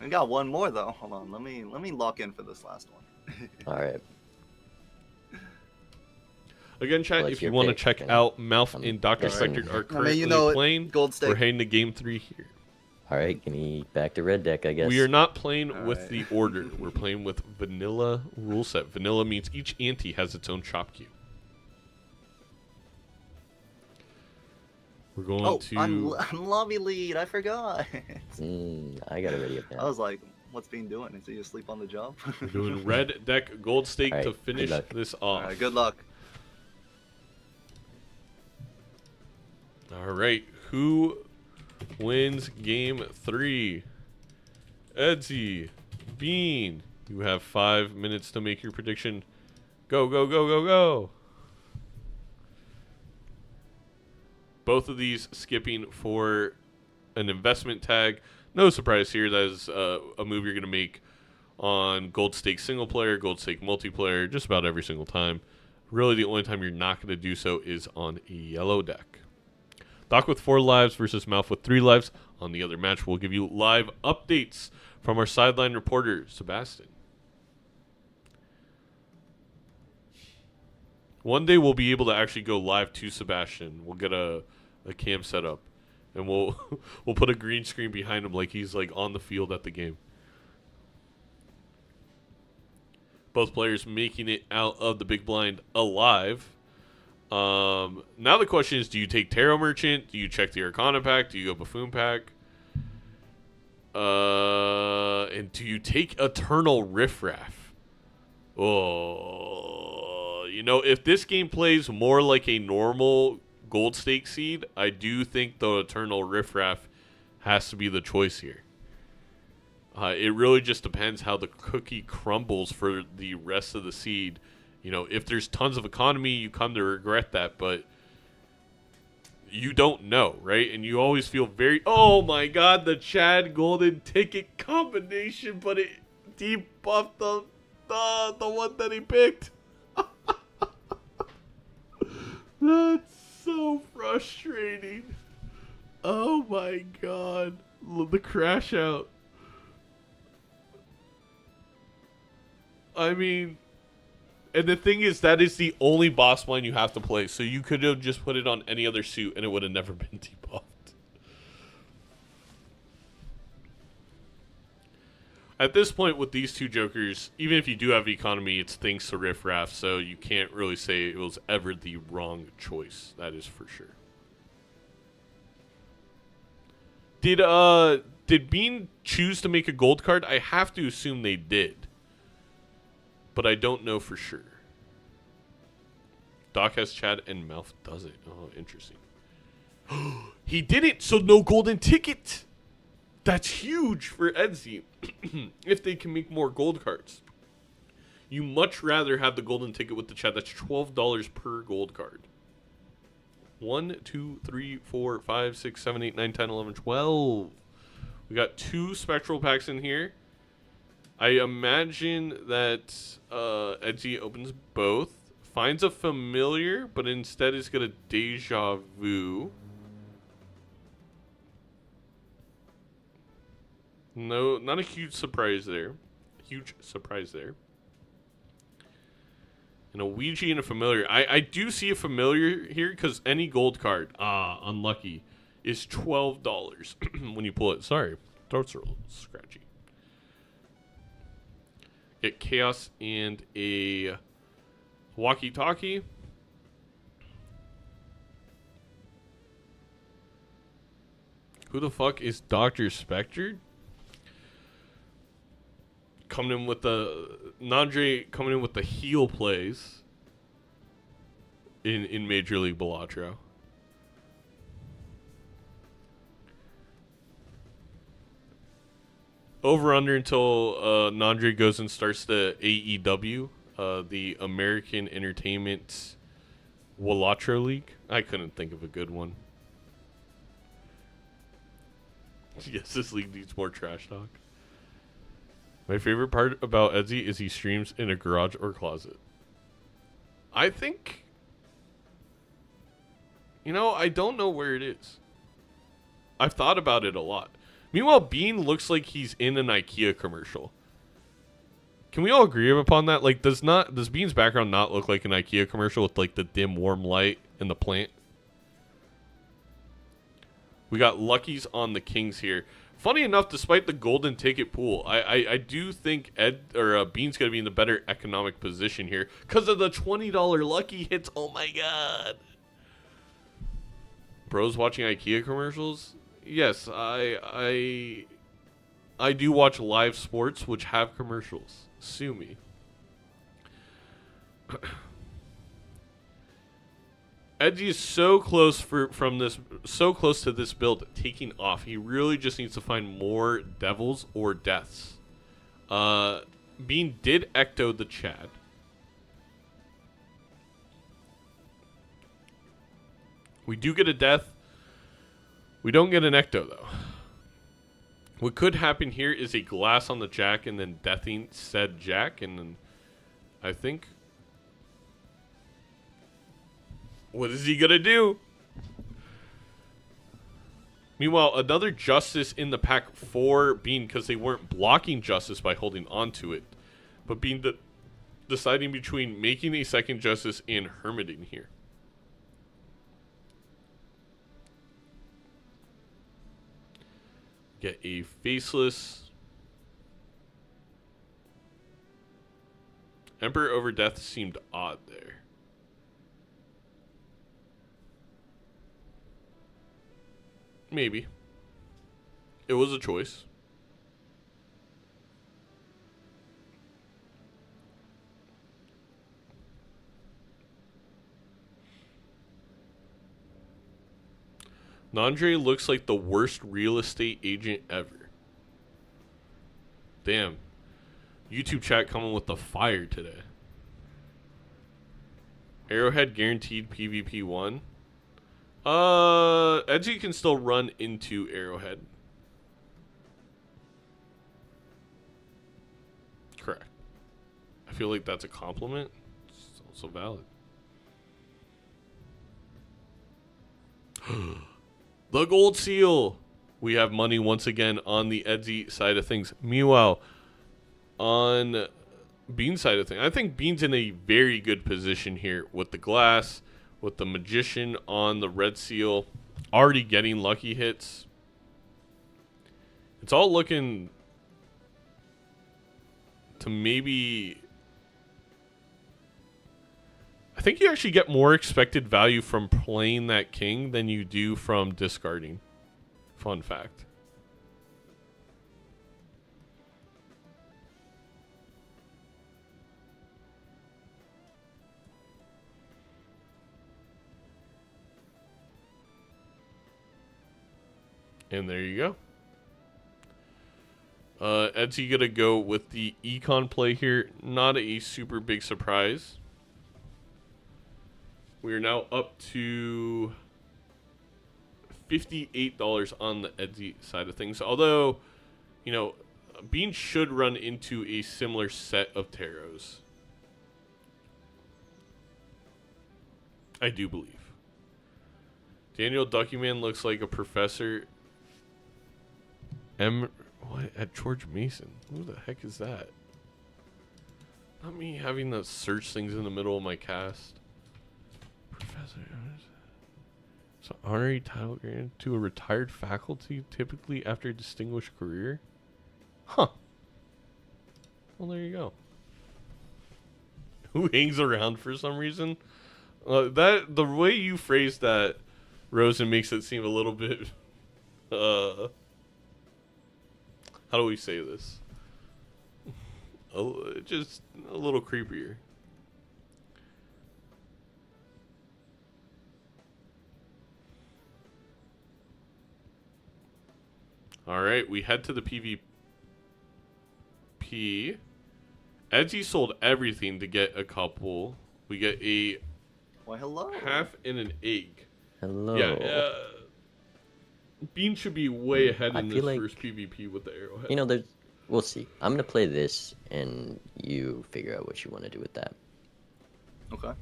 We got one more though. Hold on, let me lock in for this last one. All right. Again, chat, if you want to check out MALF and Dr. Spectre are currently playing, Gold Stake. we're heading to game 3 here. All right, give me back to red deck, I guess. We are not playing with right. the order. We're playing with vanilla rule set. Vanilla means each ante has its own chop queue. We're going to... I'm lobby lead. I forgot. I got it ready up I now. was like, what's Bean doing? Is he asleep on the job? We're doing red deck gold stake All right, to finish good luck. this off. All right, good luck. All right, who wins game 3? Edzy, Bean. You have 5 minutes to make your prediction. Go, go, go, go, go. Both of these skipping for an investment tag. No surprise here. That is a move you're going to make on gold stake single player, gold stake multiplayer, just about every single time. Really, the only time you're not going to do so is on a yellow deck. Doc with 4 lives versus MALF with 3 lives. On the other match, we'll give you live updates from our sideline reporter, Sebastian. One day we'll be able to actually go live to Sebastian. We'll get a cam set up, and we'll put a green screen behind him like he's like on the field at the game. Both players making it out of the big blind alive. Now the question is, do you take Tarot Merchant? Do you check the Arcana pack? Do you go Buffoon pack? And do you take Eternal Riffraff? Oh, you know, if this game plays more like a normal gold stake seed, I do think the Eternal Riffraff has to be the choice here. It really just depends how the cookie crumbles for the rest of the seed. You know, if there's tons of economy, you come to regret that, but you don't know, right? And you always feel very, oh my god, the Chad golden ticket combination, but it debuffed the one that he picked. That's so frustrating. Oh my god. The crash out. I mean, and the thing is, that is the only boss blind you have to play. So you could have just put it on any other suit and it would have never been debuffed. At this point with these two jokers, even if you do have economy, it's thanks to Riff Raff, so you can't really say it was ever the wrong choice. That is for sure. Did Bean choose to make a gold card? I have to assume they did, but I don't know for sure. Doc has Chad and MALF doesn't. Oh, interesting. He didn't, so no golden ticket. That's huge for Edzy if they can make more gold cards. You much rather have the golden ticket with the Chad. That's $12 per gold card. 1, 2, 3, 4, 5, 6, 7, 8, 9, 10, 11, 12. We got 2 spectral packs in here. I imagine that Edzy opens both, finds a familiar, but instead is going to deja vu. No, not a huge surprise there. Huge surprise there. And a Ouija and a familiar. I do see a familiar here because any gold card, unlucky, is $12 when you pull it. Sorry, throats are a little scratchy. Get Chaos and a walkie-talkie. Who the fuck is Dr. Spectre? Coming in with the Nandre coming in with the heal plays in Major League Balatro. Over under until Nandre goes and starts the AEW, the American Entertainment Balatro League. I couldn't think of a good one. Yes, this league needs more trash talk. My favorite part about Edzy is he streams in a garage or closet. I think, you know, I don't know where it is. I've thought about it a lot. Meanwhile, Bean looks like he's in an IKEA commercial. Can we all agree upon that? Like, does Bean's background not look like an IKEA commercial with like the dim warm light and the plant? We got luckies on the kings here. Funny enough, despite the golden ticket pool, I do think Bean's going to be in the better economic position here because of the $20 lucky hits. Oh my god. Bros watching IKEA commercials? Yes, I do watch live sports which have commercials. Sue me. Edzy is so close to this build taking off. He really just needs to find more devils or deaths. Bean did ecto the Chad. We do get a death. We don't get an ecto though. What could happen here is a glass on the Jack and then deathing said Jack, and then I think. What is he gonna do? Meanwhile, another Justice in the pack for Bean because they weren't blocking Justice by holding on to it. But Bean deciding between making a second Justice and hermiting here. Get a faceless. Emperor over Death seemed odd there. Maybe. It was a choice. Nandre looks like the worst real estate agent ever. Damn. YouTube chat coming with the fire today. Arrowhead guaranteed PvP 1. Edgy can still run into Arrowhead. Correct. I feel like that's a compliment. It's also valid. The gold seal. We have money once again on the Edzy side of things. Meanwhile, on Bean's side of things, I think Bean's in a very good position here with the glass, with the magician on the red seal, already getting lucky hits. It's all looking to maybe. I think you actually get more expected value from playing that king than you do from discarding. Fun fact. And there you go. Edzy gonna go with the econ play here. Not a super big surprise. We are now up to $58 on the Edzy side of things. Although, you know, Bean should run into a similar set of tarots. I do believe. Daniel Duckyman looks like a professor. What? At George Mason? Who the heck is that? Not me having to search things in the middle of my cast. Professor. So honorary title granted to a retired faculty, typically after a distinguished career? Huh. Well, there you go. Who hangs around for some reason? The way you phrase that, Rosen, makes it seem a little bit how do we say this? Just a little creepier. All right, we head to the PvP. Edzy sold everything to get a couple. We get a hello. half and an egg. Hello. Yeah, Bean should be way ahead in this like, first PvP with the arrowhead. You know, we'll see. I'm gonna play this, and you figure out what you want to do with that. Okay.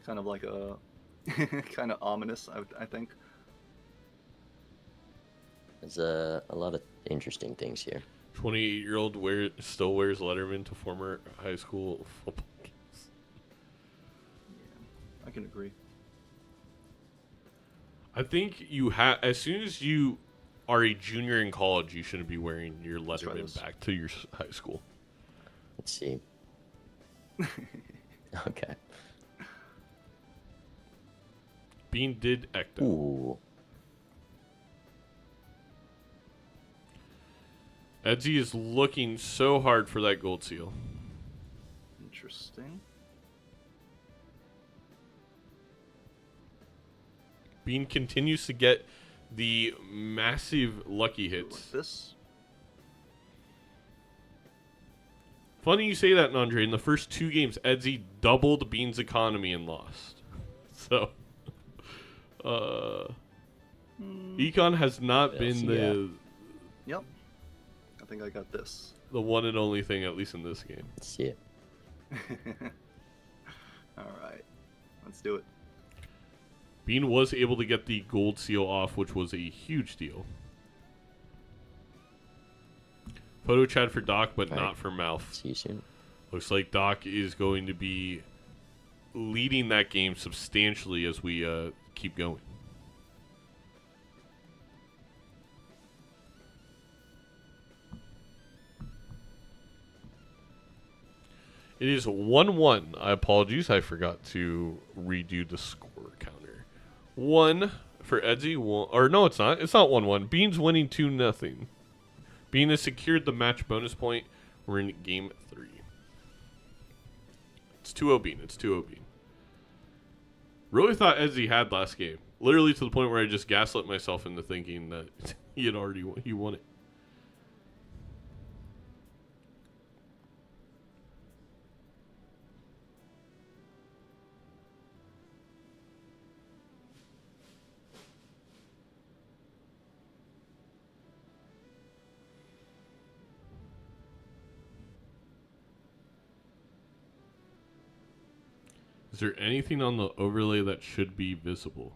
Kind of like a, kind of ominous, I think. There's a lot of interesting things here. 28-year-old still wears Letterman to former high school football games. can agree. I think you have, as soon as you are a junior in college, you shouldn't be wearing your try Letterman this. back to your high school. Let's see. Okay. Bean did ecto. Ooh. Edzy is looking so hard for that gold seal. Interesting. Bean continues to get the massive lucky hits. Like this. Funny you say that, Andre. In the first 2 games, Edzy doubled Bean's economy and lost. So, Econ has not Yes, been Yep. I think I got this. the one and only thing, at least in this game. Let's see it. All right. Let's do it. Bean was able to get the gold seal off, which was a huge deal. Photo chat for Doc, but All not right. for MALF. See you soon. Looks like Doc is going to be leading that game substantially as we keep going. It is 1-1. I apologize. I forgot to redo the score counter. 1 for Edzy. Or no, it's not. It's not 1-1. Bean's winning 2-0. Bean has secured the match bonus point. We're in game 3. It's 2-0 Bean. It's 2-0 Bean. Really thought Edzy had last game. Literally to the point where I just gaslit myself into thinking that he had already he won it. Is there anything on the overlay that should be visible?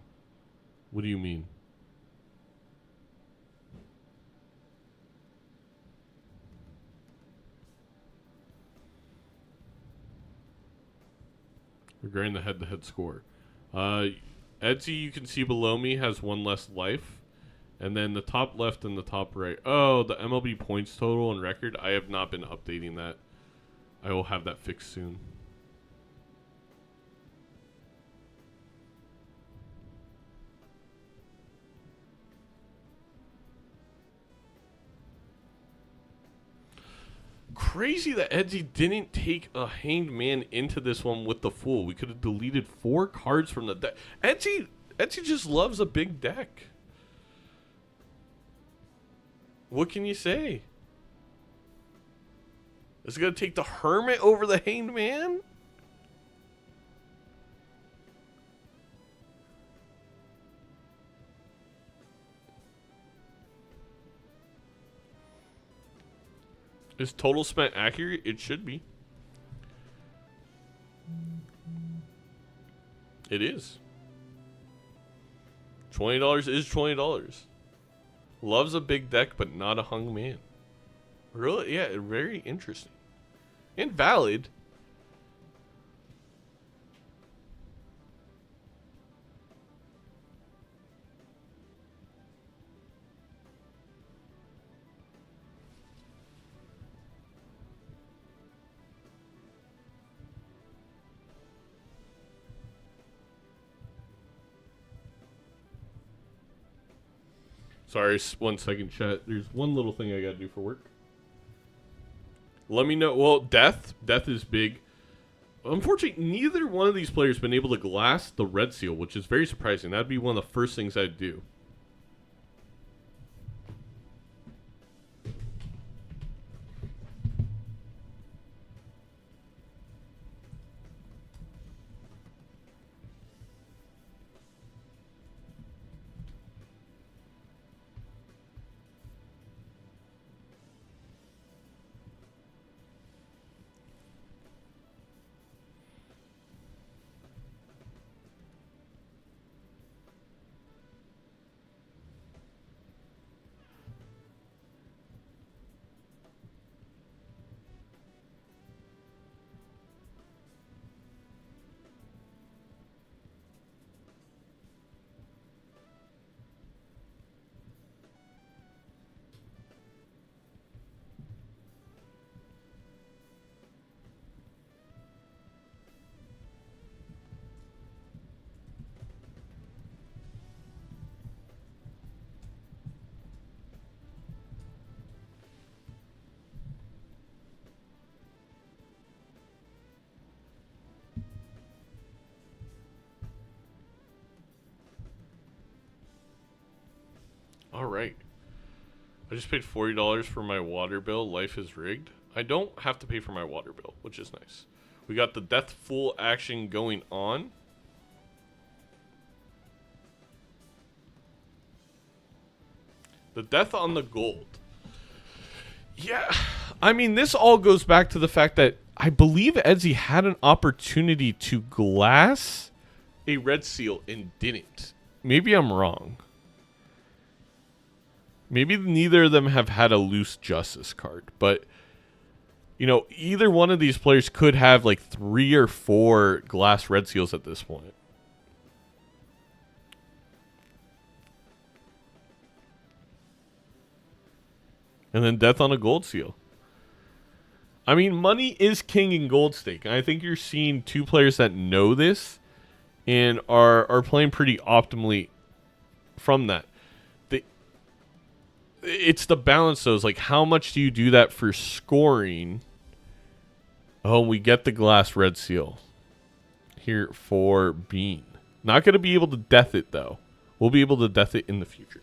What do you mean? Regarding the head-to-head score. Edzy, you can see below me, has 1 less life. And then the top left and the top right. Oh, the MLB points total and record. I have not been updating that. I will have that fixed soon. Crazy that Edzy didn't take a hanged man into this one with the Fool. We could have deleted 4 cards from the deck. Edzy just loves a big deck. What can you say? Is it going to take the Hermit over the hanged man? Is total spent accurate? It should be. It is. $20 is $20. Loves a big deck, but not a hung man. Really? Yeah, very interesting. And valid. Sorry, 1 second, chat. There's one little thing I gotta do for work. Let me know. Well, Death is big. Unfortunately, neither one of these players has been able to glass the red seal, which is very surprising. That'd be one of the first things I'd do. I just paid $40 for my water bill. Life is rigged. I don't have to pay for my water bill, which is nice. We got the death full action going on. The death on the gold. Yeah, I mean, this all goes back to the fact that I believe Edzy had an opportunity to glass a red seal and didn't. Maybe I'm wrong. Maybe neither of them have had a loose justice card, but you know, either one of these players could have like 3 or 4 glass red seals at this point. And then death on a gold seal. I mean, money is king in gold stake. And I think you're seeing 2 players that know this and are playing pretty optimally from that. It's the balance, though. It's like, how much do you do that for scoring? Oh, we get the glass red seal here for Bean. Not going to be able to death it, though. We'll be able to death it in the future.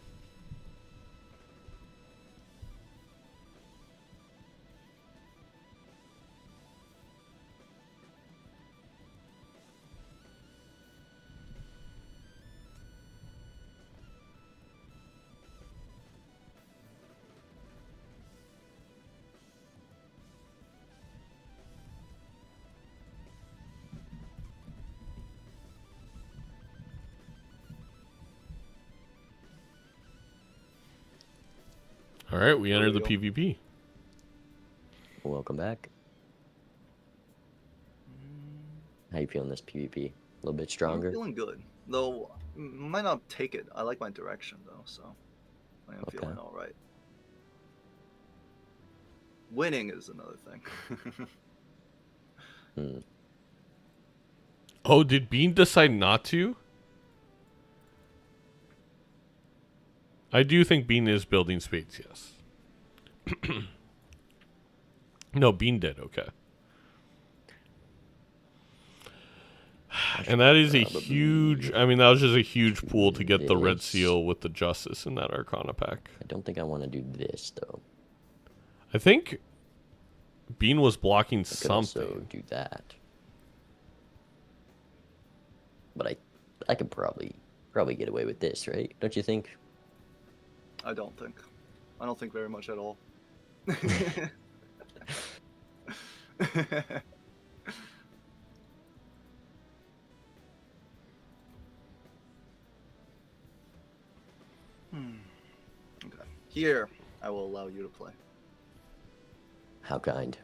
All right, we enter the PvP. Welcome back. How you feeling this PvP? A little bit stronger? I'm feeling good, though. Might not take it. I like my direction though, so I am feeling all right. Winning is another thing. Oh, did Bean decide not to? I do think Bean is building spades, yes. No, Bean did, okay. And that is a huge, I mean, that was just a huge pool to get the red seal with the justice in that Arcana pack. I don't think I want to do this, though. I think Bean was blocking I could something. also do that. But I could probably get away with this, right? Don't you think? I don't think very much at all. Okay. Here, I will allow you to play. How kind.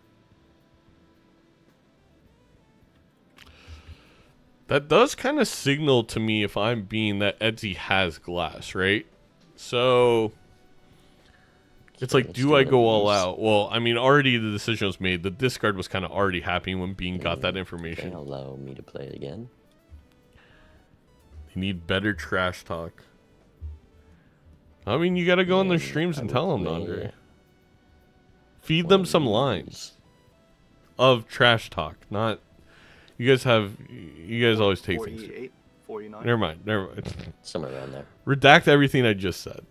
That does kind of signal to me, if I'm Being, that Edzy has glass, right? So it's like, do I go all out? Well, I mean, already the decision was made. The discard was kind of already happening when Bean got that information. Can allow me to play it again. You need better trash talk. I mean, you got to go on their streams and tell them, Andre. Feed them some lines of trash talk. Not, you guys always take 48, things. 49. Never mind. Somewhere around there. Redact everything I just said.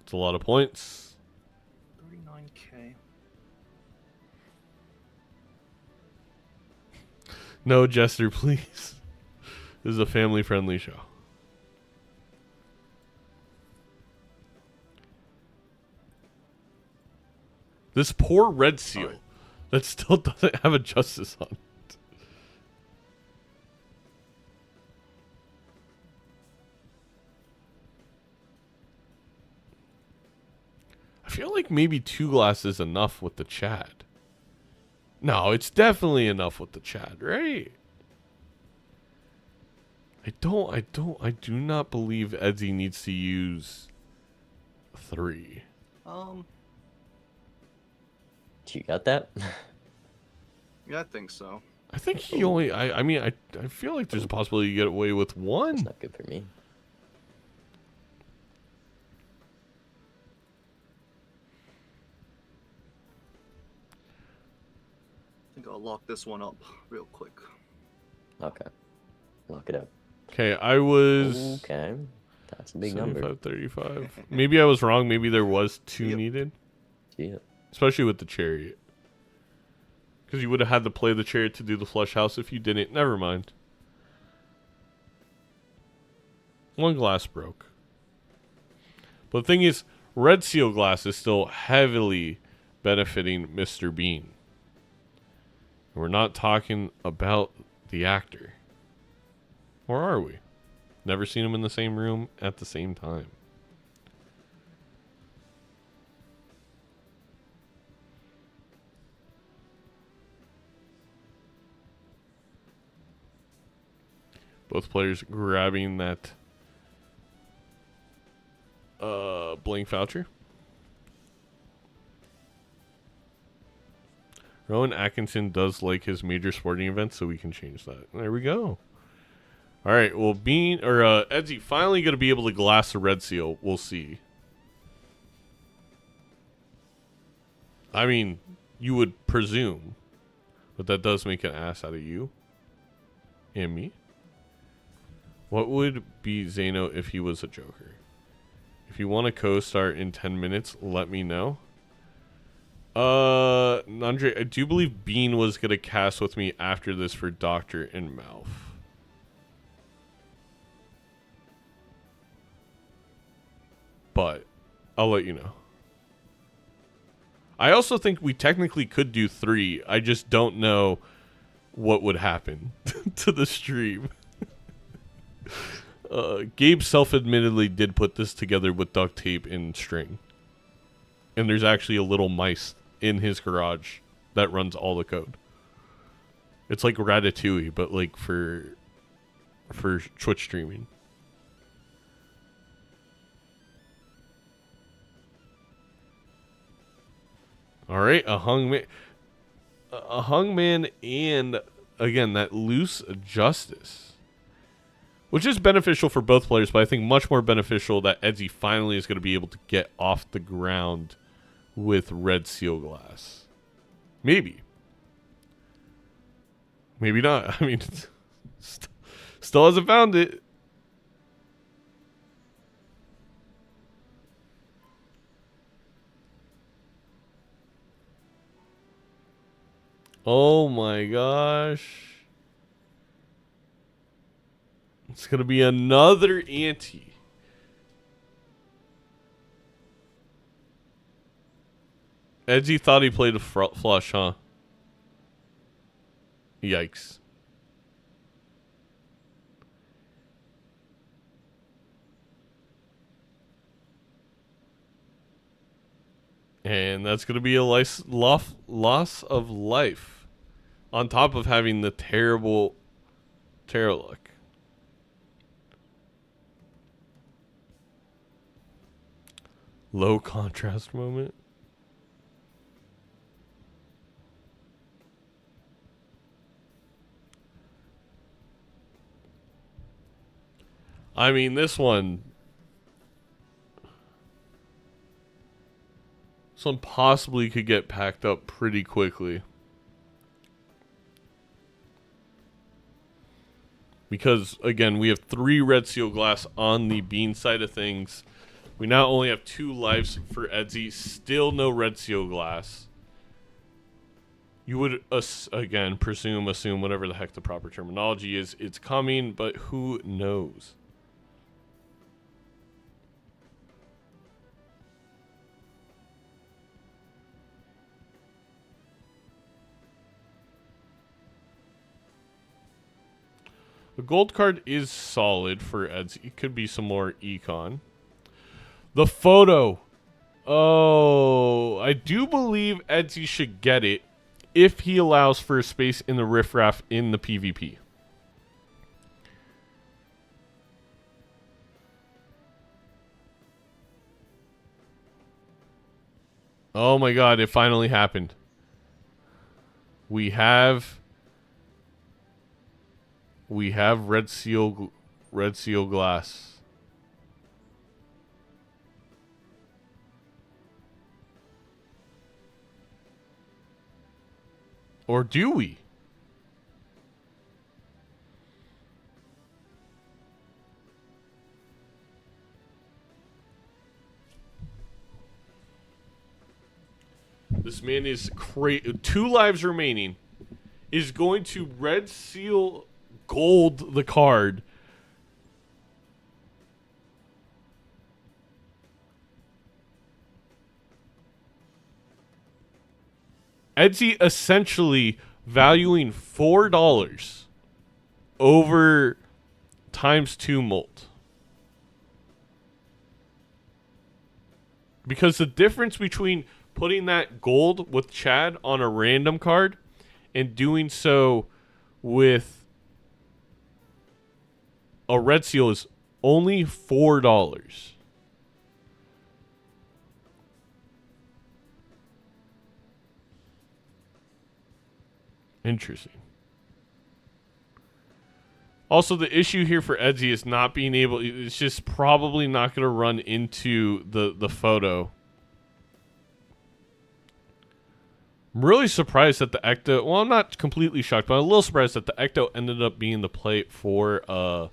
It's a lot of points. 39K. No, Jester, please. This is a family-friendly show. This poor red seal that still doesn't have a justice on it. I feel like maybe 2 glasses is enough with the Chad. No, it's definitely enough with the Chad, right? I do not believe Edzy needs to use 3. You got that? Yeah, I think so. I think he only, I mean, I feel like there's a possibility you get away with 1. That's not good for me. I think I'll lock this one up real quick. Okay. Lock it up. Okay, I was... Okay. That's a big number. 35. Maybe I was wrong. Maybe there was 2 needed. Yeah. Especially with the chariot. Because you would have had to play the chariot to do the flush house if you didn't. Never mind. 1 glass broke. But the thing is, red seal glass is still heavily benefiting Mr. Bean. We're not talking about the actor. Or are we? Never seen him in the same room at the same time. Both players grabbing that blank voucher. Rowan Atkinson does like his major sporting events, so we can change that. There we go. All right, well, Bean or Edzy finally going to be able to glass the red seal. We'll see. I mean, you would presume, but that does make an ass out of you and me. What would be Zeno if he was a Joker? If you want to co-start in 10 minutes, let me know. Andre, I do believe Bean was going to cast with me after this for Doctor and MALF. But I'll let you know. I also think we technically could do 3. I just don't know what would happen to the stream. Gabe self-admittedly did put this together with duct tape and string. And there's actually a little mice in his garage that runs all the code. It's like Ratatouille, but like for Twitch streaming. All right, a hungman, and again that loose justice, which is beneficial for both players, but I think much more beneficial that Edzy finally is going to be able to get off the ground with red seal glass. Maybe. Maybe not. I mean, still hasn't found it. Oh my gosh. It's going to be another ante. Edzy thought he played a flush, huh? Yikes. And that's going to be a loss of life. On top of having the terrible tarot luck. Low contrast moment. I mean, this one possibly could get packed up pretty quickly. Because, again, we have 3 red seal glass on the Bean side of things. We now only have 2 lives for Edzy. Still no red seal glass. You would, again, assume, whatever the heck the proper terminology is, it's coming, but who knows? The gold card is solid for Edzy. It could be some more econ. The photo. Oh, I do believe Edzy should get it if he allows for a space in the riffraff in the PvP. Oh my god, it finally happened. We have red seal glass. Or do we? This man is 2 lives remaining. Is going to red seal gold the card. Edzy essentially valuing $4 over ×2 molt. Because the difference between putting that gold with Chad on a random card and doing so with a red seal is only $4. Interesting. Also, the issue here for Edzy is not being able... It's just probably not going to run into the photo. I'm really surprised that the Ecto... Well, I'm not completely shocked, but I'm a little surprised that the Ecto ended up being the play for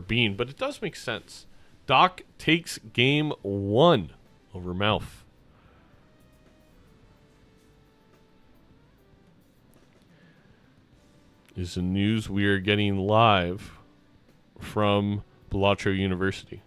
Bean. But it does make sense. Doc takes game 1 over MALF. Is the news we are getting live from Balatro University.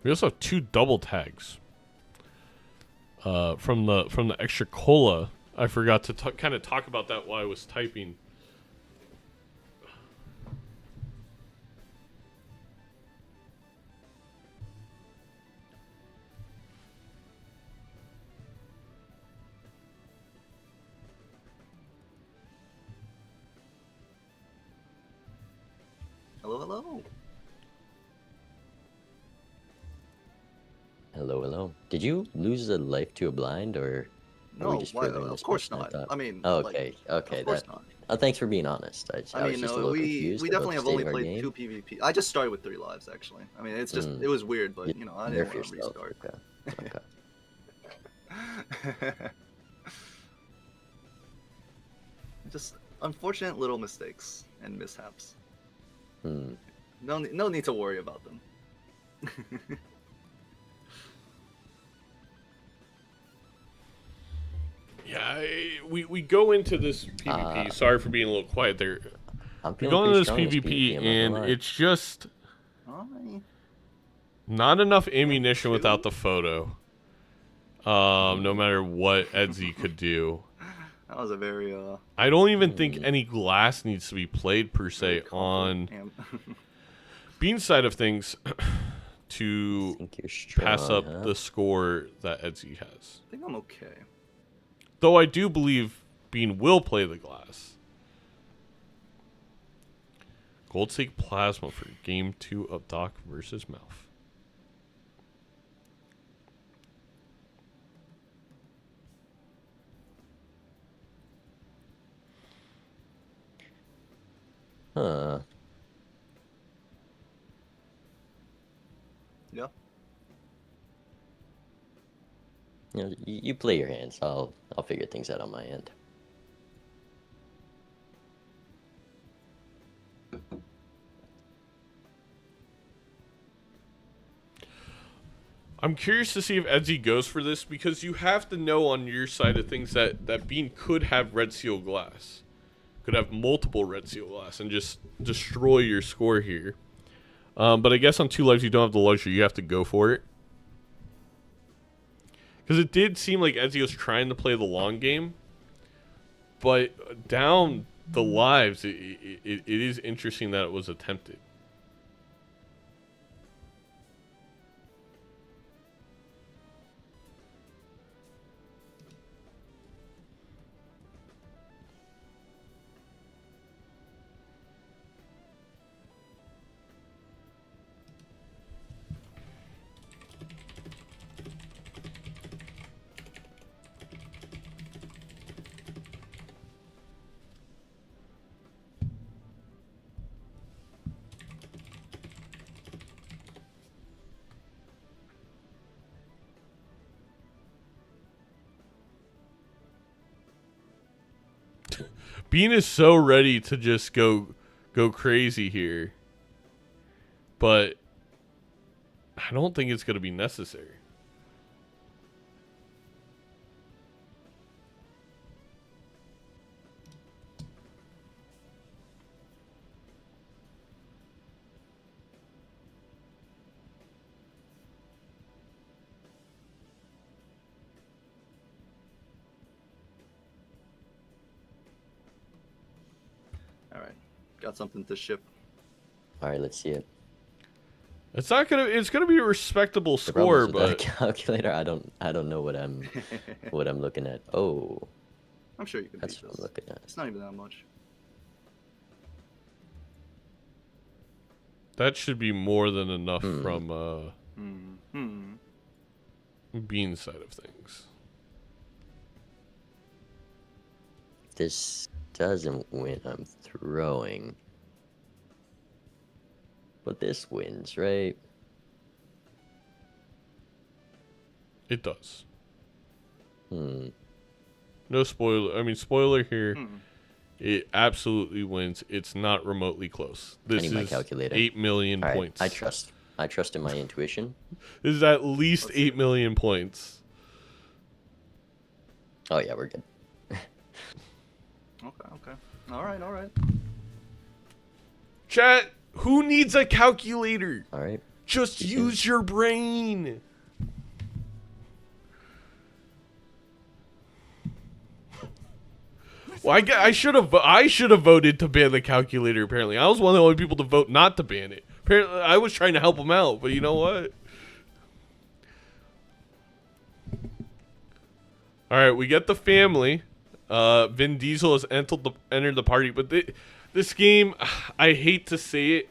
We also have 2 double tags from the extra cola. I forgot to kind of talk about that while I was typing. Hello, hello. Hello, hello. Did you lose a life to a blind, or are we No, just why, furthering of this course question? not. I mean, oh, like, okay, okay. of course not. Thanks for being honest. I was I mean, just a little we confused. definitely about have the only state of our played game. 2 PvP. I just started with 3 lives, actually. I mean, it's just, it was weird, but, you know, I didn't Nerf want to yourself. restart. Okay. Okay. Just unfortunate little mistakes and mishaps. Hmm. No need to worry about them. Yeah, we go into this PvP. Sorry for being a little quiet there. I'm We feeling go into pretty this strong in PvP, I'm not gonna and lie. it's just Hi. not enough ammunition without the photo. No matter what Edzy could do. That was a very I don't even think any glass needs to be played per se on Bean's side of things to think you're strong, pass up huh? the score that Edzy has. I think I'm okay. Though I do believe Bean will play the glass. Gold Stake Plasma for game 2 of Doc versus MALF. Huh. Yeah. You know, you play your hands. I'll figure things out on my end. I'm curious to see if Edzy goes for this, because you have to know on your side of things that Bean could have red seal glass. Could have multiple red seal glass and just destroy your score here. But I guess on 2 lives you don't have the luxury. You have to go for it. Because it did seem like Edzy was trying to play the long game. But down the lives, it is interesting that it was attempted. Bean is so ready to just go crazy here. But I don't think it's going to be necessary. All right, got something to ship. All right, let's see it. It's not gonna. It's gonna be a respectable The problem score, is with that but calculator, I don't know what I'm looking at. Oh, I'm sure you can that's beat what this. I'm looking at. It's not even that much. that should be more than enough Hmm. from Hmm. Bean's side of things. This doesn't win. I'm throwing. But this wins, right? It does. Hmm. No spoiler. I mean, spoiler here. Hmm. It absolutely wins. It's not remotely close. This need my is calculator. 8 million All right, points. I trust in my intuition. This is at least Let's see. 8 million points. Oh yeah, we're good. Okay. All right. Chat, who needs a calculator? All right. Just use your brain. Well, I should have voted to ban the calculator. Apparently, I was one of the only people to vote not to ban it. Apparently, I was trying to help him out, but you know what? All right, we get the family. Vin Diesel has entered the party, but this game, I hate to say it,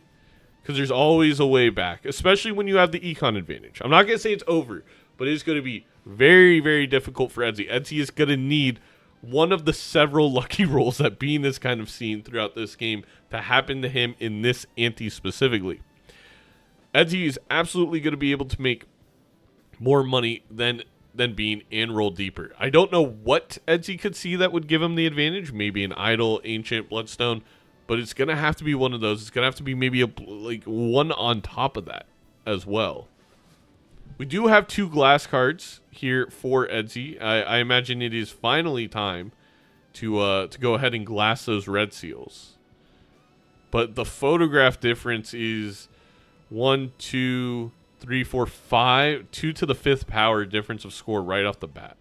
because there's always a way back, especially when you have the econ advantage. I'm not gonna say it's over, but it's gonna be very, very difficult for Edzy. Edzy is gonna need one of the several lucky rolls that Bean has kind of seen throughout this game to happen to him in this ante specifically. Edzy is absolutely going to be able to make more money than Bean and roll deeper. I don't know what Edzy could see that would give him the advantage. Maybe an idol, ancient, bloodstone, but it's going to have to be one of those. It's going to have to be maybe like one on top of that as well. We do have 2 glass cards here for Edzy. I imagine it is finally time to go ahead and glass those red seals. But the photograph difference is 1, 2, 3, 4, 5, 2 to the 5th power difference of score right off the bat.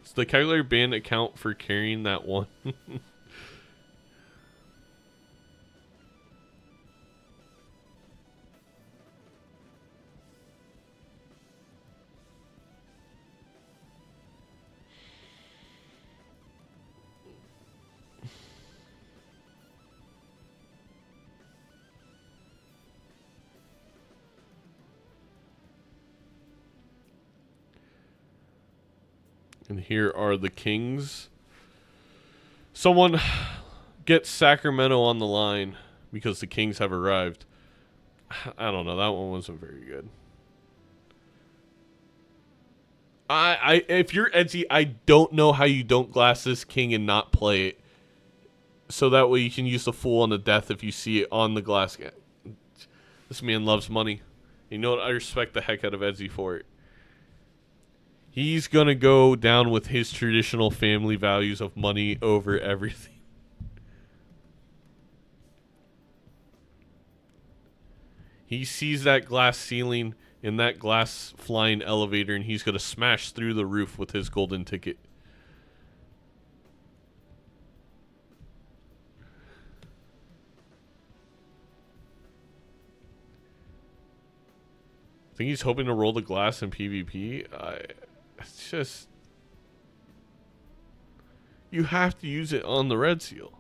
Does the calculator ban account for carrying that one? And here are the Kings. Someone get Sacramento on the line because the Kings have arrived. I don't know. That one wasn't very good. If you're Edzy, I don't know how you don't glass this King and not play it. So that way you can use the Fool on the death if you see it on the glass. This man loves money. You know what? I respect the heck out of Edzy for it. He's going to go down with his traditional family values of money over everything. He sees that glass ceiling and that glass flying elevator, and he's going to smash through the roof with his golden ticket. I think he's hoping to roll the glass in PvP. It's just... You have to use it on the red seal.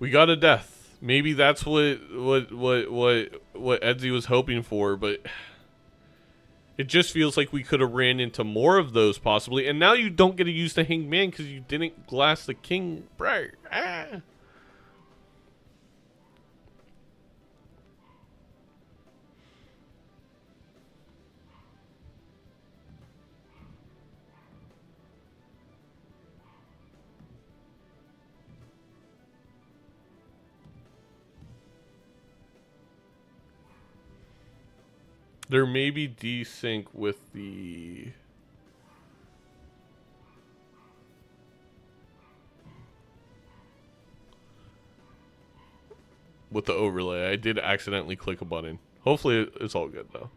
We got a death. Maybe that's what Edzy was hoping for, but it just feels like we could have ran into more of those possibly. And now you don't get to use the hanged man because you didn't glass the king. Bro. Ah. There may be desync with the... with the overlay. I did accidentally click a button. Hopefully it's all good though.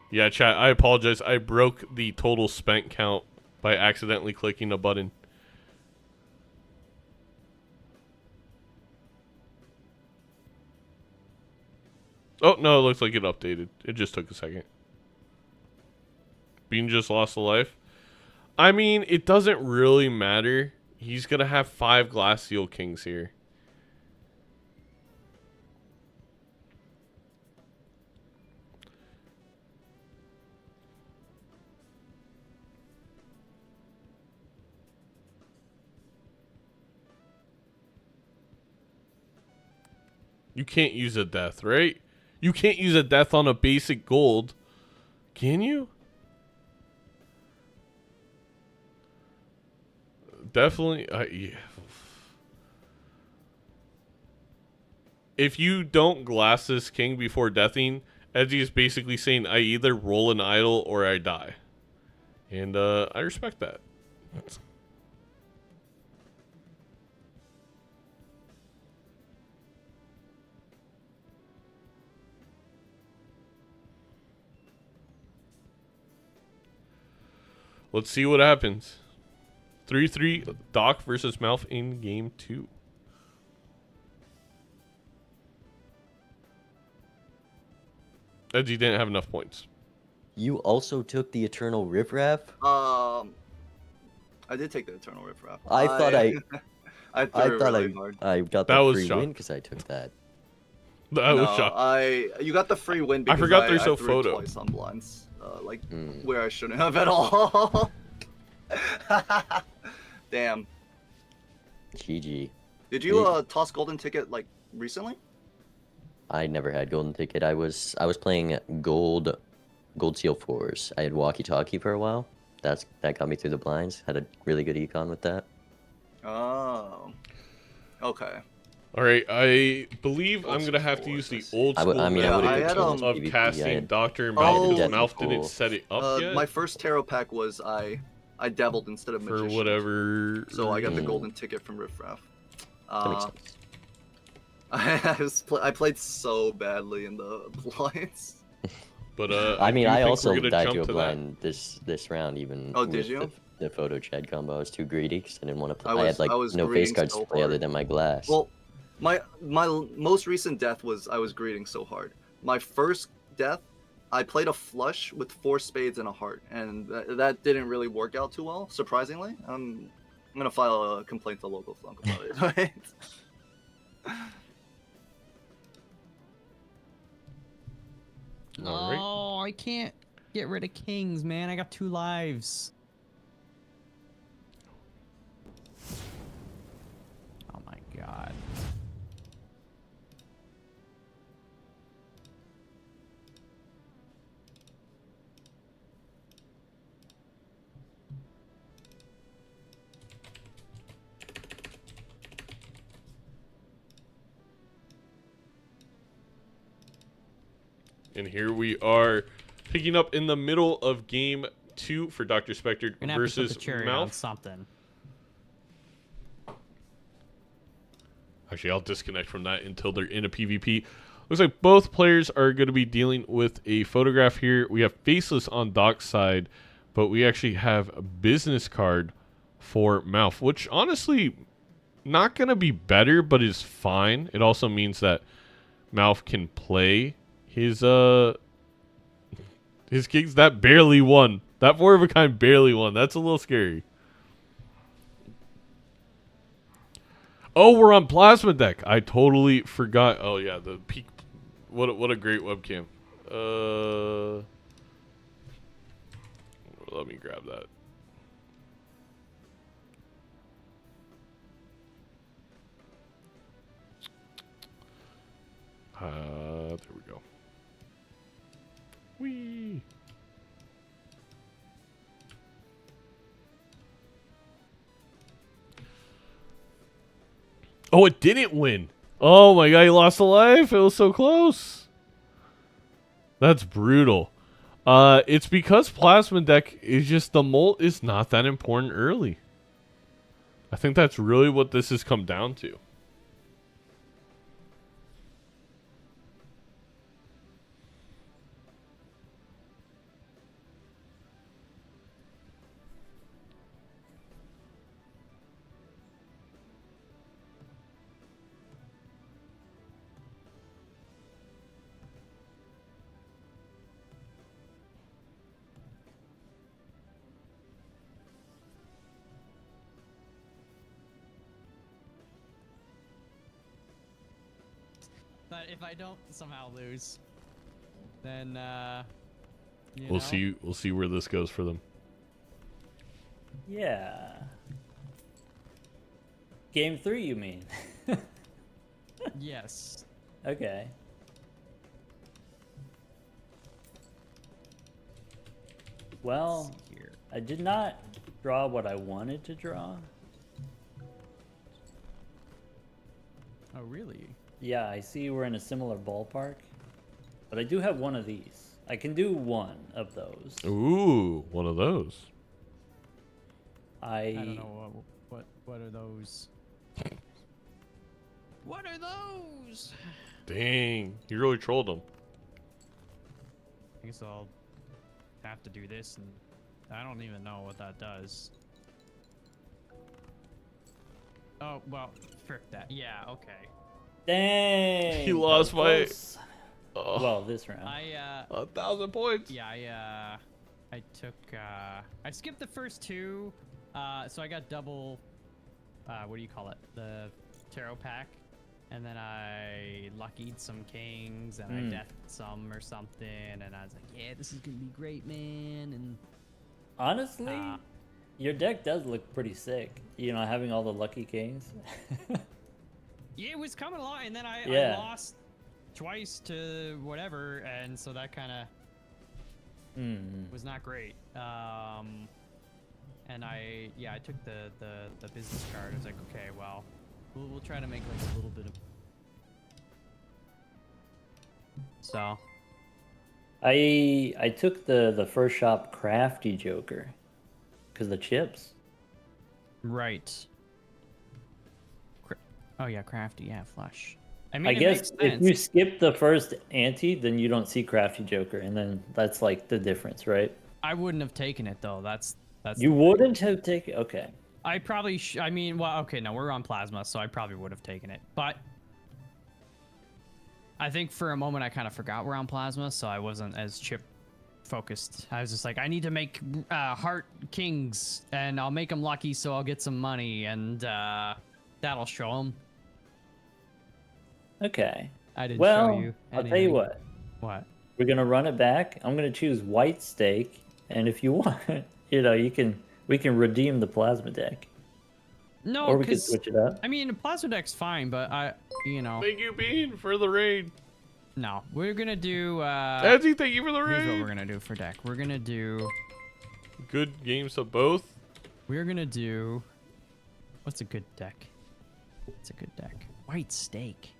Yeah, chat, I apologize. I broke the total spent count by accidentally clicking a button. Oh, no, it looks like it updated. It just took a second. Bean just lost a life. I mean, it doesn't really matter. He's going to have 5 Glass Seal Kings here. You can't use a death, right? You can't use a death on a basic gold. Can you? Definitely. Yeah. If you don't glass this king before deathing, Edzy is basically saying I either roll an idol or I die. And I respect that. Let's see what happens. 3-3 Doc versus MALF in game 2. Edzy didn't have enough points. You also took the Eternal Riffraff? I did take the Eternal Riffraff. I thought I got That the was free shock. win because I took that. That was shock. You got the free win because I forgot there's I a threw photo. twice on blinds, where I shouldn't have at all. Damn. GG. Did you toss golden ticket like recently? I never had golden ticket. I was playing gold seal 4s. I had walkie talkie for a while. That got me through the blinds. Had a really good econ with that. Oh. Okay. All right, I believe I'm gonna have to use the old school I method had, of PvP. casting Dr. I had MALF. Death MALF didn't Pool. set it up yet My first tarot pack was I deviled instead of for magician. whatever. So I got the golden ticket from Riffraff. That makes sense. I played so badly in the blinds. But I mean, do I think also we're gonna died jump to a that. blind this round even. Oh, did with you? The photo Chad combo. I was too greedy because I didn't want to play. I I had like was no greeting face cards so to play other hard. than my glass. Well, my most recent death was I was greeting so hard. My first death, I played a flush with 4 spades and a heart, and that didn't really work out too well. Surprisingly, I'm gonna file a complaint to local flunk about it. Right? All right. Oh, I can't get rid of kings, man. I got 2 lives. Oh my god. And here we are picking up in the middle of game 2 for Dr. Spectre Gonna have to versus put the cherry on MALF. something. Actually, I'll disconnect from that until they're in a PvP. Looks like both players are going to be dealing with a photograph here. We have Faceless on Doc's side, but we actually have a business card for MALF, which honestly, not going to be better, but is fine. It also means that MALF can play his kings. That barely won. That 4 of a kind barely won. That's a little scary. Oh, we're on plasma deck. I totally forgot. Oh yeah, the peak. What a great webcam. Let me grab that. There we go. Whee! Oh, it didn't win. Oh my god, he lost a life. It was so close. That's brutal. It's because plasma deck is just the molt is not that important early. I think that's really what this has come down to. But if I don't somehow lose, then We'll see where this goes for them. Yeah. Game 3, you mean? Yes. Okay. Well, I did not draw what I wanted to draw. Oh, really? Yeah, I see we're in a similar ballpark. But I do have one of these. I can do one of those. Ooh, one of those. I don't know what are those? What are those? Dang, you really trolled him. I guess I'll have to do this, and I don't even know what that does. Oh, well, frick that. Yeah, okay. Dang! He lost my... Oh. Well, this round. 1,000 points. Yeah, I took, I skipped the first two, so I got double, what do you call it? The tarot pack. And then I luckied some kings, and I deathed some or something, and I was like, yeah, this is gonna be great, man. And honestly, your deck does look pretty sick. You know, having all the lucky kings. Yeah, it was coming along, and then I lost twice to whatever, and so that kind of was not great. And I took the business card. I was like, okay, well, we'll try to make like a little bit of. So. I took the first shop crafty joker, because the chips. Right. Oh yeah, crafty. Yeah, flush. I mean, I guess if you skip the first ante, then you don't see crafty joker, and then that's like the difference, right? I wouldn't have taken it though. That's. You wouldn't have taken. Okay. I probably. I mean, well, okay, no, we're on plasma, so I probably would have taken it, but. I think for a moment I kind of forgot we're on plasma, so I wasn't as chip focused. I was just like, I need to make heart kings, and I'll make them lucky, so I'll get some money, and that'll show them. Okay. I didn't show you. I'll tell you what. What? We're gonna run it back. I'm gonna choose white steak, and if you want, you know, we can redeem the plasma deck. No, or we can switch it up. I mean, the plasma deck's fine, but you know. Thank you, Bean, for the raid. No, we're gonna do. Edzy, thank you for the raid. Here's what we're gonna do for deck. We're gonna do. Good games of both. We're gonna do. What's a good deck? What's a good deck? White steak.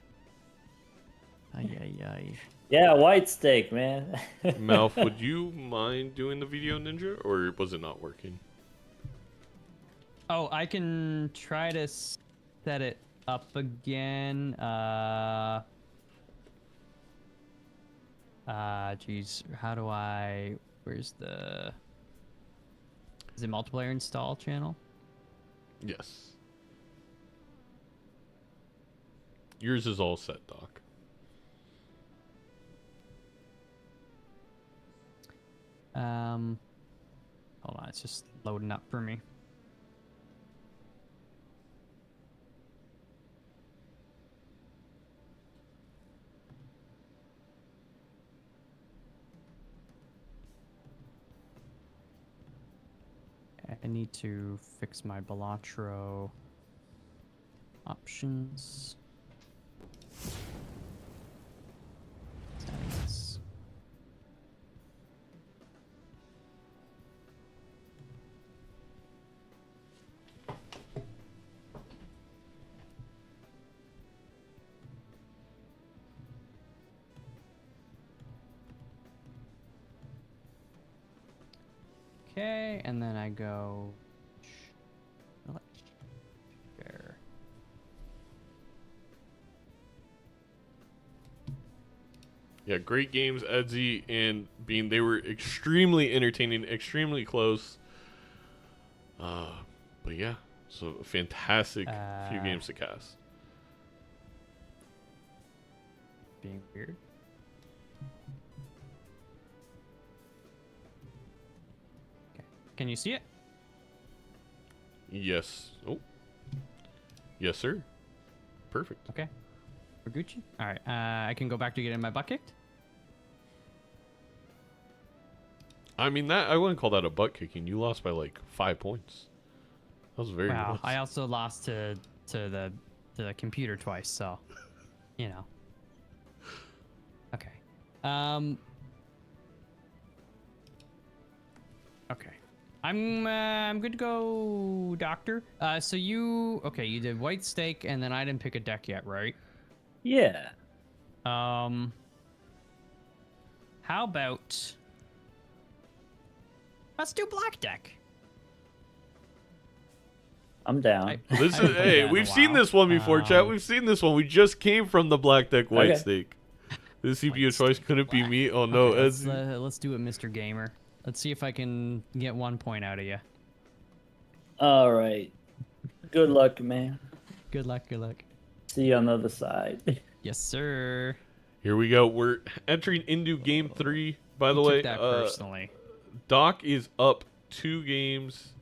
Ay. Yeah, white steak, man. MALF, would you mind doing the video ninja, or was it not working? Oh, I can try to set it up again. Geez, how do I? Where's the? Is it multiplayer install channel? Yes. Yours is all set, Doc. Hold on, it's just loading up for me. I need to fix my Balatro options. Settings. Okay, and then I go share. Yeah, great games, Edzy and Bean. They were extremely entertaining, extremely close. But yeah, so a fantastic few games to cast. Being weird. Can you see it? Yes. Oh. Yes, sir. Perfect. Okay. For Gucci. All right. I can go back to getting my butt kicked. I mean, that I wouldn't call that a butt kicking. You lost by like 5 points. That was very Wow. nice. I also lost to the computer twice, so you know. Okay. Okay. I'm good to go, Doctor. So you did white stake, and then I didn't pick a deck yet, right? Yeah. How about let's do black deck. I'm down. This is hey, we've seen this one before, chat. We've seen this one. We just came from the black deck white stake. This CPU choice couldn't be me. Oh no, Okay, let's do it, Mr. Gamer. Let's see if I can get 1 point out of you. All right. Good luck, man. Good luck. Good luck. See you on the other side. Yes, sir. Here we go. We're entering into game 3. By the way, that personally. Doc is up 2 games.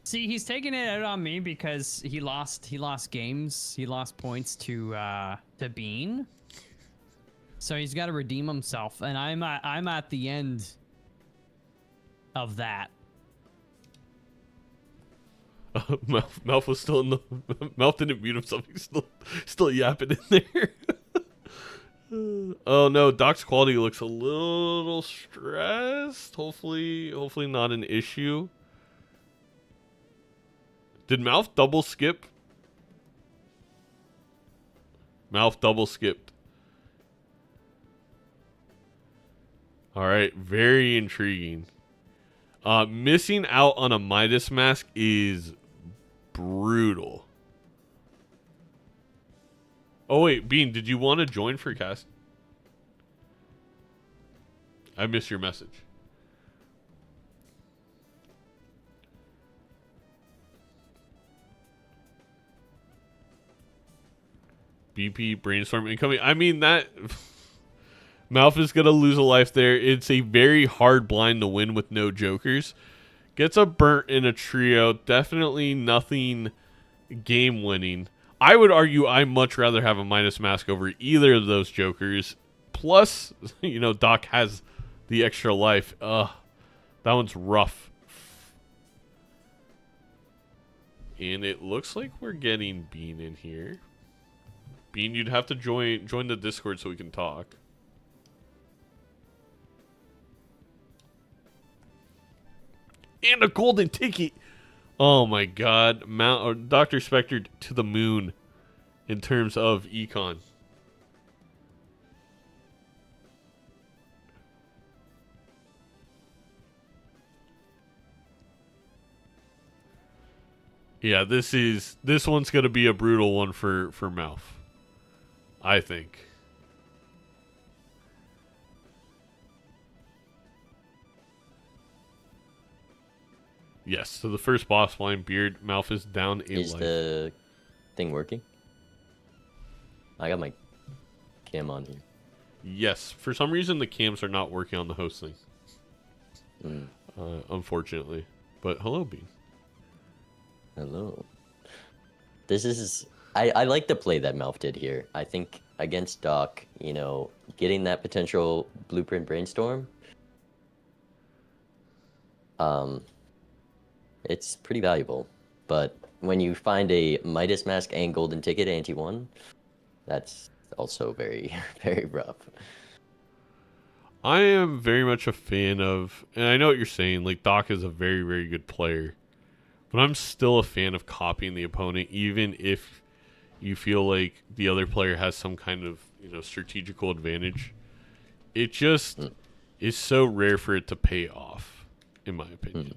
See, he's taking it out on me because he lost games. He lost points to Bean. So he's got to redeem himself, and I'm at the end of that. Malf was still in the Malf didn't mute himself. He's still yapping in there. Oh no, Doc's quality looks a little stressed. Hopefully not an issue. Did Malf double skip? Malf double skipped. All right, very intriguing. Missing out on a Midas mask is brutal. Oh wait, Bean, did you want to join for cast? I missed your message. BP brainstorm incoming. I mean that Malf is gonna lose a life there. It's a very hard blind to win with no jokers. Gets a burnt in a trio. Definitely nothing game winning. I would argue I much rather have a minus mask over either of those jokers. Plus, you know, Doc has the extra life. That one's rough. And it looks like we're getting Bean in here. Bean, you'd have to join the Discord so we can talk. And a golden ticket. Oh my god. Dr. Spectre to the moon in terms of econ. Yeah, this one's gonna be a brutal one for Malf, I think. Yes, so the first boss line, Beard, Malf is down a Is life. the thing working? I got my cam on here. Yes, for some reason the cams are not working on the host thing. unfortunately. But hello, Bean. Hello. This is I like the play that MALF did here. I think against Doc, you know, getting that potential blueprint brainstorm, it's pretty valuable. But when you find a Midas Mask and Golden Ticket anti-1, that's also very, very rough. I am very much a fan of, and I know what you're saying, like Doc is a very, very good player, but I'm still a fan of copying the opponent, even if you feel like the other player has some kind of, you know, strategical advantage. It just is so rare for it to pay off, in my opinion.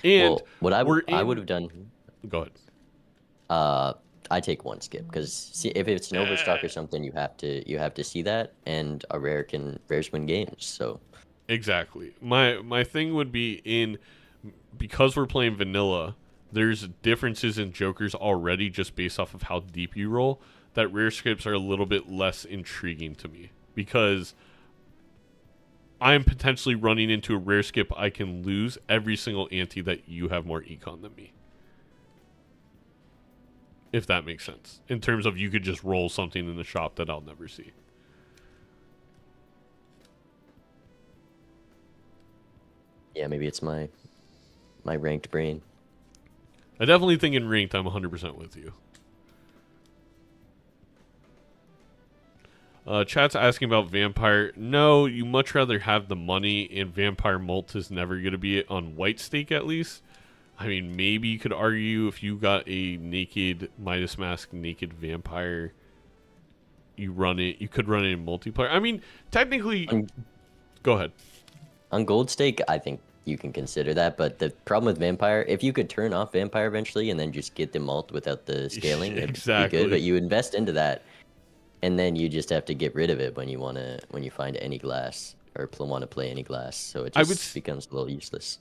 And well, what I would have done. Go ahead. I take one skip because if it's an overstock or something, you have to see that, and a rares win games. So exactly, my thing would be because we're playing vanilla. There's differences in jokers already just based off of how deep you roll. That rare skips are a little bit less intriguing to me because I'm potentially running into a rare skip I can lose every single ante that you have more econ than me. If that makes sense. In terms of you could just roll something in the shop that I'll never see. Yeah, maybe it's my ranked brain. I definitely think in ranked I'm 100% with you. Chat's asking about Vampire. No, you much rather have the money, and Vampire Molt is never going to be on white stake at least. I mean, maybe you could argue if you got a naked Midas Mask, naked Vampire, you could run it in multiplayer. I mean, technically, go ahead. On gold stake, I think you can consider that, but the problem with Vampire, if you could turn off Vampire eventually and then just get the Malt without the scaling, exactly. It'd be good, but you invest into that, and then you just have to get rid of it when you find any glass, or want to play any glass, so it just becomes a little useless.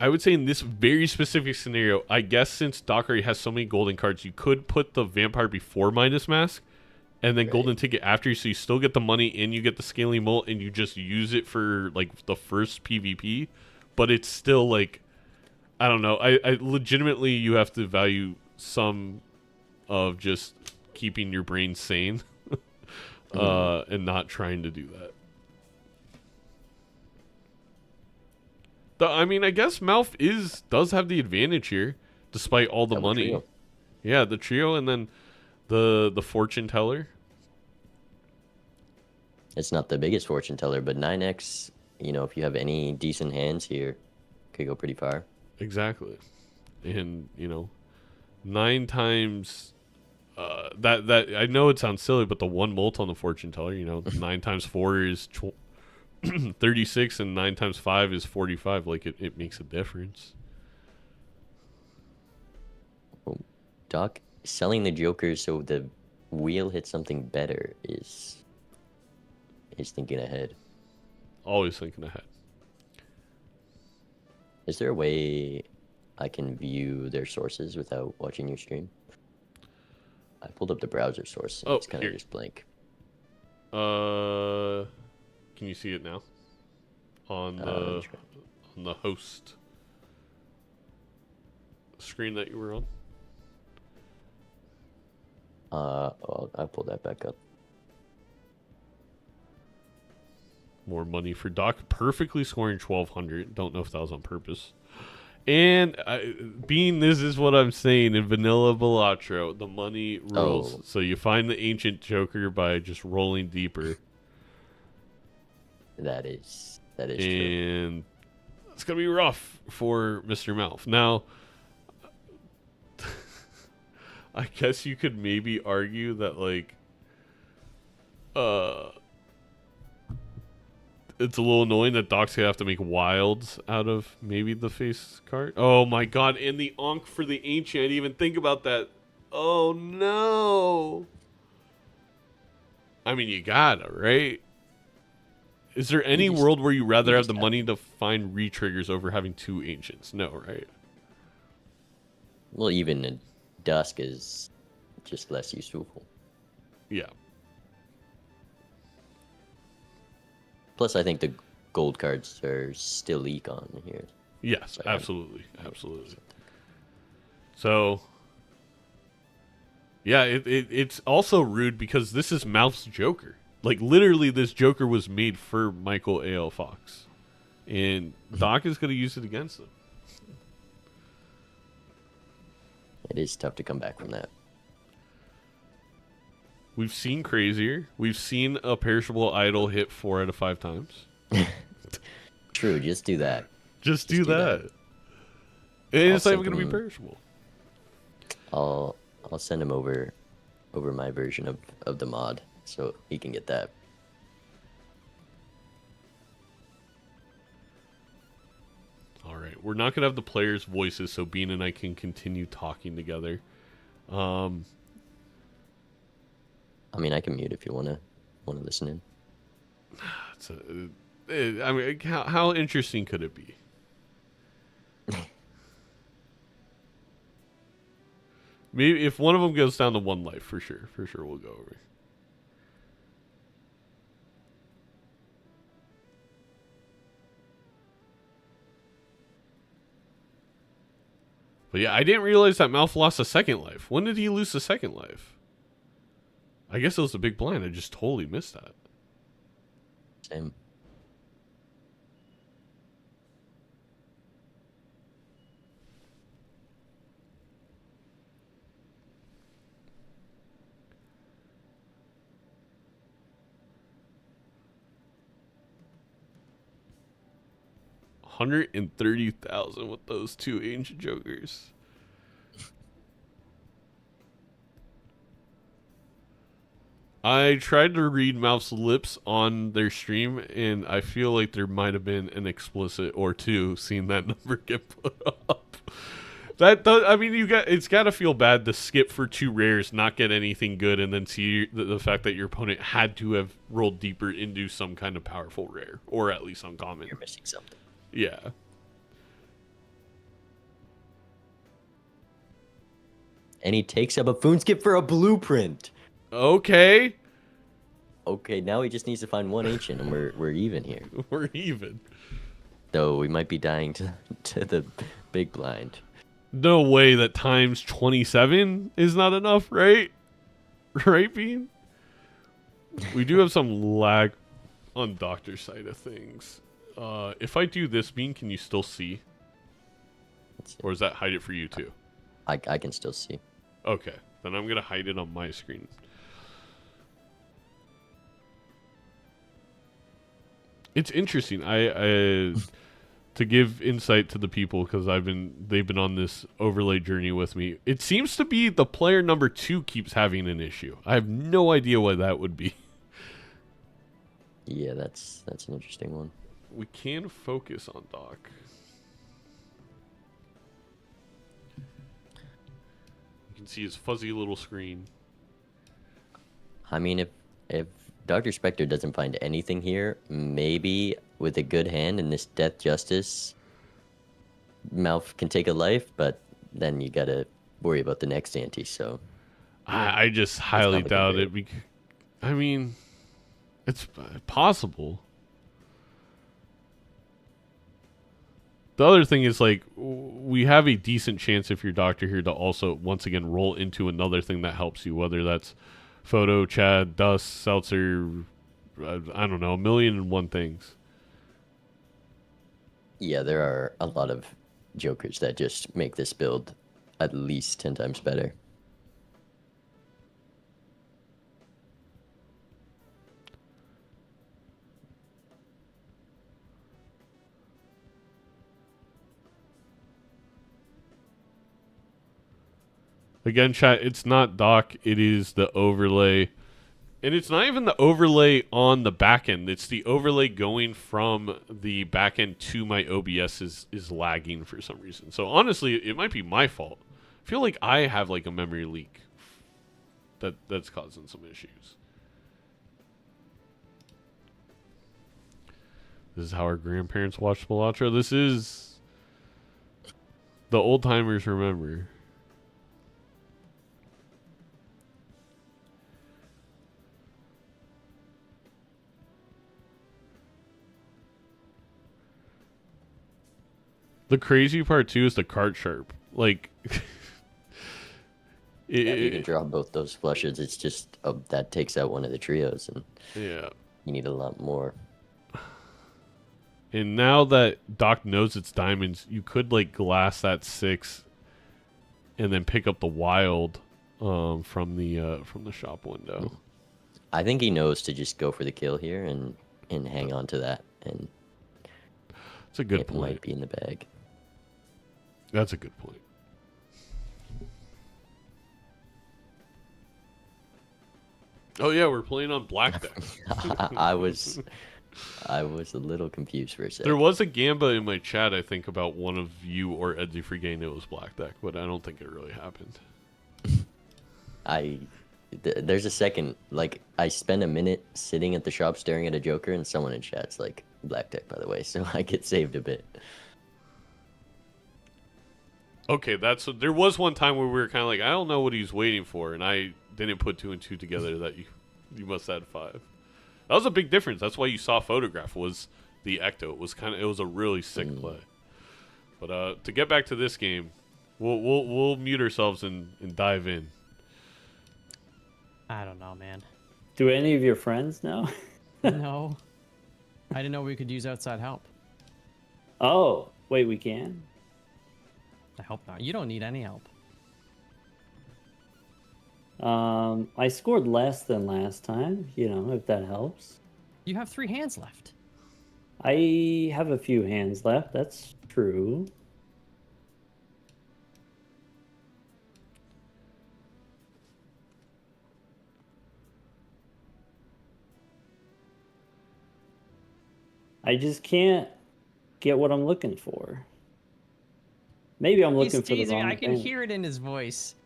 I would say in this very specific scenario, I guess since Doc already has so many golden cards, you could put the Vampire before Midas Mask, and then Golden Ticket after, so you still get the money and you get the scaling molt, and you just use it for like the first PvP. But it's still like, I don't know. I legitimately, you have to value some of just keeping your brain sane, and not trying to do that. I mean, I guess MALF does have the advantage here, despite all the money. Trio. Yeah, the trio, and then the fortune teller. It's not the biggest fortune teller, but 9x, you know, if you have any decent hands here, could go pretty far. Exactly. And, you know, 9 times that I know it sounds silly, but the one molt on the fortune teller, you know, 9 times 4 is 36, and 9 times 5 is 45. Like, it makes a difference. Doc, selling the jokers so the wheel hits something better is thinking ahead. Always thinking ahead. Is there a way I can view their sources without watching your stream? I pulled up the browser source, and it's kind of just blank. Can you see it now? On the host screen that you were on? I'll pull that back up. More money for Doc. Perfectly scoring 1,200. Don't know if that was on purpose. And this is what I'm saying in Vanilla Balatro. The money rolls. So you find the ancient joker by just rolling deeper. That is true. And it's going to be rough for Mr. MALF. Now, I guess you could maybe argue that, like, it's a little annoying that Doc's gonna have to make wilds out of maybe the face card. Oh my god, and the Ankh for the Ancient. I didn't even think about that. Oh no. I mean, you gotta, right? Is there any world where you rather have the money to find re-triggers over having 2 Ancients? No, right? Well, even in Dusk is just less useful. Yeah. Plus, I think the gold cards are still econ here. Yes, But, absolutely, absolutely. So, yeah, it's also rude because this is MALF's Joker. Like, literally, this Joker was made for Michael A.L. Fox. And Doc is going to use it against him. It is tough to come back from that. We've seen crazier. We've seen a perishable idol hit 4 out of 5 times. True, just do that. Just do that. And it's not even going to be perishable. I'll send him over my version of the mod so he can get that. All right, we're not gonna have the players' voices, so Bean and I can continue talking together. I mean, I can mute if you wanna listen in. I mean, how interesting could it be? Maybe if one of them goes down to 1 life, for sure we'll go over. But yeah, I didn't realize that MALF lost a 2nd life. When did he lose the 2nd life? I guess it was a big blind. I just totally missed that. Same. $130,000 with those 2 ancient jokers. I tried to read MALF's lips on their stream, and I feel like there might have been an explicit or 2 seeing that number get put up. I mean, it's got to feel bad to skip for 2 rares, not get anything good, and then see the fact that your opponent had to have rolled deeper into some kind of powerful rare, or at least uncommon. You're missing something. Yeah. And he takes a buffoon skip for a blueprint. Okay. Okay, now he just needs to find 1 ancient, and we're even here. We're even. Though we might be dying to the big blind. No way that times 27 is not enough, right? Right, Bean? We do have some lag on Doctor's side of things. If I do this, Bean, can you still see? Or does that hide it for you too? I can still see. Okay, then I'm going to hide it on my screen. It's interesting. I to give insight to the people, because they've been on this overlay journey with me. It seems to be the player number 2 keeps having an issue. I have no idea why that would be. Yeah, that's an interesting one. We can focus on Doc. You can see his fuzzy little screen. I mean, if Dr. Spectre doesn't find anything here, maybe with a good hand in this Death Justice, MALF can take a life, but then you gotta worry about the next ante, so... I just highly doubt it. I mean, it's possible. The other thing is, like, we have a decent chance if you're Doctor here to also, once again, roll into another thing that helps you, whether that's Photo, Chad, Dust, Seltzer, I don't know, 1,000,001 things. Yeah, there are a lot of jokers that just make this build at least 10 times better. Again, chat, it's not Doc, it is the overlay. And it's not even the overlay on the back end. It's the overlay going from the back end to my OBS is lagging for some reason. So honestly, it might be my fault. I feel like I have like a memory leak that's causing some issues. This is how our grandparents watched Balatro. This is the old timers remember. The crazy part too is the card sharp. Like, If you can draw both those flushes, it's just that takes out one of the trios, and yeah. you need a lot more. And now that Doc knows it's diamonds, you could like glass that 6, and then pick up the wild from the shop window. I think he knows to just go for the kill here and hang on to that, and it's a good it point. might be in the bag. That's a good point. Oh yeah, we're playing on black deck. I was a little confused for a second. There was a gamba in my chat, I think, about one of you or Edzy forgetting it was black deck, but I don't think it really happened. There's a second, like, I spent a minute sitting at the shop staring at a joker, and someone in chat's like, black deck, by the way, so I get saved a bit. Okay, there was one time where we were kind of like, I don't know what he's waiting for, and I didn't put 2 and 2 together that you must add 5. That was a big difference. That's why you saw photograph was the ecto. It was a really sick play. But to get back to this game, we'll mute ourselves and dive in. I don't know, man. Do any of your friends know? No. I didn't know we could use outside help. Oh, wait, we can? I hope not. You don't need any help. I scored less than last time, if that helps. You have 3 hands left. I have a few hands left, that's true. I just can't get what I'm looking for. Maybe I'm looking for the wrong I can thing. hear it in his voice.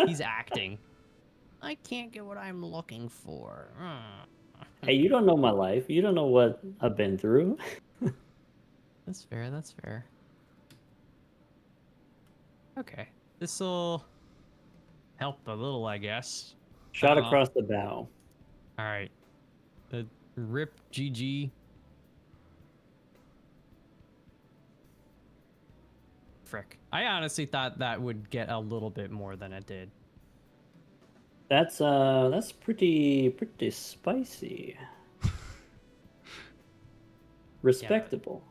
He's acting. I can't get what I'm looking for. Hey, you don't know my life. You don't know what I've been through. That's fair, that's fair. Okay. This'll help a little, I guess. Shot across the bow. Alright. The rip GG. Frick. I honestly thought that would get a little bit more than it did. That's pretty spicy. Respectable.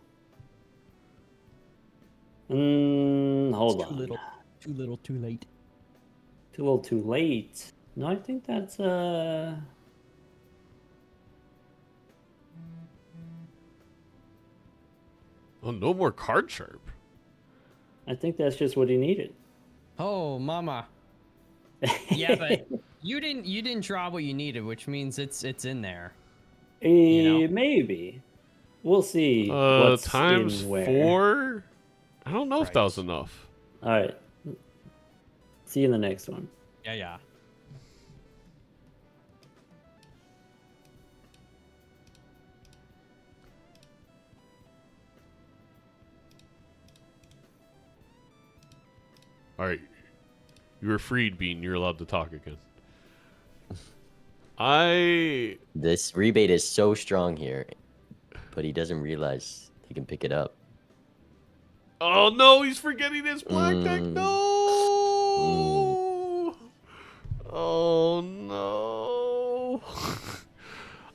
Hold on. Too little, too late. Too little, too late. No, I think that's Oh, no more card sharp. I think that's just what he needed. Oh, mama. Yeah, but you didn't draw what you needed, which means it's in there. Maybe. We'll see. What's Times in where. 4? I don't know if that was enough. All right. See you in the next one. Yeah. All right. You were freed, Bean. You're allowed to talk again. This rebate is so strong here, but he doesn't realize he can pick it up. Oh no, he's forgetting his black deck. No. Oh no.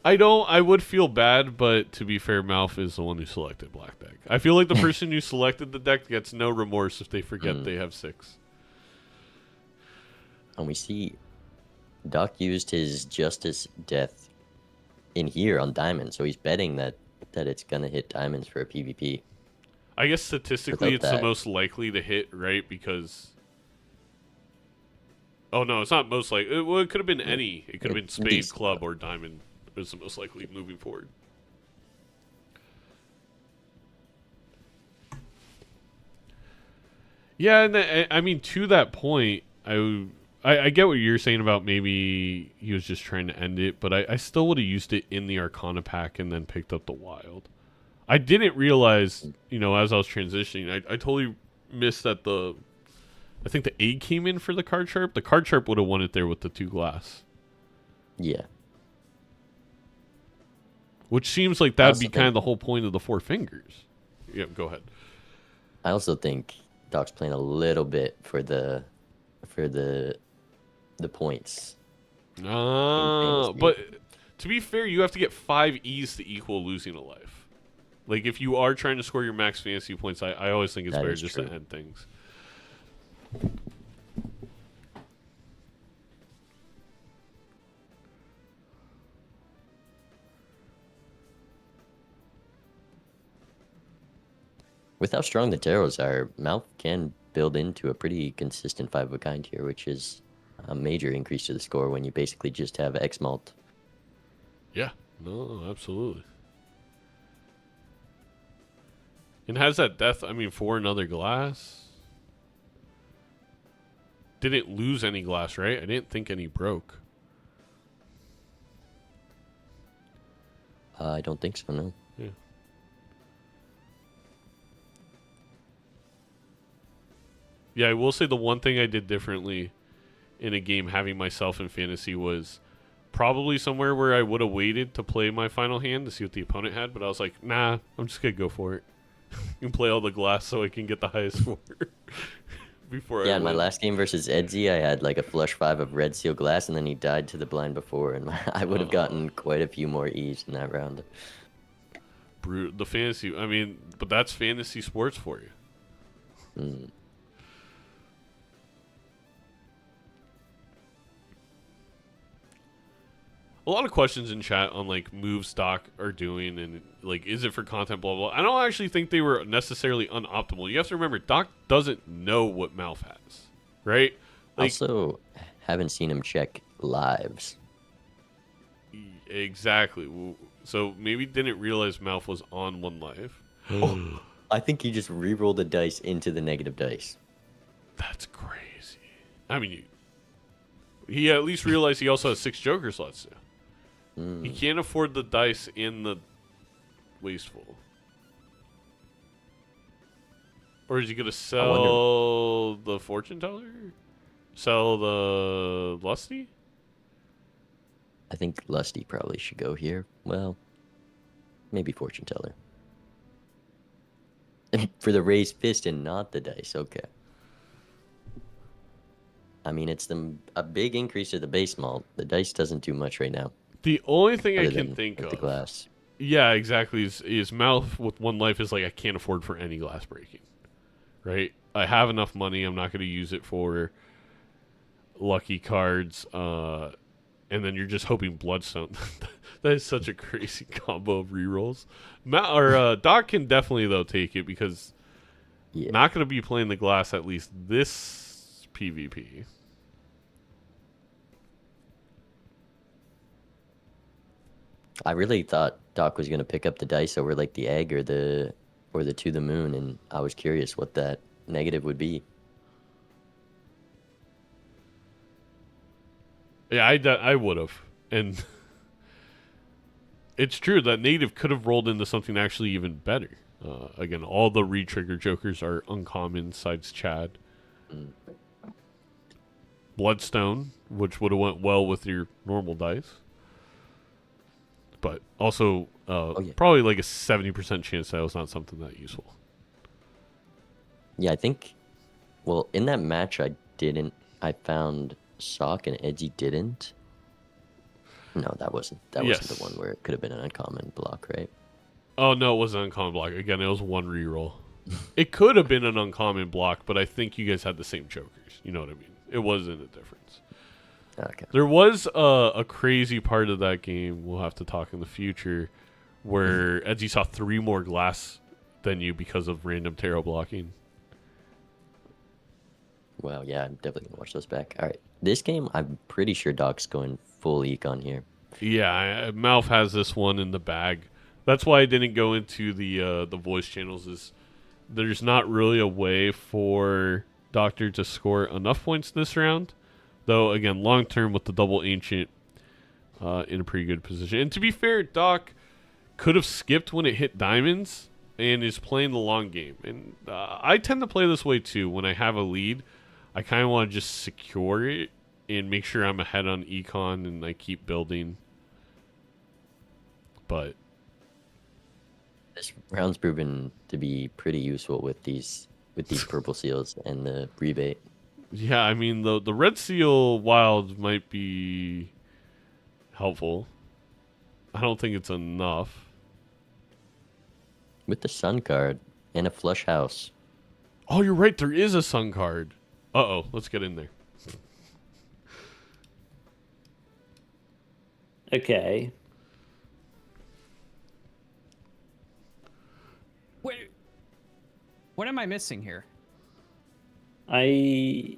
I would feel bad, but to be fair, MALF is the one who selected black deck. I feel like the person who selected the deck gets no remorse if they forget they have 6. And we see Doc used his Justice Death in here on diamond, so he's betting that it's gonna hit diamonds for a PvP. I guess statistically Without it's the that. most likely to hit, right? Because oh no, it's not most likely. Well, it could have been any. It could have been spade, These- club, or diamond. Was the most likely moving forward. Yeah, and I mean, to that point, I get what you're saying about maybe he was just trying to end it, but I still would have used it in the Arcana pack and then picked up the Wild. I didn't realize, as I was transitioning, I totally missed that I think the 8 came in for the card sharp. The card sharp would have won it there with the 2 glass. Yeah. Which seems like that'd Also be kind of the whole point of the 4 fingers. Yeah, go ahead. I also think Doc's playing a little bit for the points. But to be fair, you have to get 5 E's to equal losing a life. Like, if you are trying to score your max fantasy points, I always think it's better just to end things. With how strong the tarots are, MALF can build into a pretty consistent 5 of a kind here, which is a major increase to the score when you basically just have X malt. Yeah, no, absolutely. And has that death, I mean, for another glass? Didn't lose any glass, right? I didn't think any broke. I don't think so, no. Yeah. Yeah, I will say the one thing I did differently in a game having myself in fantasy was probably somewhere where I would have waited to play my final hand to see what the opponent had, but I was like, nah, I'm just going to go for it. You can play all the glass so I can get the highest score before Yeah, I in my win. last game versus Edzy, I had like a flush 5 of red seal glass, and then he died to the blind before, and I would have gotten quite a few more E's in that round. The fantasy, I mean, but that's fantasy sports for you. Mm. A lot of questions in chat on like moves Doc are doing and like is it for content, blah blah. I don't actually think they were necessarily unoptimal. You have to remember Doc doesn't know what MALF has, right? Like, Also, haven't seen him check lives. Exactly. So maybe didn't realize MALF was on 1 life. Oh, I think he just re-rolled the dice into the negative dice. That's crazy. I mean, he at least realized he also has 6 Joker slots too. He can't afford the dice in the wasteful. Or is he gonna sell the fortune teller? Sell the lusty? I think Lusty probably should go here. Well, maybe fortune teller. For the raised fist and not the dice, okay. I mean, it's a big increase to the base malt. The dice doesn't do much right now. The only thing I can think of, the glass. Yeah, exactly. Is MALF with 1 life is like I can't afford for any glass breaking, right? I have enough money. I'm not going to use it for lucky cards, and then you're just hoping Bloodstone. That is such a crazy combo of rerolls. Doc can definitely though take it because not going to be playing the glass at least this PvP. I really thought Doc was gonna pick up the dice over like the egg or the to the moon, and I was curious what that negative would be. Yeah, I would have, and it's true that negative could have rolled into something actually even better. Again, all the re-trigger jokers are uncommon, besides Chad. Bloodstone, which would have went well with your normal dice. But also, probably like a 70% chance that was not something that useful. Yeah, I think. Well, in that match, I found Sock and Edzy didn't. No, that wasn't the one where it could have been an uncommon block, right? Oh no, it wasn't an uncommon block. Again, it was 1 reroll. It could have been an uncommon block, but I think you guys had the same jokers. You know what I mean? It wasn't a difference. Okay. There was a crazy part of that game, we'll have to talk in the future, where Edzy saw 3 more glass than you because of random tarot blocking. Well, yeah, I'm definitely going to watch those back. All right. This game, I'm pretty sure Doc's going full econ here. Yeah, MALF has this one in the bag. That's why I didn't go into the voice channels. Is there's not really a way for Doctor to score enough points this round. Though, again, long term with the double ancient in a pretty good position. And to be fair, Doc could have skipped when it hit diamonds and is playing the long game. And I tend to play this way too. When I have a lead, I kind of want to just secure it and make sure I'm ahead on econ and I keep building. But this round's proven to be pretty useful with these with these purple seals and the rebate. Yeah, I mean the red seal wild might be helpful. I don't think it's enough. With the sun card and a flush house. Oh, you're right. There is a sun card. Uh-oh. Let's get in there. Okay. Wait, what am I missing here? I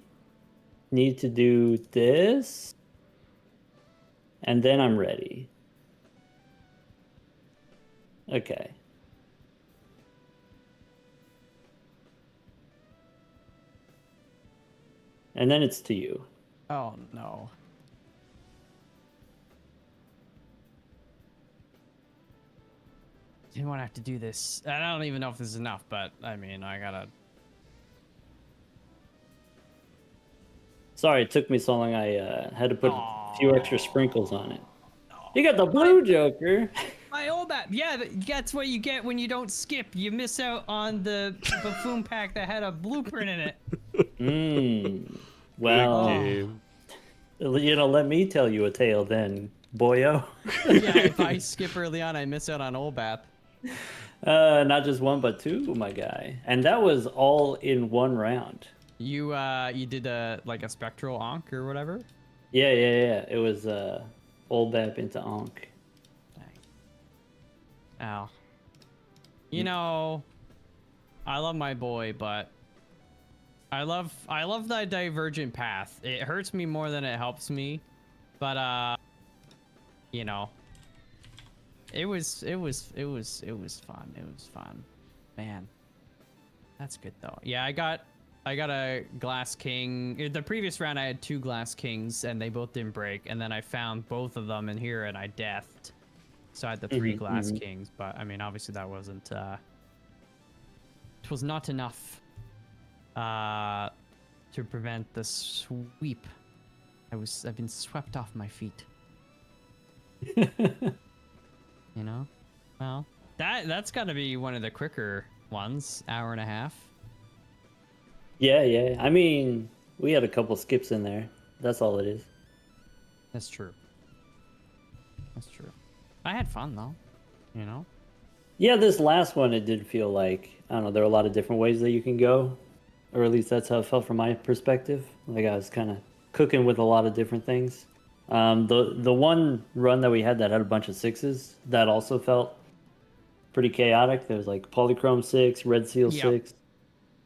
need to do this, and then I'm ready. Okay. And then it's to you. Oh no. Didn't want to have to do this. I don't even know if this is enough, but I mean, I gotta. Sorry, it took me so long. I had to put a few extra sprinkles on it. You got the blue Joker. My old map. Yeah, that's what you get when you don't skip. You miss out on the buffoon pack that had a blueprint in it. Well, Game. let me tell you a tale then, boyo. Yeah, if I skip early on, I miss out on old map. Not just one, but two, my guy. And that was all in one round. You did like a spectral onk or whatever. Yeah. It was old map into onk. Ow. You know, I love my boy, but I love that divergent path. It hurts me more than it helps me, but you know, it was fun. It was fun. Man, that's good though. Yeah, I got a glass king. The previous round I had 2 glass kings and they both didn't break, and then I found both of them in here and I deathed. So I had the 3 glass kings, but I mean, obviously that wasn't, it was not enough, to prevent the sweep. I've been swept off my feet. You know? Well, that's gotta be one of the quicker ones, hour and a half. Yeah. I mean, we had a couple skips in there. That's all it is. That's true. That's true. I had fun though, you know? Yeah, this last one, it did feel like, I don't know, there are a lot of different ways that you can go. Or at least that's how it felt from my perspective. Like I was kind of cooking with a lot of different things. The one run that we had that had a bunch of 6s, that also felt pretty chaotic. There was like Polychrome 6, Red Seal 6.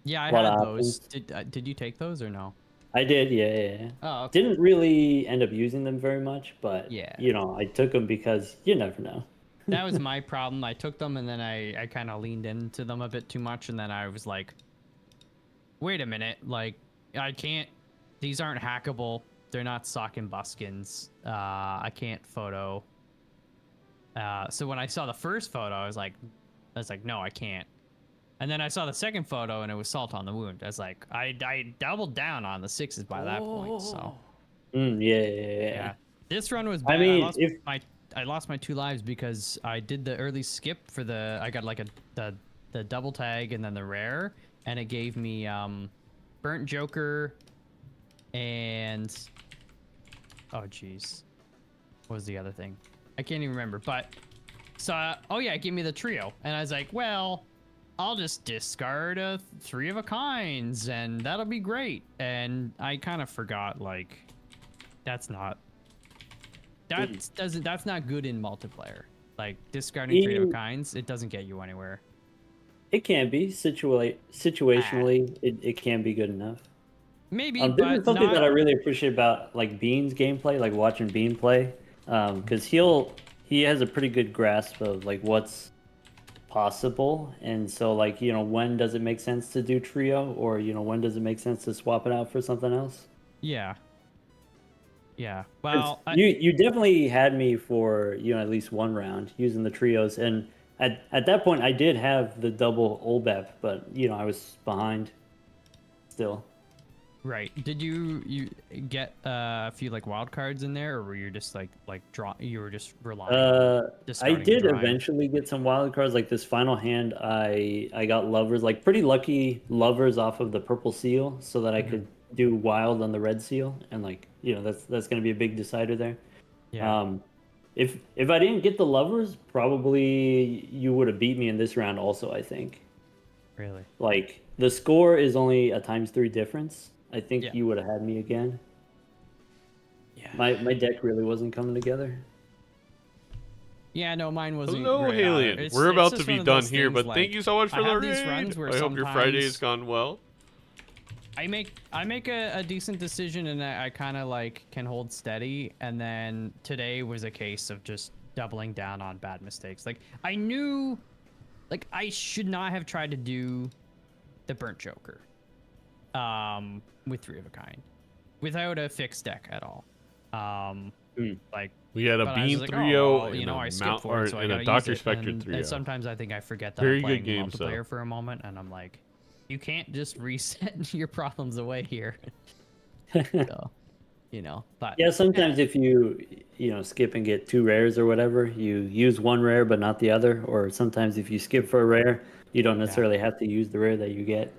Yeah, I had those. Did you take those or no? I did, yeah. Oh, okay. Didn't really end up using them very much, but yeah, you know, I took them because you never know. That was my problem. I took them and then I kind of leaned into them a bit too much, and then I was like, wait a minute, like I can't. These aren't hackable. They're not sock and buskins. I can't photo. So when I saw the first photo, I was like, no, I can't. And then I saw the second photo and it was salt on the wound. I was like, I doubled down on the 6s by that point. So. Yeah. This run was bad. I mean, I lost my 2 lives because I did the early skip for the. I got like the double tag and then the rare, and it gave me burnt Joker, and oh jeez, what was the other thing? I can't even remember. But so oh yeah, it gave me the trio, and I was like, well, I'll just discard a 3 of a kinds and that'll be great. And I kind of forgot, like, that's not good in multiplayer. Like discarding 3 of a kinds, it doesn't get you anywhere. It can be situationally, it can be good enough. Maybe, this is something that I really appreciate about like Bean's gameplay, like watching Bean play, because he has a pretty good grasp of like what's possible, and so like, you know, when does it make sense to do trio, or you know, when does it make sense to swap it out for something else? Yeah. Well, you definitely had me for, you know, at least one round using the trios, and at that point I did have the double Olbep, but you know, I was behind still. Right. Did you get a few like wild cards in there, or were you just like draw? You were just relying. On I discarding and did drawing? eventually get some wild cards. Like this final hand, I got lovers, like pretty lucky lovers off of the purple seal, so that I could do wild on the red seal, and like that's gonna be a big decider there. Yeah. If I didn't get the lovers, probably you would have beat me in this round also, I think. Really? Like the score is only a ×3 difference. I think Yeah. you would have had me again. Yeah. My deck really wasn't coming together. Yeah, no, mine wasn't. Hello, great either. Alien. It's We're about to just be one of done those here, things, but thank you so much for I the have these raid. runs where I hope your Friday has sometimes gone well. I make a decent decision, and I kind of like can hold steady, and then today was a case of just doubling down on bad mistakes. Like I knew, like I should not have tried to do the burnt joker, with 3 of a kind, without a fixed deck at all. Like We had a but I was Bean like, 3-0 oh, well, and I a skipped Mount for it, so I and a gotta Dr. use it. Spectre And 3-0. sometimes I think I forget that Very I'm good playing games, though. multiplayer for a moment, and I'm like, you can't just reset your problems away here. So, but Yeah, sometimes if you skip and get 2 rares or whatever, you use 1 rare but not the other. Or sometimes if you skip for a rare, you don't necessarily have to use the rare that you get.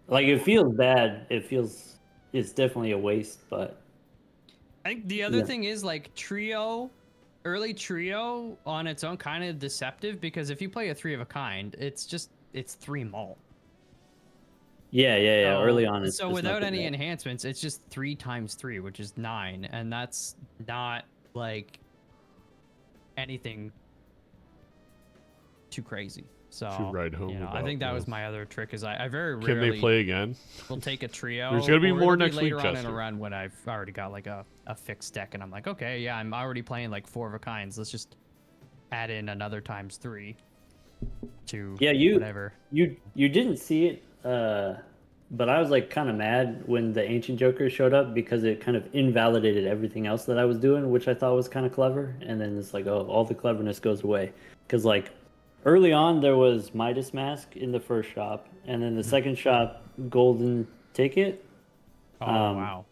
Like it feels bad. It's definitely a waste, but I think the other thing is like early trio on its own kind of deceptive, because if you play a 3 of a kind, it's 3 malt. yeah. So, Early on, it's so just without not any that bad. enhancements, it's just 3 × 3, which is 9, and that's not like anything too crazy. So To ride home I about, think that was yes. my other trick. Is I very Can rarely they play again? will take a trio. There's gonna be or more it'll next week, later on in Chester. a run when I've already got like a fixed deck, and I'm like, okay, yeah, I'm already playing like 4 of a kinds. Let's just add in another ×3 to whatever. You didn't see it, but I was like kind of mad when the Ancient Joker showed up because it kind of invalidated everything else that I was doing, which I thought was kind of clever. And then it's like, oh, all the cleverness goes away. Because like early on, there was Midas Mask in the first shop, and then the second shop, Golden Ticket. Oh, wow.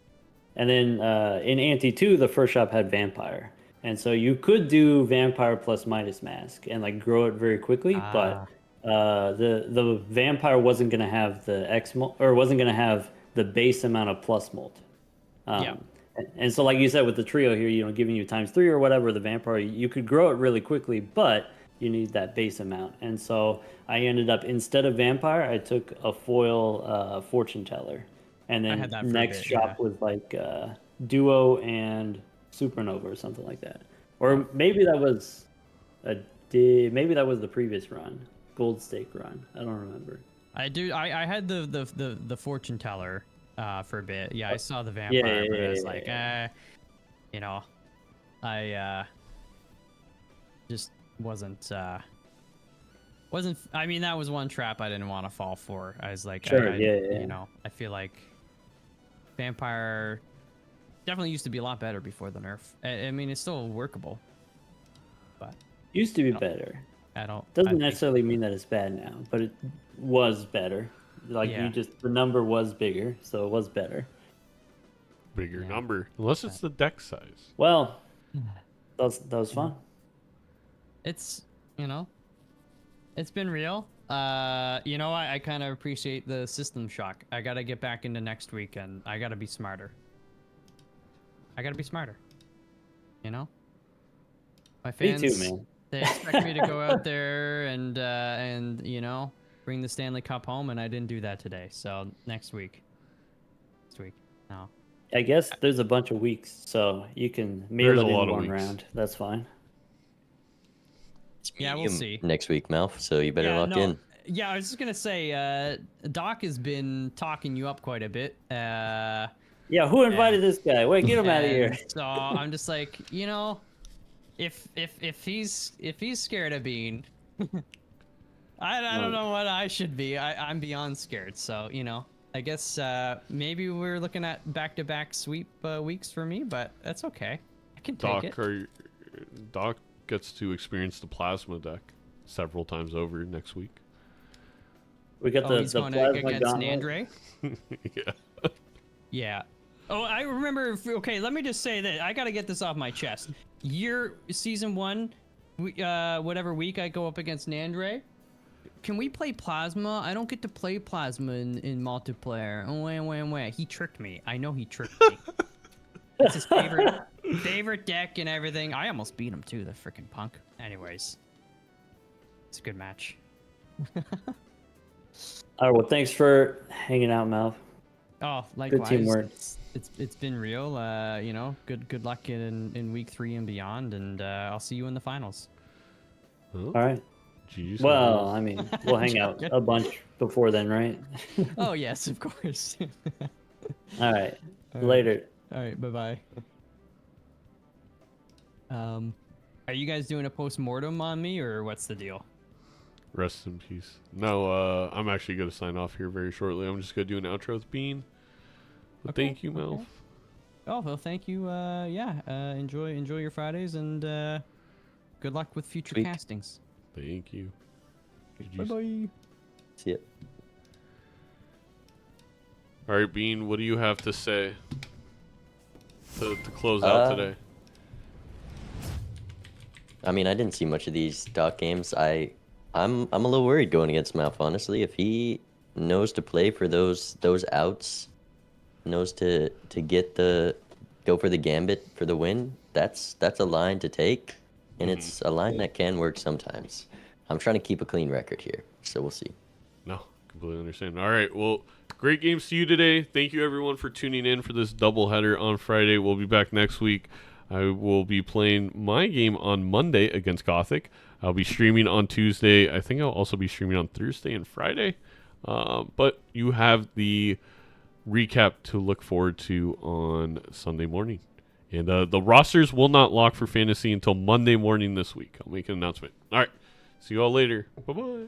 And then in Ante 2, the first shop had Vampire. And so you could do Vampire plus Midas Mask and like grow it very quickly, but the Vampire wasn't going to have the X molt, or wasn't going to have the base amount of plus molt. And so like you said with the trio here, giving you ×3 or whatever, the Vampire, you could grow it really quickly, but you need that base amount. And so I ended up, instead of Vampire, I took a foil Fortune Teller. And then next shop was like Duo and Supernova or something like that. Or maybe that was the previous run, Gold Stake run. I don't remember. I had the Fortune Teller for a bit. Yeah, I saw the Vampire, but I was like, I just wasn't. I mean, that was one trap I didn't want to fall for. I was like, I feel like Vampire definitely used to be a lot better before the nerf. I mean, it's still workable, but used to be better. Doesn't necessarily mean that it's bad now, but it was better. Like the number was bigger, so it was better. Bigger number, unless it's the deck size. Well, that was fun. It's it's been real. I kind of appreciate the system shock. I gotta get back into next week, and I gotta be smarter. My fans, me too, man. They expect me to go out there and bring the Stanley Cup home, and I didn't do that today. So next week. No. I guess there's a bunch of weeks, so you can mail it in one round. That's fine. Yeah, we'll see. Next week, MALF, so you better lock in. Yeah, I was just gonna say, Doc has been talking you up quite a bit. Yeah, who invited this guy? Wait, get him out of here. So I'm just like, if he's scared of Bean, I don't know what I should be. I'm beyond scared. So I guess maybe we're looking at back-to-back sweep weeks for me, but that's okay. I can take it. Doc gets to experience the plasma deck several times over next week. We got the he's going plasma against gauntlet. Nandre. Yeah. Yeah. Oh, I remember. Okay, let me just say that I got to get this off my chest. Season 1, whatever week I go up against Nandre, can we play Plasma? I don't get to play Plasma in multiplayer. Oh, wait. He tricked me. I know he tricked me. It's his favorite deck and everything. I almost beat him too, the freaking punk. Anyways, it's a good match. All right, well, thanks for hanging out, Malf. Oh, likewise. Good teamwork. It's been real. You know, good luck in week 3 and beyond, and I'll see you in the finals. All right. Jeez, Well, I mean, we'll hang out a bunch before then, right? Oh yes, of course. All right. Later. All right. Bye. Are you guys doing a post-mortem on me, or what's the deal? Rest in peace. No, I'm actually going to sign off here very shortly. I'm just going to do an outro with Bean. But Okay, thank you, Melf. okay. Oh, well, thank you. Enjoy your Fridays, and good luck with future Sweet. castings. Thank you. Bye-bye. See ya. All right, Bean, what do you have to say to close out today? I mean, I didn't see much of these dot games. I'm a little worried going against Malf, honestly. If he knows to play for those outs, knows to go for the gambit for the win, that's a line to take, and it's a line that can work sometimes. I'm trying to keep a clean record here, so we'll see. No, completely understand. All right, well, great games to you today. Thank you, everyone, for tuning in for this doubleheader on Friday. We'll be back next week. I will be playing my game on Monday against Gothic. I'll be streaming on Tuesday. I think I'll also be streaming on Thursday and Friday. But you have the recap to look forward to on Sunday morning. And the rosters will not lock for fantasy until Monday morning this week. I'll make an announcement. All right. See you all later. Bye-bye.